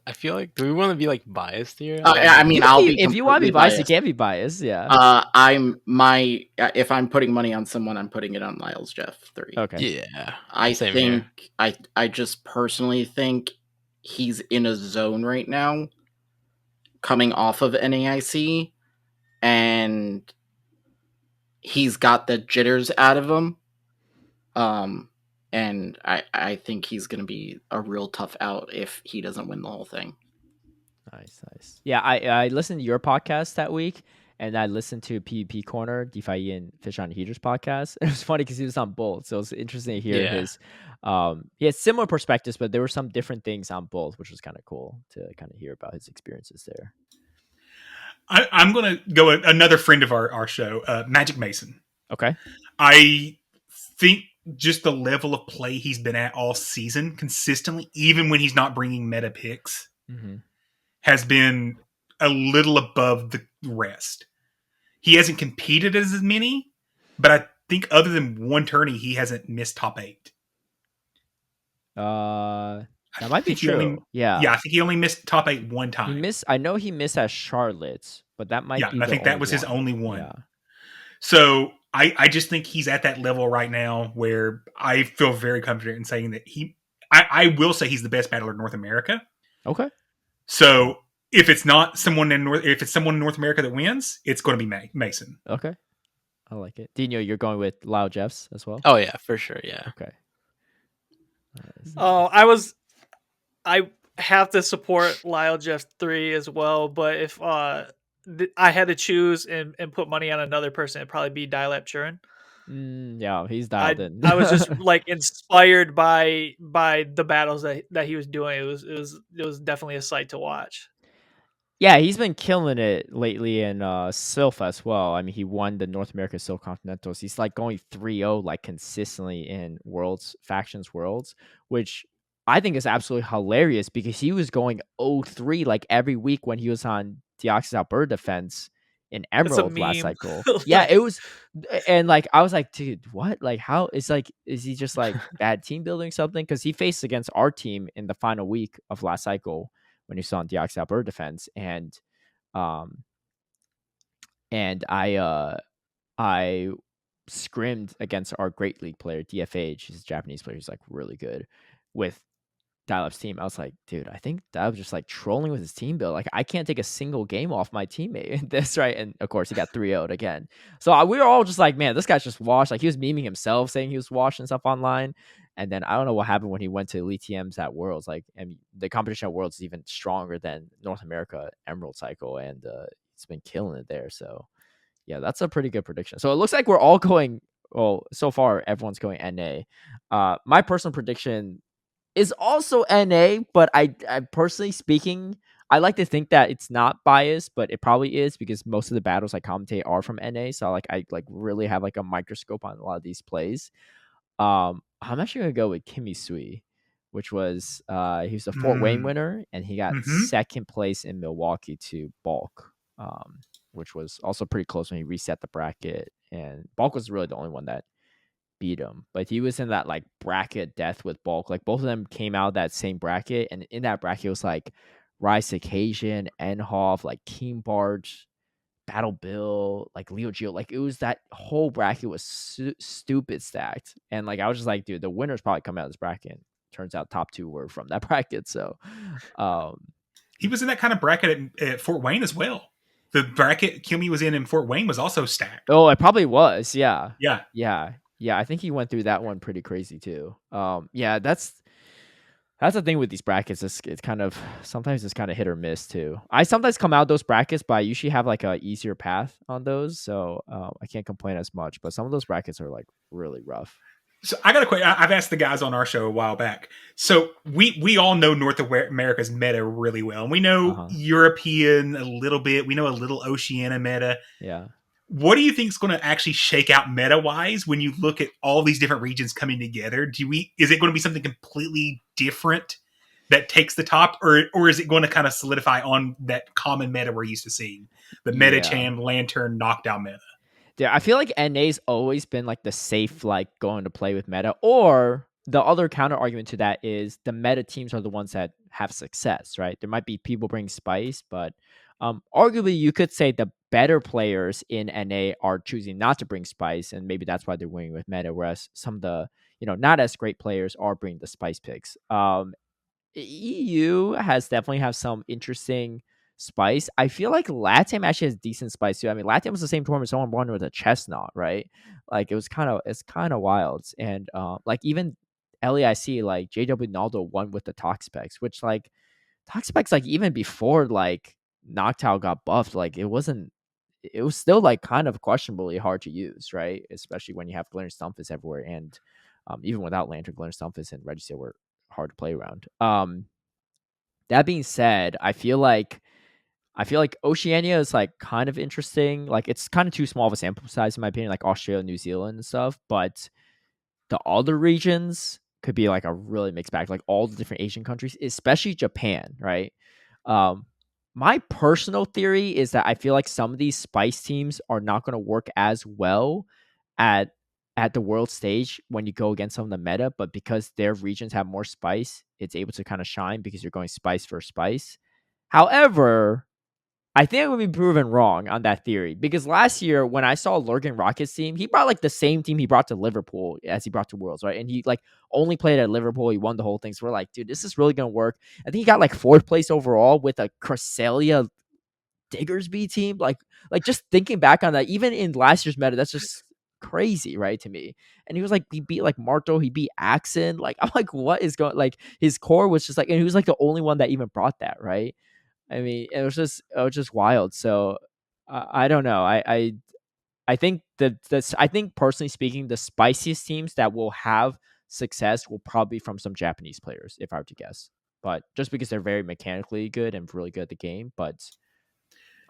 I feel like, do we want to be like biased here? I mean, if you want to be biased, you can be biased. Yeah. If I'm putting money on someone, I'm putting it on Lyle's Jeff 3. Okay. Yeah. I just personally think he's in a zone right now, coming off of NAIC, and he's got the jitters out of him. And I think he's going to be a real tough out if he doesn't win the whole thing. Nice. Yeah, I listened to your podcast that week, and I listened to PvP Corner, DeFi and Fish on Heaters podcast. It was funny because he was on both, so it was interesting to hear his. He had similar perspectives, but there were some different things on both, which was kind of cool to kind of hear about his experiences there. I'm going to go another friend of our show, Magic Mason. Okay. I think just the level of play he's been at all season consistently, even when he's not bringing meta picks, has been a little above the rest. He hasn't competed as many, but I think other than one tourney, he hasn't missed top 8. That might be true. Yeah, I think he only missed top 8 one time. I know he missed at Charlotte, but that might be. Yeah, I think that was his only one. Yeah. So I just think he's at that level right now where I feel very confident in saying that I will say he's the best battler in North America. Okay. So if it's someone in North America that wins, it's going to be Mason. Okay. I like it. Dino, you're going with Lyle Jeffs as well? Oh yeah, for sure. Yeah. Okay. Oh, I have to support Lyle Jeff 3 as well, but if I had to choose and put money on another person, it'd probably be Dialab Churin. Yeah, he's dialed in. I was just like inspired by the battles that he was doing. It was definitely a sight to watch. Yeah, he's been killing it lately in Sylph as well. I mean, he won the North America Sylph Continentals. He's like going 3-0 like consistently in Factions Worlds, which I think is absolutely hilarious because he was going 0-3 like every week when he was on Deoxys Alberta Defense in Emerald last cycle. Yeah, it was, and like I was like, dude, what? Like, how is he just like bad team building something? Because he faced against our team in the final week of last cycle when he saw on Deoxys Alberta Defense, and I scrimmed against our Great League player DFH. He's a Japanese player. He's like really good with Dialab's team. I was like, dude, I think Dialab just like trolling with his team build. Like, I can't take a single game off my teammate. That's right. And of course, he got 3-0'd again. So we were all just like, man, this guy's just washed. Like, he was memeing himself, saying he was washed and stuff online. And then I don't know what happened when he went to Elite TMs at Worlds. Like, and the competition at Worlds is even stronger than North America Emerald Cycle, and it's been killing it there. So yeah, that's a pretty good prediction. So it looks like we're all going. Well, so far everyone's going NA. My personal prediction is also NA, but I personally speaking, I like to think that it's not biased, but it probably is because most of the battles I commentate are from NA. So I really have like a microscope on a lot of these plays. I'm actually gonna go with Kimmy Sui, which was he was a Fort Wayne winner, and he got second place in Milwaukee to Bulk, which was also pretty close when he reset the bracket. And Bulk was really the only one that beat him, but he was in that like bracket death with Bulk. Like both of them came out that same bracket, and in that bracket it was like Rise Occasion, Enhoff, like King Barge, Battle Bill, like Leo Geo. Like it was that whole bracket was stupid stacked, and like I was just like, dude, the winners probably come out of this bracket. turns out top 2 were from that bracket. So, he was in that kind of bracket at Fort Wayne as well. The bracket Kimi was in Fort Wayne was also stacked. Oh, it probably was. Yeah. Yeah. Yeah. I think he went through that one pretty crazy too. Yeah, that's the thing with these brackets. It's kind of sometimes it's kind of hit or miss too. I sometimes come out those brackets, but I usually have like a easier path on those, so I can't complain as much. But some of those brackets are like really rough. So I got a question. I've asked the guys on our show a while back. So we all know North America's meta really well. And we know European a little bit. We know a little Oceania meta. Yeah. What do you think is going to actually shake out meta-wise when you look at all these different regions coming together? Is it going to be something completely different that takes the top, or is it going to kind of solidify on that common meta we're used to seeing? The Meta Chan, Lantern, Knockdown meta. Yeah, I feel like NA's always been like the safe, like going to play with meta. Or the other counter argument to that is the meta teams are the ones that have success, right? There might be people bring spice, but arguably you could say the better players in NA are choosing not to bring spice, and maybe that's why they're winning with meta. Whereas some of the not as great players are bringing the spice picks. EU has definitely have some interesting spice. I feel like LATAM actually has decent spice too. I mean, LATAM was the same tournament someone won with a chestnut, right? Like it's kind of wild. And like even LEIC, like JW Naldo won with the Toxpex, which like Toxpex, like even before like Noctowl got buffed, like it was still like kind of questionably hard to use, right? Especially when you have Glinter Stunfisk everywhere, and even without Lantern, Glinter Stunfisk and Registeel were hard to play around. That being said, I feel like Oceania is like kind of interesting. Like it's kind of too small of a sample size in my opinion, like Australia, New Zealand and stuff. But the other regions could be like a really mixed bag, like all the different Asian countries, especially Japan, right? My personal theory is that I feel like some of these spice teams are not going to work as well at the world stage when you go against some of the meta, but because their regions have more spice, it's able to kind of shine because you're going spice for spice. However, I think I'm going to be proven wrong on that theory because last year when I saw Lurgan Rocket's team, he brought like the same team he brought to Liverpool as he brought to Worlds, right? And he like only played at Liverpool. He won the whole thing. So we're like, dude, this is really going to work. I think he got like 4th place overall with a Cresselia Diggersby team. Like just thinking back on that, even in last year's meta, that's just crazy, right, to me. And he was like, he beat like Marto, he beat Axon. Like I'm like, what is going? Like his core was just like, and he was like the only one that even brought that, right? I mean, it was just wild. So I don't know. I think I think personally speaking, the spiciest teams that will have success will probably be from some Japanese players, if I were to guess. But just because they're very mechanically good and really good at the game, but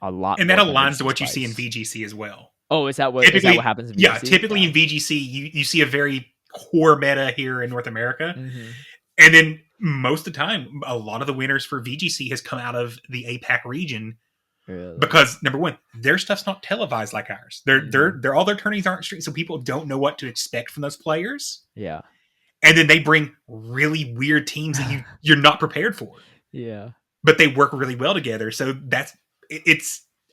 a lot. And that aligns to what you see in VGC as well. Oh, is that what happens in VGC? Yeah, typically in VGC, you see a very core meta here in North America. Mm-hmm. And then most of the time, a lot of the winners for VGC has come out of the APAC region. Really? Because number one, their stuff's not televised like ours. They're all their tourneys aren't streamed, so people don't know what to expect from those players. Yeah. And then they bring really weird teams that you're not prepared for. Yeah. But they work really well together. So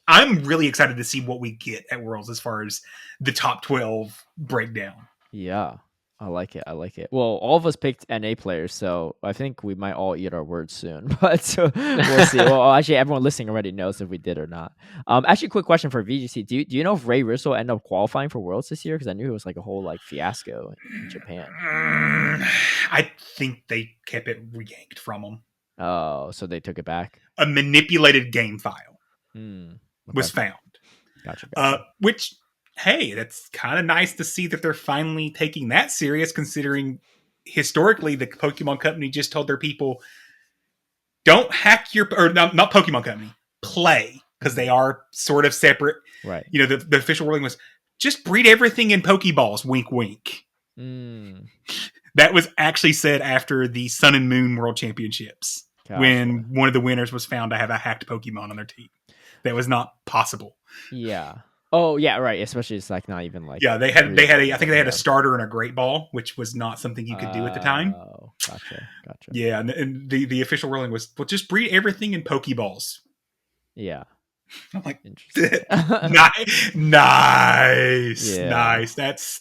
I'm really excited to see what we get at Worlds as far as the top 12 breakdown. Yeah. I like it. Well, all of us picked NA players, so I think we might all eat our words soon. But we'll see. Well, actually, everyone listening already knows if we did or not. Actually, quick question for VGC: Do you know if Ray Rizzo ended up qualifying for Worlds this year? Because I knew it was like a whole like fiasco in Japan. I think they kept it yanked from them. Oh, so they took it back. A manipulated game file was found. Gotcha. Which. Hey, that's kind of nice to see that they're finally taking that serious, considering historically the Pokemon Company just told their people, don't hack not Pokemon Company, play, because they are sort of separate. Right. You know, the official ruling was, just breed everything in Pokeballs, wink, wink. That was actually said after the Sun and Moon World Championships, when one of the winners was found to have a hacked Pokemon on their team. That was not possible. Yeah. Oh yeah, right. Especially it's like not even like I think they had a starter and a Great Ball, which was not something you could do at the time. Oh, gotcha. Yeah, and the official ruling was, well, just breed everything in Pokeballs. Yeah. I'm like, Interesting. nice. Yeah.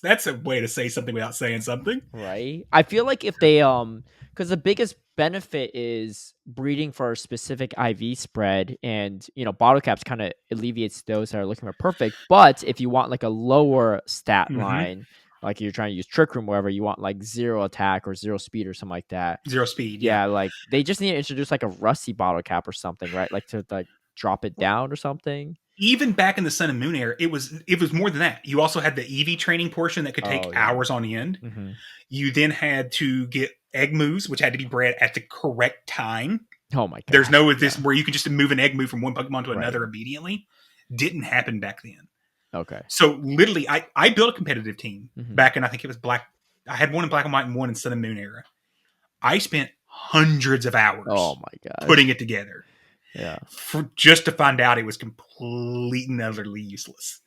That's a way to say something without saying something. Right. I feel like if they because the biggest benefit is breeding for a specific IV spread, and bottle caps kind of alleviates those that are looking for perfect. But if you want like a lower stat Mhm. line, like you're trying to use trick room, wherever you want like 0 attack or 0 speed or something like that. 0 speed. Yeah, like they just need to introduce like a rusty bottle cap or something, right? Like to like drop it down or something. Even back in the Sun and Moon era, it was more than that. You also had the EV training portion that could take Oh, yeah. hours on end. Mm-hmm. You then had to get egg moves, which had to be bred at the correct time. Oh my god. There's no this where you could just move an egg move from one Pokemon to Right. another immediately. Didn't happen back then. Okay. So literally, I built a competitive team Mhm. back in, I think it was Black. I had one in Black and White and one in Sun and Moon era. I spent hundreds of hours Oh my god. putting it together. Yeah. Just to find out it was complete and utterly useless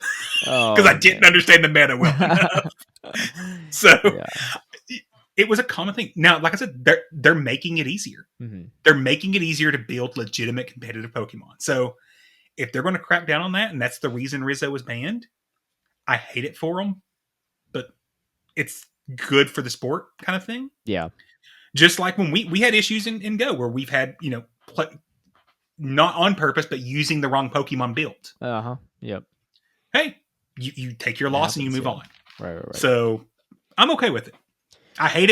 Oh, because I didn't understand the meta well enough. So Yeah. it was a common thing. Now, like I said, they're making it easier. Mm-hmm. They're making it easier to build legitimate competitive Pokemon. So if they're going to crack down on that, and that's the reason Rizzo was banned, I hate it for them, but it's good for the sport kind of thing. Yeah. Just like when we had issues in Go where we've had, not on purpose, but using the wrong Pokemon build. Uh-huh. Yep. Hey, you take your loss and you move on. Right. So I'm okay with it. I hate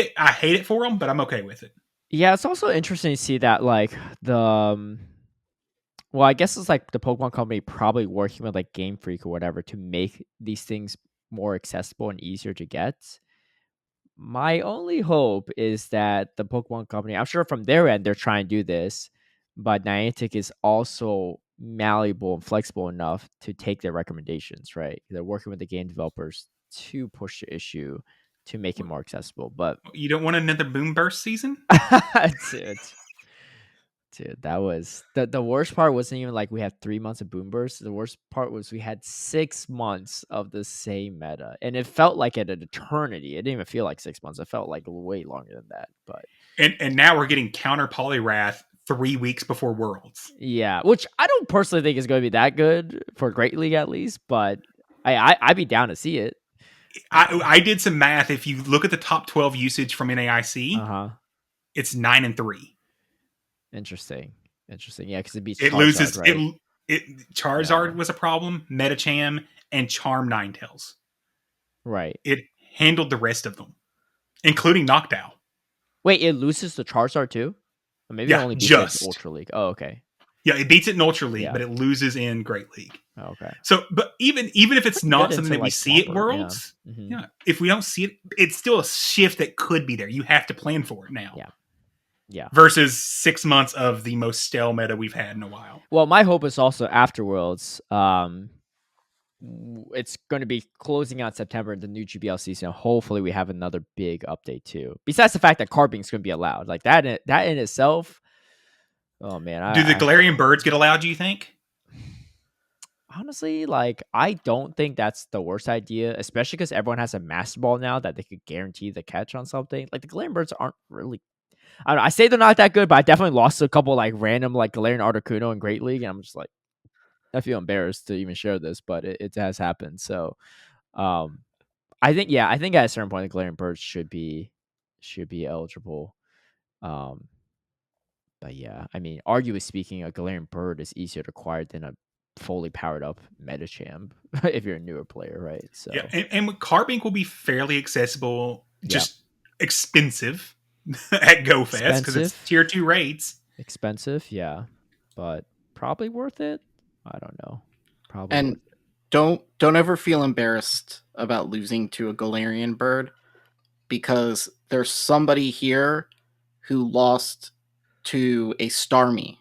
it for them, but I'm okay with it. Yeah, it's also interesting to see that like the well, I guess it's like the Pokemon Company probably working with like Game Freak or whatever to make these things more accessible and easier to get. My only hope is that the Pokemon Company, I'm sure from their end they're trying to do this, but Niantic is also malleable and flexible enough to take their recommendations, right? They're working with the game developers to push the issue to make it more accessible. But You don't want another Boom Burst season? dude, that was the worst part. Wasn't even like we had 3 months of Boom Burst. The worst part was we had 6 months of the same meta, and it felt like an eternity. It didn't even feel like 6 months. It felt like way longer than that. But And now we're getting counter Poliwrath 3 weeks before Worlds. yeah, which I don't personally think is going to be that good for Great League at least, but I'd be down to see it. I did some math. If you look at the top 12 usage from NAIC, it's 9 and 3. Interesting. Yeah, because it beats It Charizard, loses. right? Charizard was a problem. Metacham and Charm Ninetales. Right. It handled the rest of them, including Noctowl. Wait, it loses the Charizard too? Or maybe Yeah, it only beats just. it in Ultra League. Oh, okay. Yeah, it beats it in Ultra League, Yeah. but it loses in Great League. Oh, okay. So, but even if it's not Get something into, that we like, see at Swampert, Worlds, yeah. Mhm. yeah, if we don't see it, it's still a shift that could be there. You have to plan for it now. Yeah. Versus 6 months of the most stale meta we've had in a while. Well, my hope is also after Worlds. It's going to be closing out September, the new GBL season. Hopefully, we have another big update too. Besides the fact that Carbing is going to be allowed, like that in itself. Oh man, Do the Galarian birds get allowed? Do you think? Honestly, like I don't think that's the worst idea, especially because everyone has a Master Ball now that they could guarantee the catch on something. Like the Galarian birds aren't really. I don't know, I say they're not that good, but I definitely lost a couple like random like Galarian Articuno in Great League, and I'm just like, I feel embarrassed to even share this, but it has happened. So, I think at a certain point the Galarian birds should be eligible. But yeah, I mean, arguably speaking, a Galarian bird is easier to acquire than a fully powered up Metachamp if you're a newer player, right? So Yeah, and Carbink will be fairly accessible, just expensive at GoFest because it's tier 2 raids. Expensive, yeah, but probably worth it. I don't know. Probably. And don't ever feel embarrassed about losing to a Galarian bird, because there's somebody here who lost to a Starmie.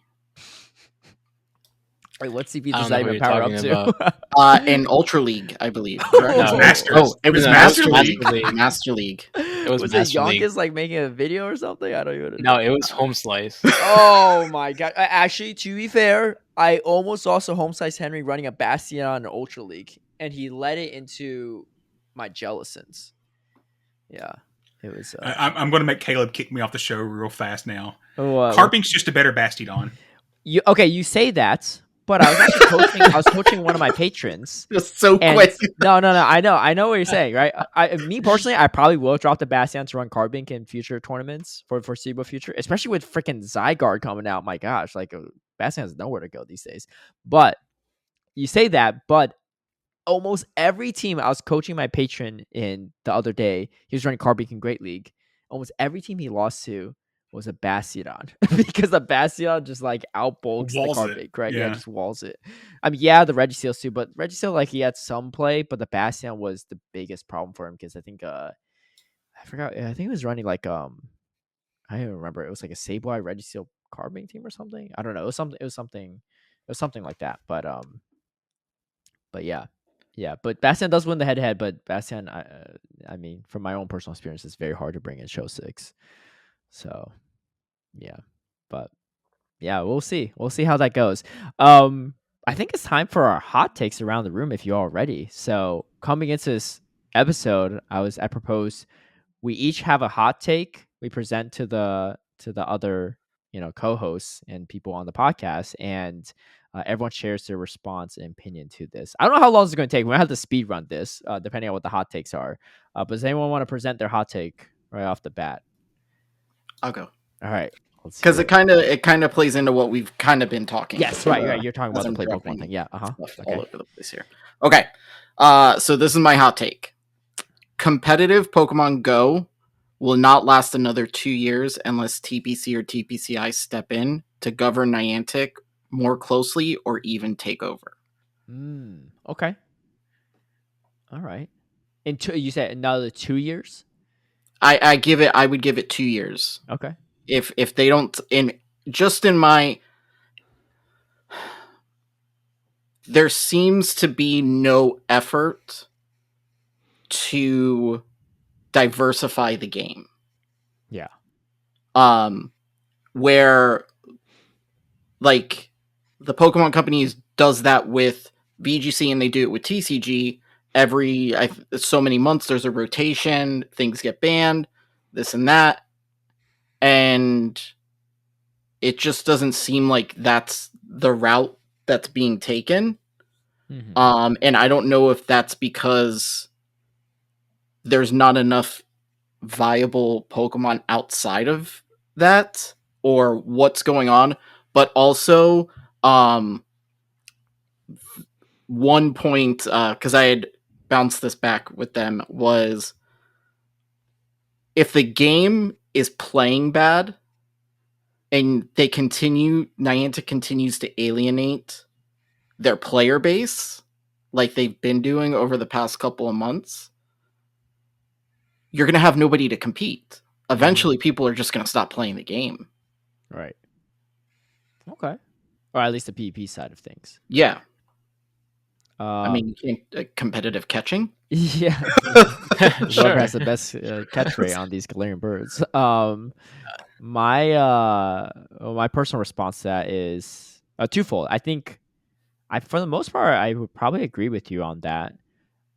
Wait, what CP I does don't that know even what power you're up talking to? In Ultra League, I believe. No, it was Masters. It was No, Master it was League. Master League. Master League. It was it Master League. Yonkers like making a video or something? I don't even No, know. it was Home Slice. Oh my god. Actually, to be fair, I almost also home slice Henry running a Bastion in Ultra League, and he led it into my Jellicents. Yeah. It was I'm going to make Caleb kick me off the show real fast now. Carping. Carpink's just a better Bastiodon. You say that, but I was actually coaching. I was coaching one of my patrons. Just so And quick. no. I know what you're saying, right? Me personally, I probably will drop the Bastion to run Carbink in future tournaments for foreseeable future, especially with freaking Zygarde coming out. My gosh, like Bastion has nowhere to go these days. But you say that, but almost every team I was coaching my patron in the other day, he was running Carbink in Great League. Almost every team he lost to was a Bastion because the Bastion just like outbulks the Walls it, Carbink, right? yeah. Just walls it. I mean, yeah, the Regiseals too, but Regiseal like he had some play, but the Bastion was the biggest problem for him because I think I forgot. I think it was running like I don't even remember. It was like a Sableye Regiseal Carbink team or something. I don't know. It was something like that. But yeah. Yeah, but Bastion does win the head-to-head, but Bastion, I mean, from my own personal experience, it's very hard to bring in Show 6. So, yeah. But, yeah, we'll see. We'll see how that goes. I think it's time for our hot takes around the room if you're all ready. So, coming into this episode, I proposed we each have a hot take we present to the other, co-hosts and people on the podcast, and everyone shares their response and opinion to this. I don't know how long it's going to take. We're going to have to speed run this, depending on what the hot takes are. But does anyone want to present their hot take right off the bat? I'll go. All right. Because it kind of plays into what we've kind of been talking. Yes, right. You're talking about the play Pokemon thing. Yeah. All over the place here. Okay. So this is my hot take. Competitive Pokemon Go will not last another 2 years unless TPC or TPCI step in to govern Niantic more closely or even take over. Okay. All right. You said another 2 years? I would give it 2 years. Okay. If they don't there seems to be no effort to diversify the game. Yeah. Where like the Pokemon companies does that with VGC and they do it with TCG. Every so many months there's a rotation, things get banned, this and that. And it just doesn't seem like that's the route that's being taken. Mm-hmm. And I don't know if that's because there's not enough viable Pokemon outside of that or what's going on. But also, one point, because I had bounced this back with them, was if the game is playing bad and Niantic continues to alienate their player base like they've been doing over the past couple of months, you're going to have nobody to compete. Eventually, people are just going to stop playing the game. Right. Okay. Or at least the PvP side of things. Yeah. I mean, competitive catching. Yeah. Sure. Whoever has the best catch rate on these Galarian birds. My personal response to that is twofold. I think for the most part, I would probably agree with you on that.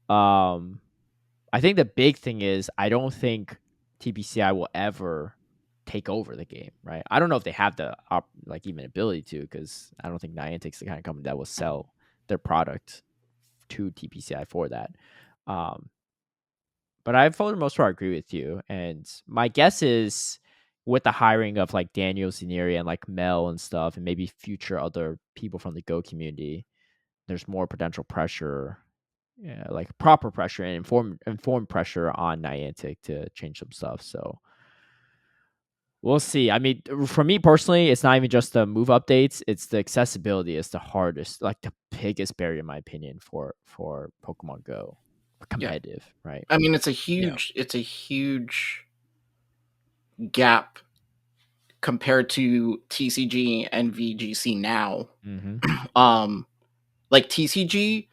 I think the big thing is I don't think TPCI will ever take over the game, right? I don't know if they have the even ability to, because I don't think Niantic's the kind of company that will sell their product to TPCI for that. But I, for the most part, agree with you. And my guess is with the hiring of like Daniel Zanieri and like Mel and stuff, and maybe future other people from the Go community, there's more potential pressure, like proper pressure and informed pressure on Niantic to change some stuff. So we'll see. I mean, for me personally, it's not even just the move updates; it's the accessibility is the hardest, like the biggest barrier, in my opinion, for Pokemon Go competitive. Yeah. Right? I mean, it's a huge gap compared to TCG and VGC now. Mm-hmm. Like TCG,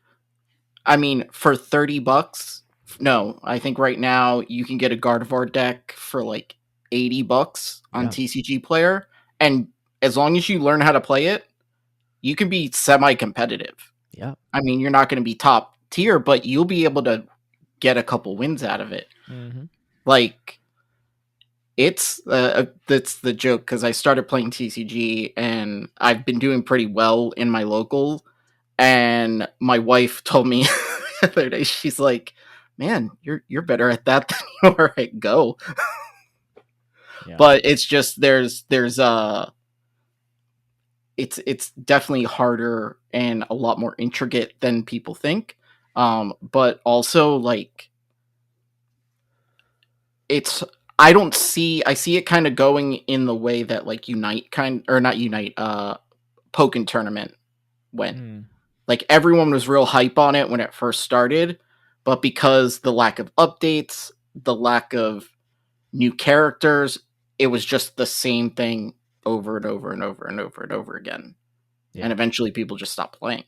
I mean, for $30, no, I think right now you can get a Gardevoir deck for like $80 on TCG Player, and as long as you learn how to play it, you can be semi-competitive. Yeah. I mean, you're not going to be top tier, but you'll be able to get a couple wins out of it. Mm-hmm. Like, It's that's the joke because I started playing TCG and I've been doing pretty well in my local. And my wife told me the other day, she's like, "Man, you're better at that than you are at Go." Yeah. But it's just it's definitely harder and a lot more intricate than people think. But also like it's I see it kind of going in the way that like Pokken tournament went. Mm. Like everyone was real hype on it when it first started, but because the lack of updates, the lack of new characters, it was just the same thing over and over and over and over and over again. Yeah. And eventually people just stopped playing.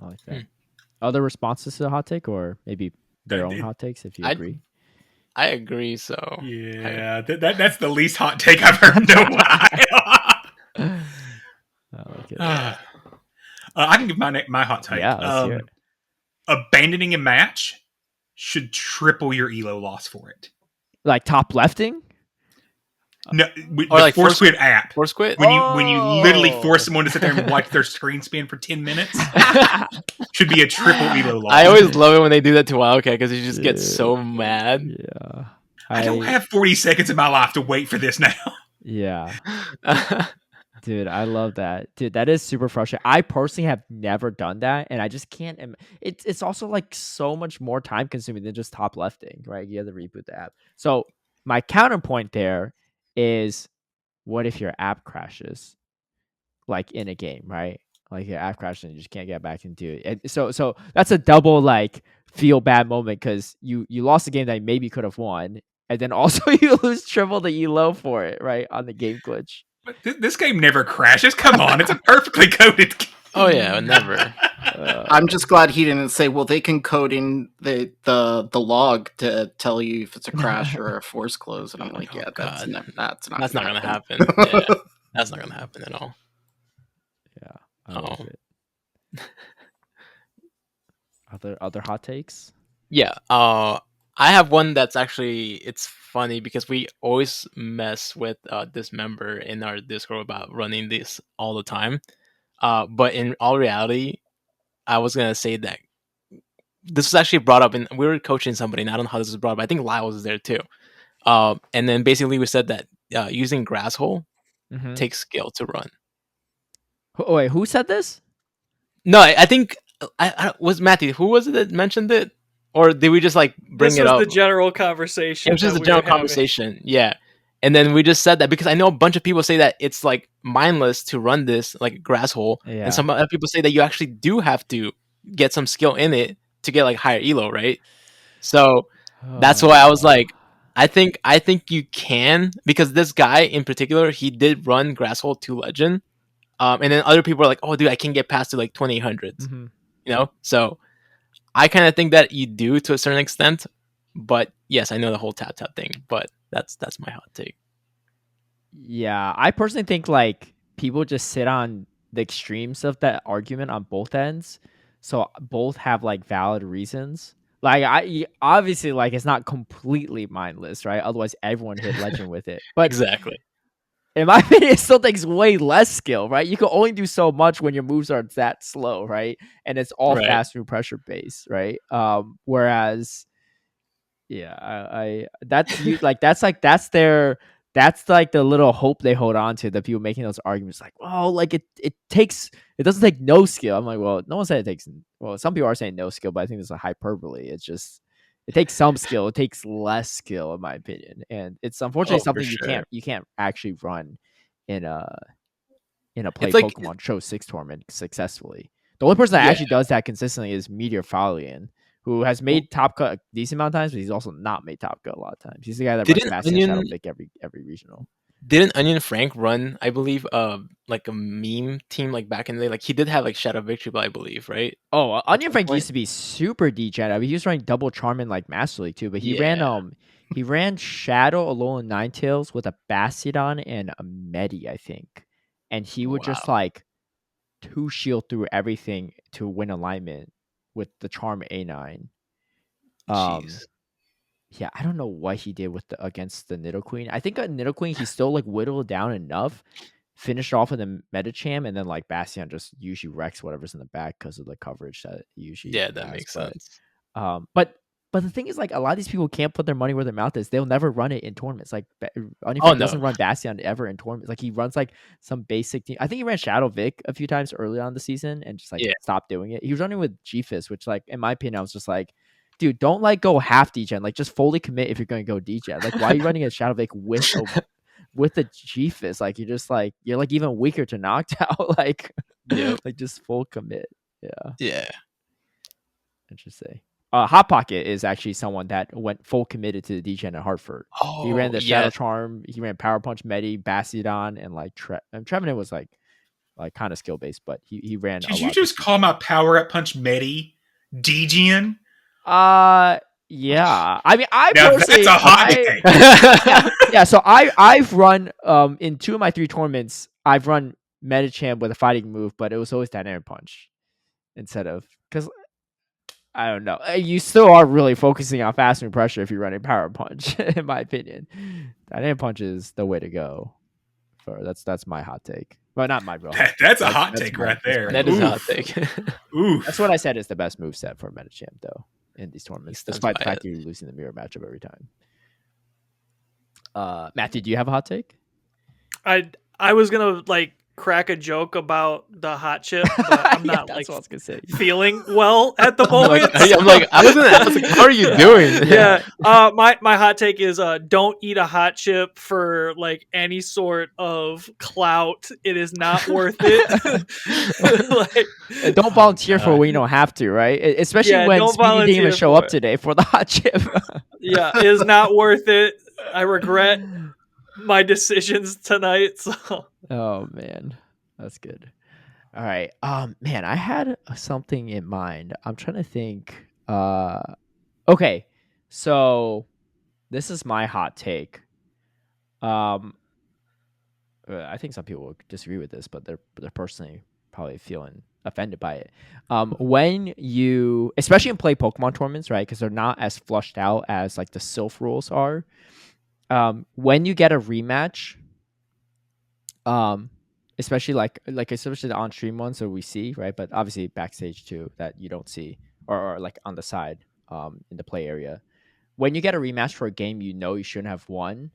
I like that. Other responses to the hot take, or maybe their own hot takes, if you I- agree? I agree. So Yeah, that's the least hot take I've heard in a while. I like it. I can give my hot take. Yeah, let's hear it. Abandoning a match should triple your elo loss for it. Like top lefting? No, with Or the like force quit app. Force quit. When you literally Oh. force someone to sit there and watch their screen span for 10 minutes, should be a triple elo loss. I always love it when they do that to Wildcat because you just get so Dude. mad. Yeah. I don't have 40 seconds of my life to wait for this now. Yeah. Dude, I love that. Dude, that is super frustrating. I personally have never done that, and I just can't. It's also like so much more time consuming than just top lefting, right? You have to reboot the app. So my counterpoint there is, what if your app crashes, like in a game, right? Like your app crashes and you just can't get back into it. And so that's a double like feel bad moment because you lost a game that you maybe could have won, and then also you lose triple the elo for it, right, on the game glitch. But this game never crashes. Come on, it's a perfectly coded game. Oh yeah, never. I'm just glad he didn't say, well, they can code in the log to tell you if it's a crash or a force close. And I'm like, Oh, yeah, God. that's not gonna happen. Yeah, that's not gonna happen at all. Yeah, I love it. Other hot takes? Yeah. I have one that's actually it's funny because we always mess with this member in our Discord about running this all the time. But in all reality, I was gonna say that this was actually brought up, and we were coaching somebody, and I don't know how this was brought up. I think Lyle was there too. And then basically we said that using grass hole takes skill to run. Oh, wait, who said this? No, I think I was Matthew. Who was it that mentioned it, or did we just like bring This it was up? the general conversation. It was just that a we general were having. conversation, yeah. And then we just said that because I know a bunch of people say that it's like mindless to run this like grass hole, Yeah. and some other people say that you actually do have to get some skill in it to get like higher elo, right? So that's why I was like, I think you can, because this guy in particular, he did run grass hole to legend, and then other people are like, oh dude, I can get past to like 2800s, you know. So I kind of think that you do to a certain extent, but yes, I know the whole tap thing, but that's my hot take. Yeah, I personally think like people just sit on the extremes of that argument on both ends, so both have like valid reasons. Like obviously like it's not completely mindless, right? Otherwise everyone hit legend with it. But Exactly. in my opinion, it still takes way less skill, right? You can only do so much when your moves are that slow, right? And it's all Right. fast through pressure base, right? Whereas, yeah, I that's you like that's like the little hope they hold on to, the people making those arguments, like, well, like it doesn't take no skill. I'm like, well, no one said it takes. Well, some people are saying no skill, but I think it's a hyperbole. It's just it takes some skill. It takes less skill, in my opinion, and it's unfortunately Oh, for something sure. you can't actually run in a play It's like- Pokemon Show 6 tournament successfully. The only person that Yeah. actually does that consistently is Meteor Falian, who has made top cut a decent amount of times, but he's also not made top cut a lot of times. He's the guy that runs Didn't Bastion Shadow Onion- Pick every regional. Didn't Onion Frank run, I believe, like a meme team like back in the day? Like he did have like Shadow Victory, but I believe, right? Oh, Onion some Frank point. used to be super degen. I mean, he was running double charm in like Master League too, but he ran Shadow, Alolan Ninetales with a Bastiodon and a Medi, I think. And he would just like two shield through everything to win alignment with the charm A9. Jeez. yeah, I don't know what he did with against the Nidoqueen. I think a Nidoqueen he still like whittled down enough, finished off with a Medicham, and then like Bastion just usually wrecks whatever's in the back because of the coverage that it usually Yeah, that has. makes But sense. but the thing is, like, a lot of these people can't put their money where their mouth is. They'll never run it in tournaments. Like, Unifract doesn't run Bastion ever in tournaments. Like, he runs like some basic team. I think he ran Shadow Vic a few times early on the season and just like stopped doing it. He was running with GFIS, which, like, in my opinion, I was just like, dude, don't like go half degen. Like, just fully commit if you're going to go degen. Like, why are you running a Shadow Vic with the GFIS? Like, you're just like you're like even weaker to knocked out. Like, like just full commit. Yeah. Interesting. Hot Pocket is actually someone that went full committed to the degen at Hartford. He ran the Shadow Charm, he ran Power Punch, Medi, Bastiodon, and like Trevenant was like kind of skill based, but he ran. Did you just call my Power Up Punch Medi degen? Yeah. I mean, I now personally, that's a hot take. yeah. So I've run in 2 of my 3 tournaments, I've run Medicham with a fighting move, but it was always Dynamic Punch instead of because. I don't know. You still are really focusing on fast and pressure if you're running Power Punch, in my opinion. Dynamic Punch is the way to go. That's my hot take. Well, not my real. That's a hot take right there. That is a hot take. Oof. That's what I said is the best move set for Medicham, though, in these tournaments, despite the fact you're losing the mirror matchup every time. Matthew, do you have a hot take? I was gonna like crack a joke about the hot chip, but I'm not that's what I was gonna say. Feeling well at the moment. I'm like, I was like, how are you doing? Yeah. My hot take is don't eat a hot chip for like any sort of clout. It is not worth it. And don't volunteer for when you don't have to, right? Especially when Speedy didn't even show up today for the hot chip. Yeah, it is not worth it. I regret my decisions tonight. So. Oh man, that's good. All right, man, I had something in mind. I'm trying to think. Okay, so this is my hot take. I think some people will disagree with this, but they're personally probably feeling offended by it. When you, especially in play Pokemon tournaments, right? Because they're not as flushed out as like the Sylph rules are. When you get a rematch. Especially like especially the on-stream ones that we see, right? But obviously backstage too that you don't see, or like on the side, in the play area. When you get a rematch for a game you know you shouldn't have won,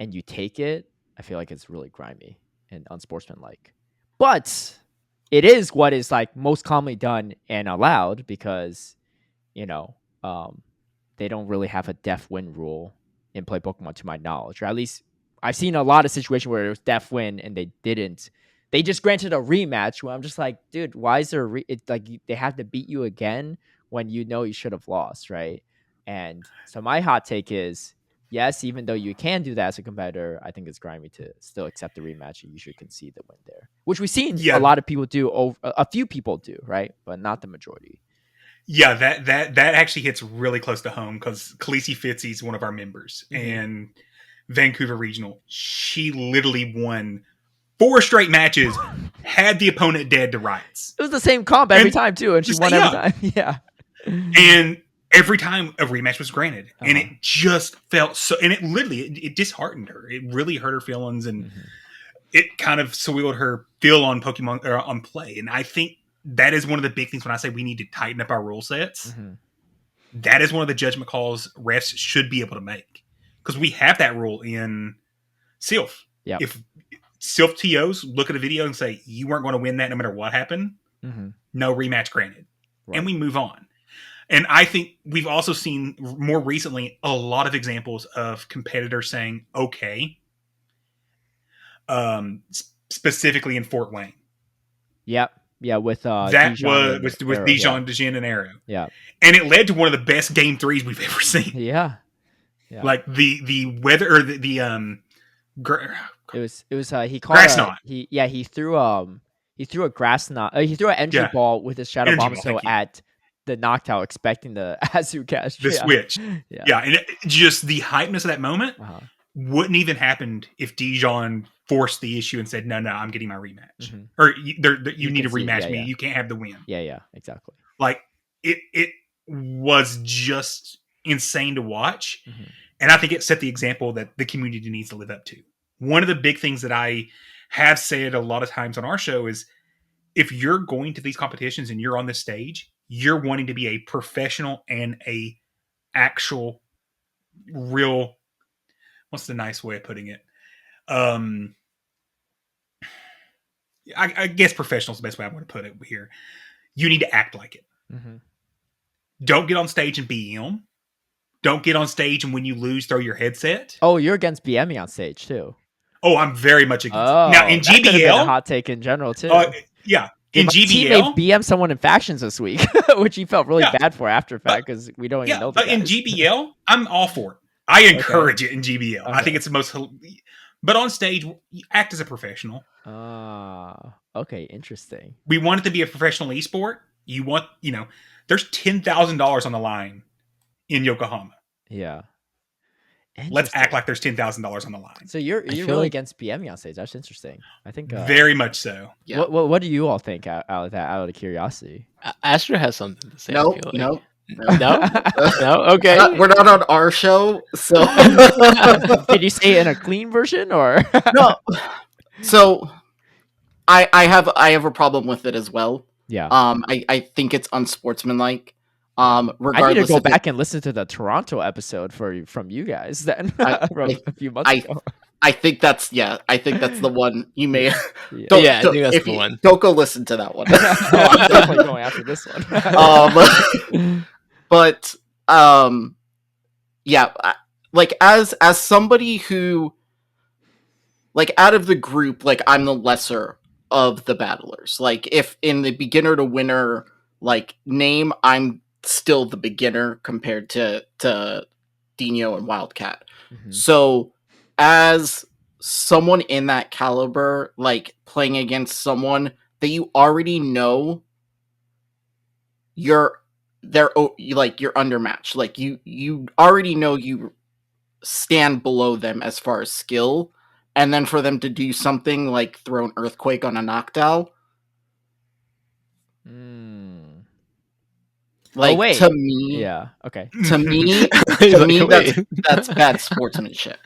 and you take it, I feel like it's really grimy and unsportsmanlike. But it is what is like most commonly done and allowed because, they don't really have a def win rule in play Pokemon to my knowledge, or at least. I've seen a lot of situations where it was def win and they didn't. They just granted a rematch where I'm just like, dude, why is there it's like they have to beat you again when you know you should have lost, right? And so my hot take is, yes, even though you can do that as a competitor, I think it's grimy to still accept the rematch and you should concede the win there, which we've seen a lot of people do. A few people do, right? But not the majority. Yeah, that actually hits really close to home because Khaleesi Fitzy is one of our members, and Vancouver Regional, she literally won 4 straight matches, had the opponent dead to rights. It was the same comp every time too, and she won every time. Yeah. And every time a rematch was granted. And it just felt so, and it literally, it disheartened her. It really hurt her feelings, and it kind of soiled her feel on Pokemon, or on play. And I think that is one of the big things when I say we need to tighten up our rule sets. That is one of the judgment calls refs should be able to make. Because we have that rule in Sylph. Yep. If Sylph TOs look at a video and say, you weren't going to win that no matter what happened, no rematch granted. Right. And we move on. And I think we've also seen more recently a lot of examples of competitors saying, okay, specifically in Fort Wayne. Yep. Yeah, with that Dijon was with Dijon, Dijon, and Arrow. Yeah. And it led to one of the best game 3s we've ever seen. Yeah. Like the weather, or the it was he called grass knot. He threw a grass knot. He threw an energy ball with his Shadow Bombasol at the Noctowl, expecting the Azucast. The switch. Yeah, and just the hypeness of that moment wouldn't even happen if Dijon forced the issue and said, no, I'm getting my rematch. Or you need to rematch me. You can't have the win. Yeah, exactly. Like it was just insane to watch. Mhm. And I think it set the example that the community needs to live up to. One of the big things that I have said a lot of times on our show is if you're going to these competitions and you're on the stage, you're wanting to be a professional and a actual real, what's the nice way of putting it? I guess professional is the best way I want to put it here. You need to act like it. Mhm. Don't get on stage and BM. Don't get on stage and when you lose, throw your headset. Oh, you're against BMing on stage too. Oh, I'm very much against. Oh, Now in that could have been a GBL, hot take in general too. yeah, Dude, in my teammate GBL, BM someone in factions this week, which he felt really Yeah. bad for after fact because we don't even know the but in guys. GBL, I'm all for it. I encourage it in GBL. I Okay. think it's the most. But on stage, you act as a professional. Okay, interesting. We want it to be a professional esport. You want, there's $10,000 on the line in Yokohama. Yeah. Let's act Interesting. like there's $10,000 on the line. So you're feel really like- against BMing on stage. That's interesting. I think Very much so. Yeah. What do you all think out of that? Out of curiosity. Astra has something to say. I Nope, feel like. nope. No? No? Okay. We're not on our show, so Can you say it in a clean version or no. So I have a problem with it as well. Yeah. I think it's unsportsmanlike. I need to Regardless go if back and listen to the Toronto episode from you guys then from a few months ago. I think that's the one you may Yeah. Yeah, I think that's if the you- one. Don't go listen to that one. Oh, I'm definitely going after this one. But yeah, like as somebody who, like, out of the group, like, I'm the lesser of the battlers. Like, if in the beginner to winner like name, I'm still the beginner compared to Dino and Wildcat. Mhm. So as someone in that caliber, like playing against someone that you already know you're undermatched. Like you already know you stand below them as far as skill, and then for them to do something like throw an earthquake on a knockdown, like, wait. to me, Yeah. Okay. to me, He's to like, me, "Wait." that's bad sportsmanship.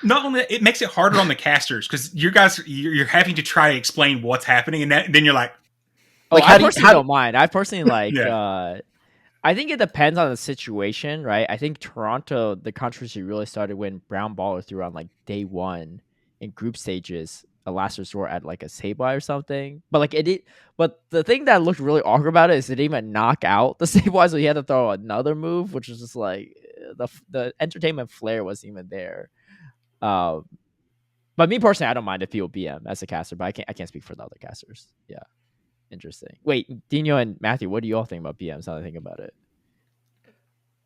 Not only that, it makes it harder on the casters because you guys you're having to try to explain what's happening, and then you're like, Oh, Like, I how do you- personally how- don't mind. I personally like. Yeah. I think it depends on the situation, right? I think Toronto, the controversy really started when Brown Baller threw on like day one in group stages a last resort at like a Sableye or something. But like but the thing that looked really awkward about it is it didn't even knock out the Sableye, so he had to throw another move, which was just like the entertainment flair wasn't even there. But me personally, I don't mind if people BM as a caster, but I can't speak for the other casters. Yeah. Interesting. Wait, Dino and Matthew, what do you all think about BMs? Now that I think about it.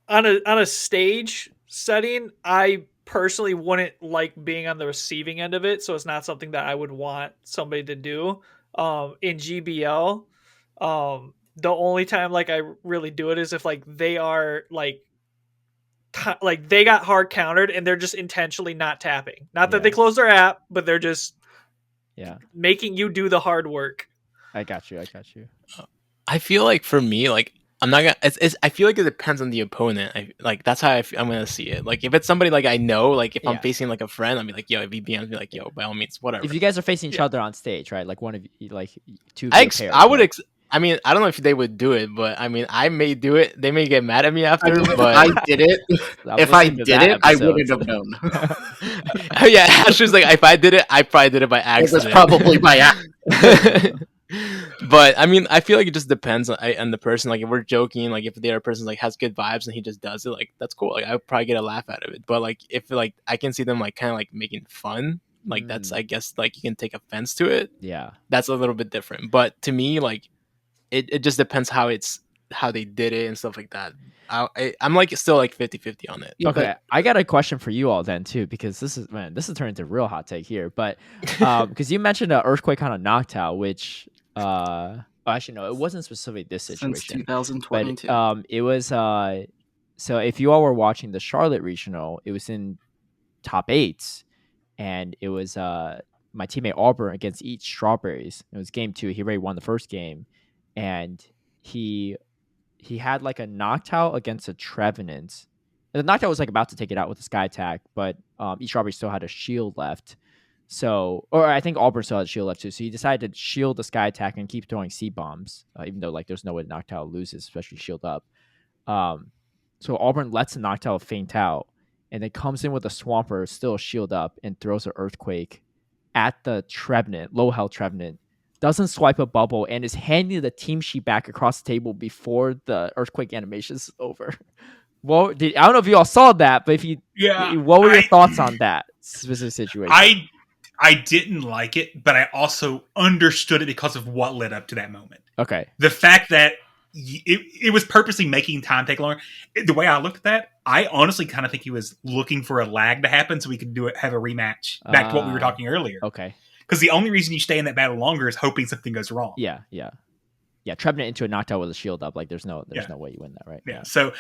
On a stage setting, I personally wouldn't like being on the receiving end of it, so it's not something that I would want somebody to do. In GBL, the only time like I really do it is if like they are like they got hard countered and they're just intentionally not tapping. Not that Yeah. they close their app, but they're just Yeah, making you do the hard work. I got you. I feel like for me, like I'm not gonna. I feel like it depends on the opponent. That's how I'm gonna see it. Like if it's somebody like I know, like if I'm Yeah. facing like a friend, I'll be like, yo, if he BMs me, like, yo, by all means, whatever. If you guys are facing each Yeah. other on stage, right? Like one of you, like two. Of your pairs, I would. right? I mean, I don't know if they would do it, but I mean, I may do it. They may get mad at me I after, mean, if but I did it, I'm if I listening to did that it, I episode. wouldn't have known. yeah, Asher's like, if I did it, I probably did it by It was accident. probably my act. But I mean, I feel like it just depends on the person. Like if we're joking, like if the other person like has good vibes and he just does it, like that's cool. Like I would probably get a laugh out of it. But like if like I can see them like kind of like making fun, like that's I guess like you can take offense to it. Yeah. That's a little bit different. But to me, like it just depends how they did it and stuff like that. I'm like still like 50-50 on it. Yeah, Okay, I got a question for you all then too, because this is turning into a real hot take here. But because you mentioned an earthquake on a Noctowl, which actually no, it wasn't specifically this Since situation. 2022. But it was so if you all were watching the Charlotte regional, it was in top 8, and it was my teammate Auburn against Eat Strawberries. It was game 2. He already won the first game, and he had like a Noctowl against a Trevenant, the knockout was like about to take it out with a sky attack, but East Strawberry still had a shield left. So, or I think Auburn still had a shield left too. So he decided to shield the sky attack and keep throwing C bombs, even though like there's no way Noctowl loses, especially shield up. So Auburn lets the Noctowl faint out, and then comes in with a Swampert, still shield up, and throws an Earthquake at the Trevenant, low health Trevenant. Doesn't swipe a bubble and is handing the team sheet back across the table before the Earthquake animation is over. Well, I don't know if you all saw that, but what were your thoughts on that specific situation? I didn't like it, but I also understood it because of what led up to that moment. Okay. The fact that it was purposely making time take longer. The way I looked at that, I honestly kind of think he was looking for a lag to happen so we could have a rematch. Back to what we were talking earlier. Okay. Because the only reason you stay in that battle longer is hoping something goes wrong. Yeah. Trevenant into a Noctowl with a shield up, like there's no way you win that, right? Yeah. So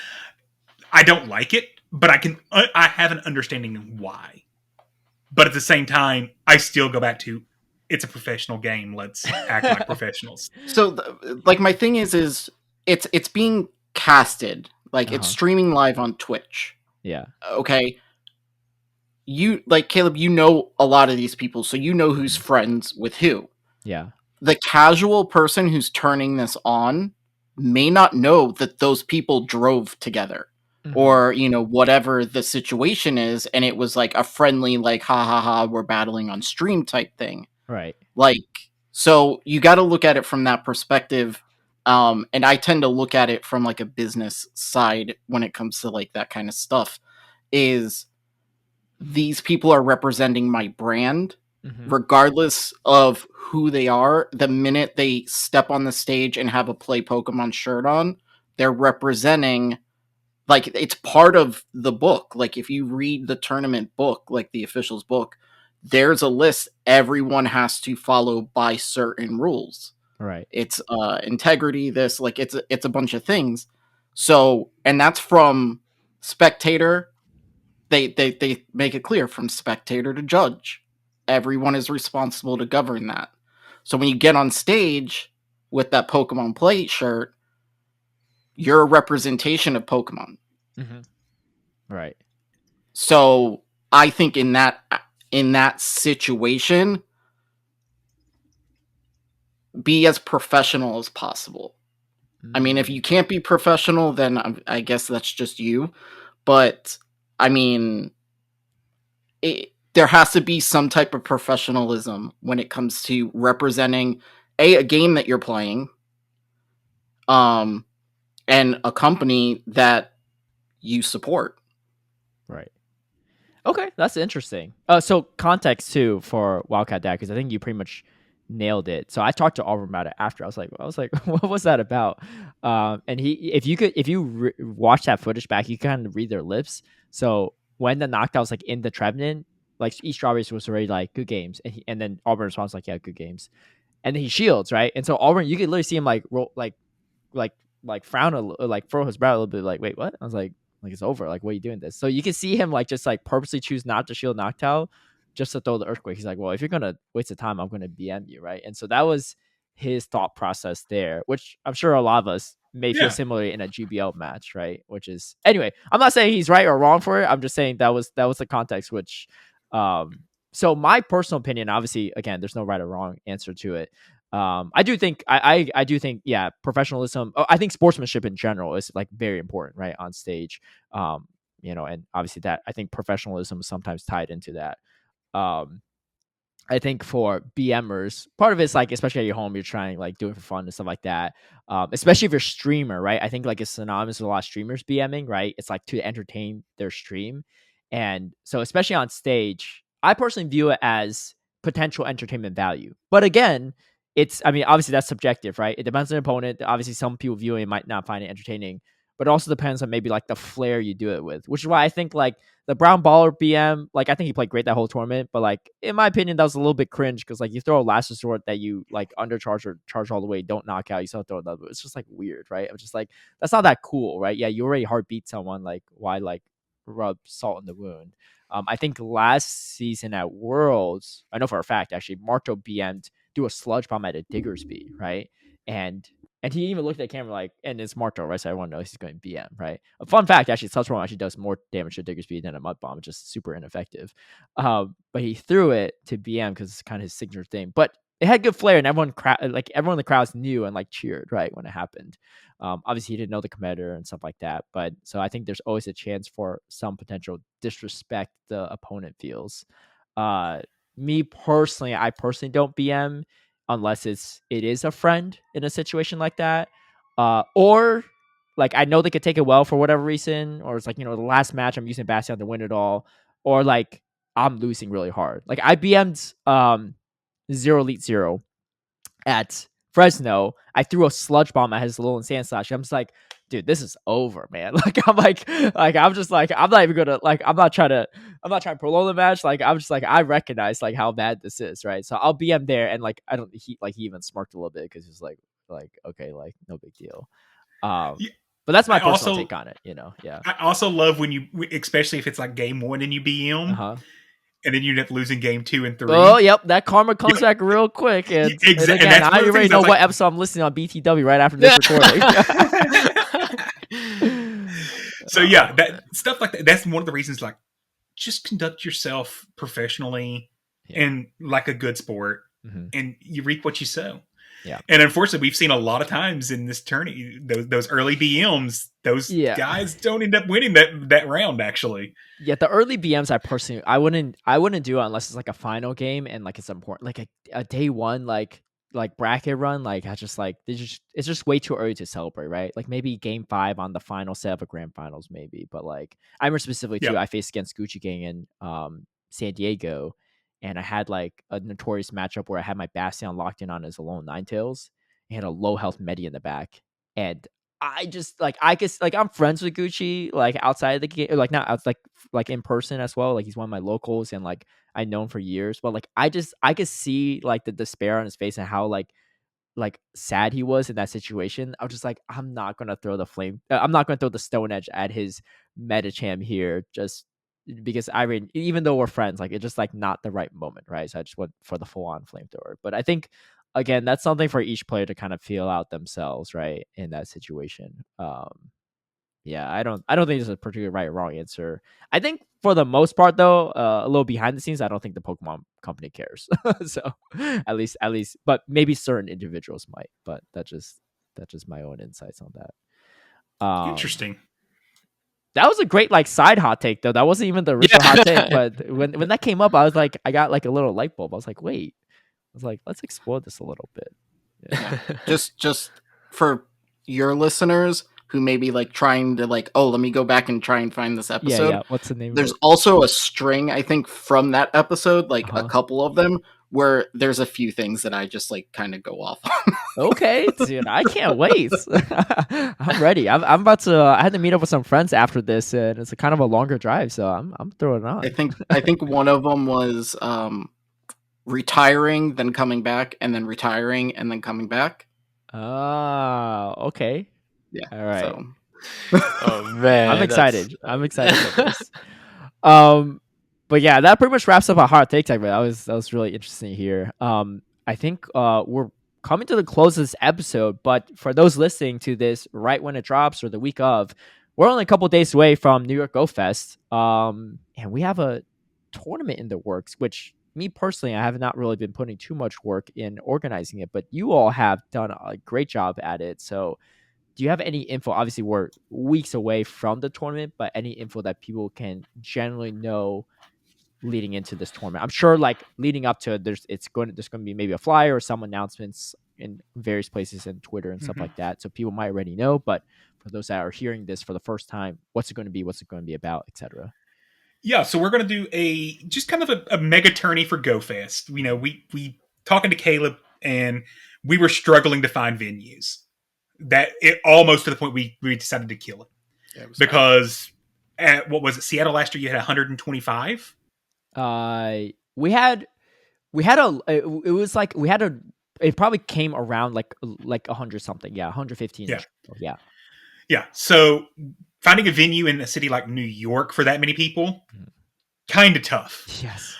I don't like it, but I have an understanding of why. But at the same time, I still go back to, it's a professional game. Let's act like professionals. So, my thing is it's being casted, like it's streaming live on Twitch. Yeah. Okay. You Caleb, you know a lot of these people, so you know who's friends with who. Yeah. The casual person who's turning this on may not know that those people drove together. Or, whatever the situation is, and it was like a friendly, like, ha ha ha, we're battling on stream type thing. Right. So you got to look at it from that perspective. And I tend to look at it from like a business side when it comes to like that kind of stuff. Is these people are representing my brand, regardless of who they are. The minute they step on the stage and have a Play Pokemon shirt on, they're representing. Like, it's part of the book. Like, if you read the tournament book, like the officials book, there's a list everyone has to follow by certain rules. Right. It's integrity, this, like, it's a bunch of things. So, and that's from spectator. They make it clear, from spectator to judge. Everyone is responsible to govern that. So when you get on stage with that Pokemon Play shirt, you're a representation of Pokemon. Right. So I think in that situation, be as professional as possible. I mean, if you can't be professional, then I guess that's just you. But I mean, there has to be some type of professionalism when it comes to representing a game that you're playing, and a company that you support. Right. Okay, that's interesting. So context too for Wildcat Dad, because I think you pretty much nailed it. So I talked to Auburn about it after. I was like, what was that about? And if you watch that footage back, you kind of read their lips. So when the Noctowl was like in the Trevenant, like East Strawberries was already like good games, and then Auburn responds like, yeah, good games, and then he shields, right? And so Auburn, you could literally see him like roll, like frown like furrow his brow a little bit, like, wait, what? I was like it's over. Like, what are you doing this? So you can see him like just like purposely choose not to shield Noctowl just to throw the Earthquake. He's like, well, if you're gonna waste the time, I'm gonna BM you, right? And so that was his thought process there, which I'm sure a lot of us may feel similarly in a GBL match, right? Which is, anyway, I'm not saying he's right or wrong for it. I'm just saying that was the context. Which, so my personal opinion, obviously, again, there's no right or wrong answer to it. I do think I do think, yeah, professionalism. I think sportsmanship in general is like very important, right, on stage. And obviously that I think professionalism is sometimes tied into that. I think for BMers, part of it's like, especially at your home, you're trying like do it for fun and stuff like that. Especially if you're a streamer, right? I think like it's synonymous with a lot of streamers BMing, right? It's like to entertain their stream. And so especially on stage, I personally view it as potential entertainment value. But again, obviously that's subjective, right? It depends on the opponent. Obviously, some people viewing it might not find it entertaining, but it also depends on maybe like the flair you do it with, which is why I think like the Brown Baller BM, like I think he played great that whole tournament, but like in my opinion, that was a little bit cringe because like you throw a last resort that you like undercharge or charge all the way, don't knock out, you still throw another. It's just like weird, right? I'm just like, that's not that cool, right? Yeah, you already hard beat someone, like why like rub salt in the wound? I think last season at Worlds, I know for a fact actually, Marto BM'd do a sludge bomb at a Diggersby, right? And And he even looked at the camera like, and it's Marto, right? So everyone knows he's going BM, right? A fun fact, actually, Touch Bomb actually does more damage to Digger Speed than a Mud Bomb, just super ineffective. But he threw it to BM because it's kind of his signature thing. But it had good flair, and everyone in the crowds knew and like cheered, right, when it happened. Obviously, he didn't know the competitor and stuff like that. But so I think there's always a chance for some potential disrespect the opponent feels. Me personally, I personally don't BM unless it is a friend in a situation like that, or like I know they could take it well for whatever reason, or it's like, the last match I'm using Bastion to win it all, or like I'm losing really hard. Like I BM'd 0 Elite 0 at Fresno. I threw a sludge bomb at his little insane slash. I'm just like, dude, this is over, man. I'm just like, I'm not even gonna like, I'm not trying to prolong the match. Like, I'm just like, I recognize like how bad this is, right? So I'll BM there, and like, he even smirked a little bit because he's like, okay, like no big deal. But that's my personal take on it, Yeah. I also love when you, especially if it's like game 1 and you BM. And then you end up losing game 2 and 3. Oh, yep. That karma comes back real quick. And, exactly. And again, I already know what episode I'm listening on BTW right after this recording. So yeah, that stuff like that. That's one of the reasons. Like, just conduct yourself professionally and like a good sport, and you reap what you sow. Yeah. And unfortunately, we've seen a lot of times in this tourney, those early BMs, those guys don't end up winning that round. Actually, yeah, the early BMs, I wouldn't do it unless it's like a final game and like it's important, like a day one like bracket run. Like I just like it's just way too early to celebrate, right? Like maybe game 5 on the final set of a grand finals, maybe. But like I remember specifically too, I faced against Gucci Gang in San Diego. And I had like a notorious matchup where I had my Bastion locked in on his alone Ninetales and had a low health Medi in the back. And I just like, I'm friends with Gucci, like outside of the game, like not outside, like in person as well. Like he's one of my locals and like I know him for years. But like I could see like the despair on his face and how like sad he was in that situation. I was just like, I'm not going to throw the Stone Edge at his Metacham here just because even though we're friends, like it's just like not the right moment, right? So I just went for the full on flamethrower. But I think again, that's something for each player to kind of feel out themselves, right? In that situation. Yeah, I don't think there's a particular right or wrong answer. I think for the most part though, a little behind the scenes, I don't think the Pokemon company cares. So at least, but maybe certain individuals might. But that's just my own insights on that. Interesting. That was a great like side hot take though. That wasn't even the original hot take, but when that came up, I was like, I got like a little light bulb. I was like, wait. I was like, let's explore this a little bit. Yeah. just for your listeners who may be like trying to like, let me go back and try and find this episode. Yeah. What's the name? There's also a string, I think, from that episode, like a couple of them, where there's a few things that I just like kind of go off on. Okay, dude, I can't wait. I'm ready. I'm about to. I had to meet up with some friends after this, and it's a kind of a longer drive, so I'm throwing it on. I think one of them was retiring, then coming back, and then retiring, and then coming back. Okay. Yeah. All right. So. Oh man, I'm excited. I'm excited about this. But yeah, that pretty much wraps up our hot take segment. That was really interesting here. I think we're coming to the close of this episode, but for those listening to this right when it drops or the week of, we're only a couple days away from New York Go Fest. And we have a tournament in the works, which me personally, I have not really been putting too much work in organizing it, but you all have done a great job at it. So do you have any info? Obviously, we're weeks away from the tournament, but any info that people can generally know leading into this tournament? I'm sure, like leading up to it, there's going to be maybe a flyer or some announcements in various places and Twitter and stuff like that. So people might already know, but for those that are hearing this for the first time, what's it going to be about, etc. Yeah, so we're going to do just kind of a mega tourney for Go Fest. You know, we talking to Caleb, and we were struggling to find venues. That it almost to the point we decided to kill it because at what was it, Seattle last year? You had 125. It probably came around like 100 something. Yeah, 115. Yeah. So finding a venue in a city like New York for that many people, kind of tough. Yes.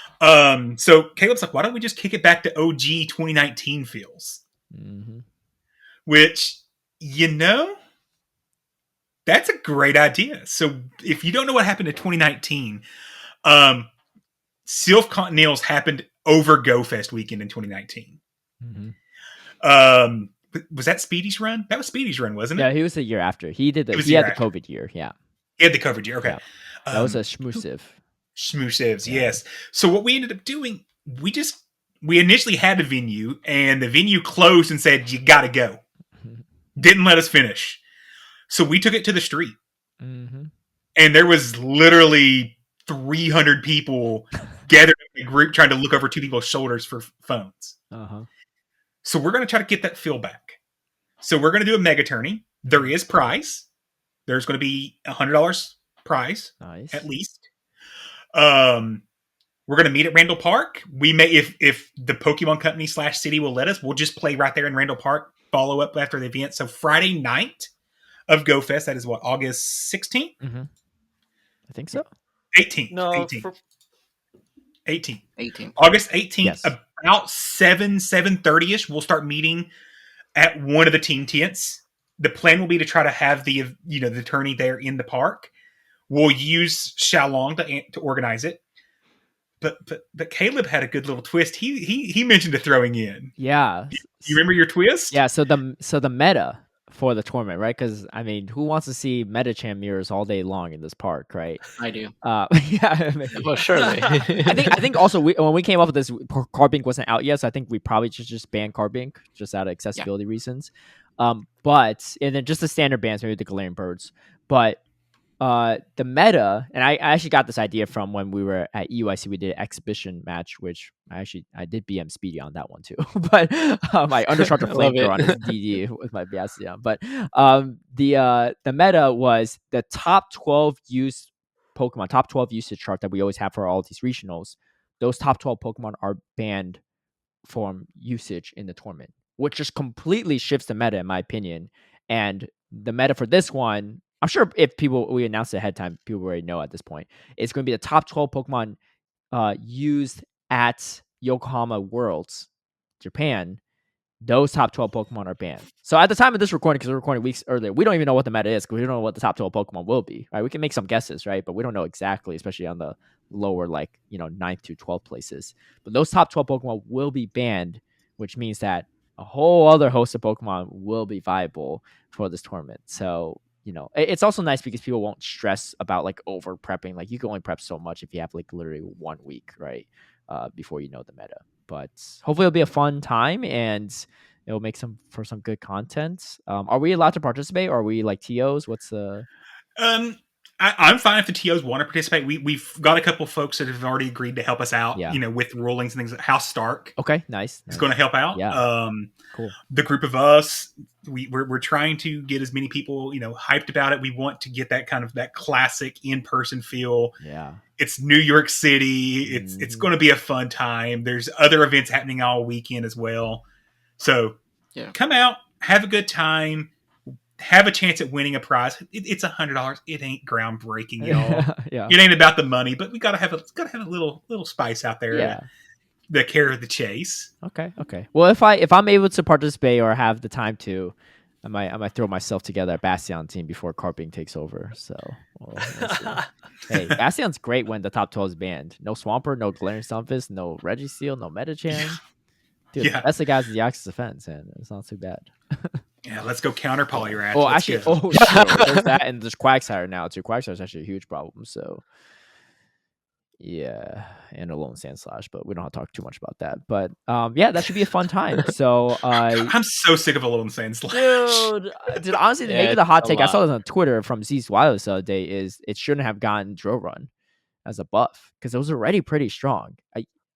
So Caleb's like, why don't we just kick it back to OG 2019 feels? Mm-hmm. Which You know, that's a great idea. So if you don't know what happened in 2019, Sylph Continentals happened over GoFest weekend in 2019. Was that Speedy's run? That was Speedy's run, wasn't it? Yeah, he was the year after. He had the COVID year. Yeah, he had the COVID year. Okay, yeah. That was a Schmoosiv. Schmoosivs, yes. So what we ended up doing, we initially had a venue, and the venue closed and said, you got to go. Didn't let us finish. So we took it to the street. And there was literally 300 people gathered in a group trying to look over two people's shoulders for phones. So we're going to try to get that feel back. So we're going to do a mega tourney. There is prize. There's going to be $100 prize, at least. We're going to meet at Randall Park. We may, if the Pokemon Company /city will let us, we'll just play right there in Randall Park, follow up after the event. So Friday night of GoFest, that is what, August 16th? I think so. 18th. No, 18th. 18th. August 18th, Yes. about 7:30ish, we'll start meeting at one of the team tents. The plan will be to try to have the tourney there in the park. We'll use Xiaolong to organize it. But Caleb had a good little twist. He mentioned a throwing in. Yeah. You remember your twist? Yeah. So the meta for the tournament, right? Because I mean, who wants to see Metacham mirrors all day long in this park, right? I do. Yeah. Well, surely. I think also when we came up with this, Carbink wasn't out yet, so I think we probably should just ban Carbink just out of accessibility reasons. But and then just the standard bans, maybe the Galarian Birds, but. The meta, and I actually got this idea from when we were at EUIC. We did an exhibition match, which I did BM Speedy on that one too. But I undershot the flamethrower on his DD with my Bastion. But the meta was the top 12 used Pokemon, top 12 usage chart that we always have for all of these regionals. Those top 12 Pokemon are banned from usage in the tournament, which just completely shifts the meta, in my opinion. And the meta for this one, I'm sure if we announced it ahead of time, people already know at this point. It's going to be the top 12 Pokemon used at Yokohama Worlds, Japan. Those top 12 Pokemon are banned. So at the time of this recording, because we're recording weeks earlier, we don't even know what the meta is because we don't know what the top 12 Pokemon will be. Right? We can make some guesses, right? But we don't know exactly, especially on the lower, 9th to 12th places. But those top 12 Pokemon will be banned, which means that a whole other host of Pokemon will be viable for this tournament. So it's also nice because people won't stress about over prepping. You can only prep so much if you have literally 1 week, right? Before you know the meta. But hopefully it'll be a fun time and it'll make for some good content. Are we allowed to participate or are we TOs? What's the I'm fine if the TOs want to participate. We've got a couple folks that have already agreed to help us out, with rulings and things. House Stark. Okay, nice. It's going to help out. Yeah. Cool. The group of us, we're trying to get as many people, hyped about it. We want to get that kind of that classic in-person feel. Yeah. It's New York City. It's going to be a fun time. There's other events happening all weekend as well. So come out, have a good time. Have a chance at winning a prize. It's $100. It ain't groundbreaking, y'all. Yeah. It ain't about the money, but we gotta have a little spice out there. Yeah. The care of the chase. Okay. Well, if I'm able to participate or have the time to, I might throw myself together at Bastion team before Carping takes over. So, hey, Bastion's great when the top 12 is banned. No Swampert, no Galarian Stunfisk, no Registeel, no Metachan. Dude, that's the guys with the Axis Defense, and it's not too bad. Yeah, let's go counter Poliwrath. Oh, actually, there's that, and there's Quagsire now too. Quagsire is actually a huge problem. So, yeah, and a lone Sandslash, but we don't have to talk too much about that. But that should be a fun time. So, I'm so sick of a lone Sandslash, dude. Honestly, maybe the hot take I saw this on Twitter from Z's Wireless the other day is it shouldn't have gotten Drill Run as a buff because it was already pretty strong.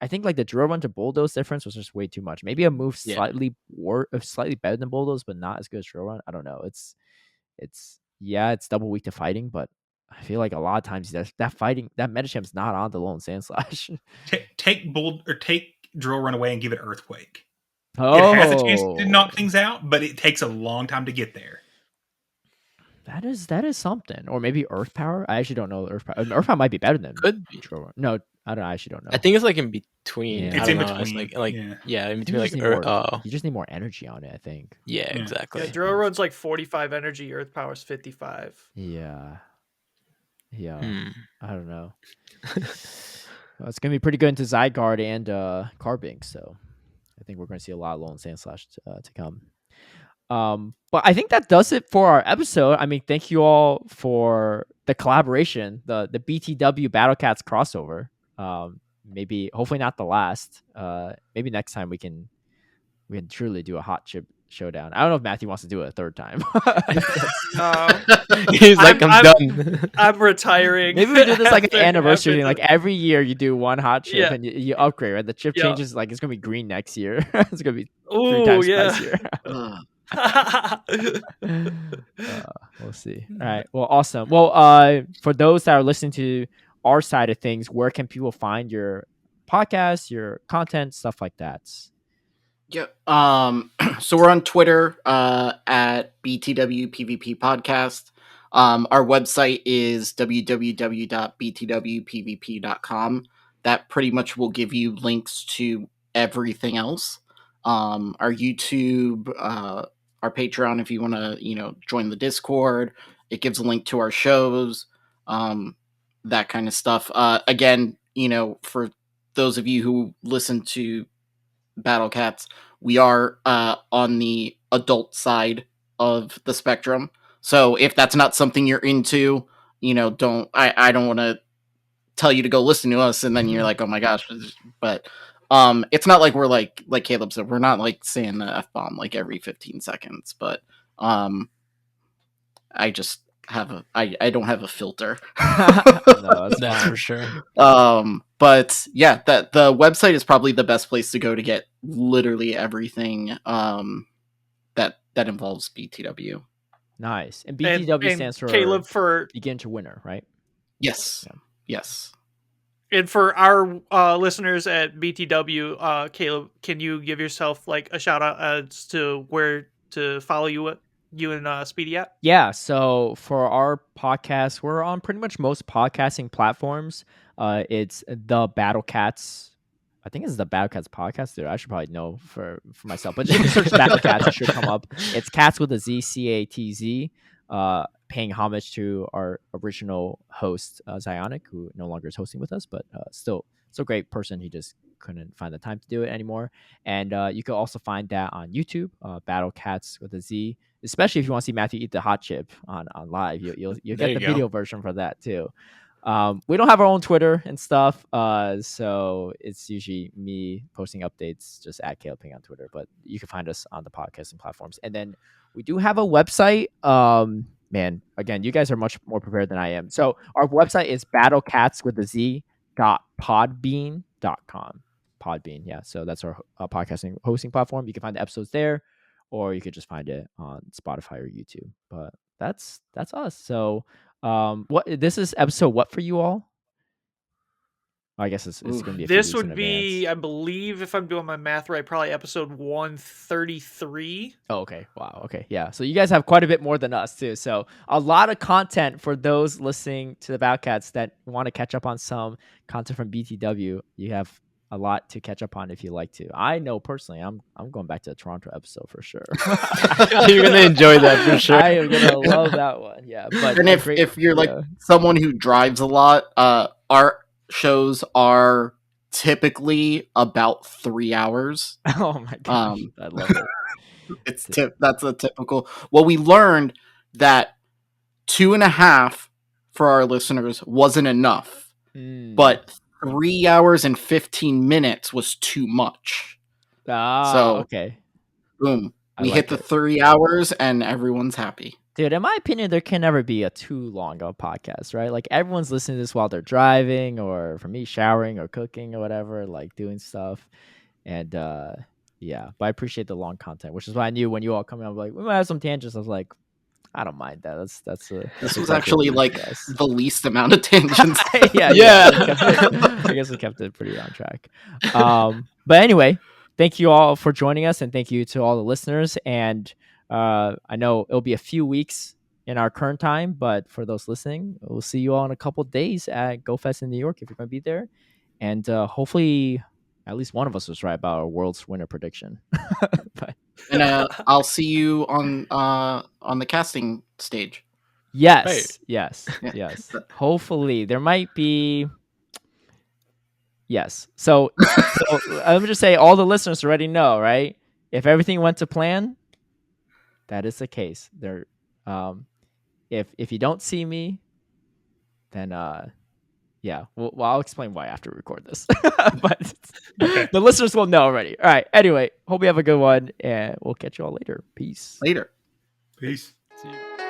I think the Drill Run to Bulldoze difference was just way too much. Maybe a move slightly better than Bulldoze, but not as good as Drill Run. I don't know. It's double weak to fighting, but I feel like a lot of times that fighting that Medichamp's not on the lone Sandslash. Take Drill Run away and give it Earthquake. Oh, it has a chance to knock things out, but it takes a long time to get there. That is something, or maybe Earth Power. I actually don't know Earth Power. Earth Power might be better than Could be. Drill Run. No. I actually don't know. I think it's like in between. Yeah. I It's don't in know. It's between, like yeah. yeah, in You between just like need more. You just need more energy on it, I think. yeah, Yeah. exactly. Yeah, Drill runs like 45 energy. Earth power's 55. Yeah. Hmm. I don't know. Well, it's gonna be pretty good into Zygarde and Carbink, so I think we're gonna see a lot of Lone Sandslash to come. But I think that does it for our episode. I mean, thank you all for the collaboration, the BTW Battle Cats crossover. Maybe hopefully not the last. Maybe next time we can truly do a hot chip showdown. I don't know if Matthew wants to do it a third time. He's like, I'm done. I'm retiring. Maybe we do this like an after- anniversary thing. after Like every year you do one hot chip Yeah. and you upgrade, right? The chip Yeah. changes, like it's gonna be green next year. It's gonna be 3 Ooh, times yeah. spicier. Ugh. We'll see. All right. Well, awesome. Well, for those that are listening to our side of things, where can people find your podcast, your content, stuff like that? Yeah. So we're on Twitter at BTW PvP Podcast. Our website is www.btwpvp.com. That pretty much will give you links to everything else. Our YouTube, our Patreon, if you want to, join the Discord. It gives a link to our shows, that kind of stuff. Again, for those of you who listen to Battle Cats, we are on the adult side of the spectrum. So if that's not something you're into, I don't want to tell you to go listen to us and then you're like, oh my gosh. But it's not like we're like Caleb said, we're not like saying the F-bomb like every 15 seconds, but I just have I don't have a filter. No, That's fine. for sure. But yeah, that the website is probably the best place to go to get literally everything that involves BTW. Nice. And BTW and stands for Caleb for begin to winner, right? Yes. Yeah. Yes. and for our listeners at BTW, Caleb, can you give yourself like a shout out as to where to follow you and Speedy at? Yeah, so for our podcast, we're on pretty much most podcasting platforms. It's the Battle Cats. I think it's the Battle Cats podcast. Dude, I should probably know for myself, but just search Battle Cats, it should come up. It's Cats with a Z, CATZ. Paying homage to our original host, Zionic, who no longer is hosting with us, but still a great person. He just couldn't find the time to do it anymore. And you can also find that on YouTube, Battle Cats with a Z. Especially if you want to see Matthew eat the hot chip on live, you'll There get you the go. video version for that too. We don't have our own Twitter and stuff, so it's usually me posting updates just at Caleb Peng on Twitter. But you can find us on the podcasting platforms, and then we do have a website. Man, again, you guys are much more prepared than I am. So our website is battlecats with a Z.podbean.com. Podbean, yeah. So that's our podcasting hosting platform. You can find the episodes there, or you could just find it on Spotify or YouTube. But that's us. So what this is episode what for you all? I guess it's going to be a few This weeks would in be, advance. I believe, if I'm doing my math right, probably episode 133. Oh, okay. Wow. Okay. Yeah. So you guys have quite a bit more than us too. So a lot of content for those listening to the Batcats that want to catch up on some content from BTW. You have a lot to catch up on if you like to. I know personally, I'm going back to the Toronto episode for sure. You're gonna enjoy that for sure. I am gonna love that one. Yeah. But And if you're like someone who drives a lot, our shows are typically about 3 hours. Oh my gosh, I love it. That's a typical. Well, we learned that 2.5 for our listeners wasn't enough, but 3 hours and 15 minutes was too much. So okay. Boom. We like hit the it. 3 hours and everyone's happy. Dude, in my opinion, there can never be a too long of a podcast, right? Like everyone's listening to this while they're driving, or for me, showering or cooking or whatever, like doing stuff. And yeah, but I appreciate the long content, which is why I knew when you all come in, I'm like, we might have some tangents. I was like, I don't mind that. This was actually like yes. the least amount of tangents. yeah. I guess we kept it pretty on track. But anyway, thank you all for joining us, and thank you to all the listeners. And I know it'll be a few weeks in our current time, but for those listening, we'll see you all in a couple days at GoFest in New York if you're going to be there. and hopefully at least one of us was right about our world's winner prediction. But And I'll see you on the casting stage. yes, Right. yes, Yeah. yes. Hopefully there might be. Yes. So let me just say, all the listeners already know, right? If everything went to plan, that is the case. There, if you don't see me, then yeah, well, I'll explain why after we record this. But Okay. the listeners will know already. All right. Anyway, hope you have a good one, and we'll catch you all later. Peace. Later. Peace. See you.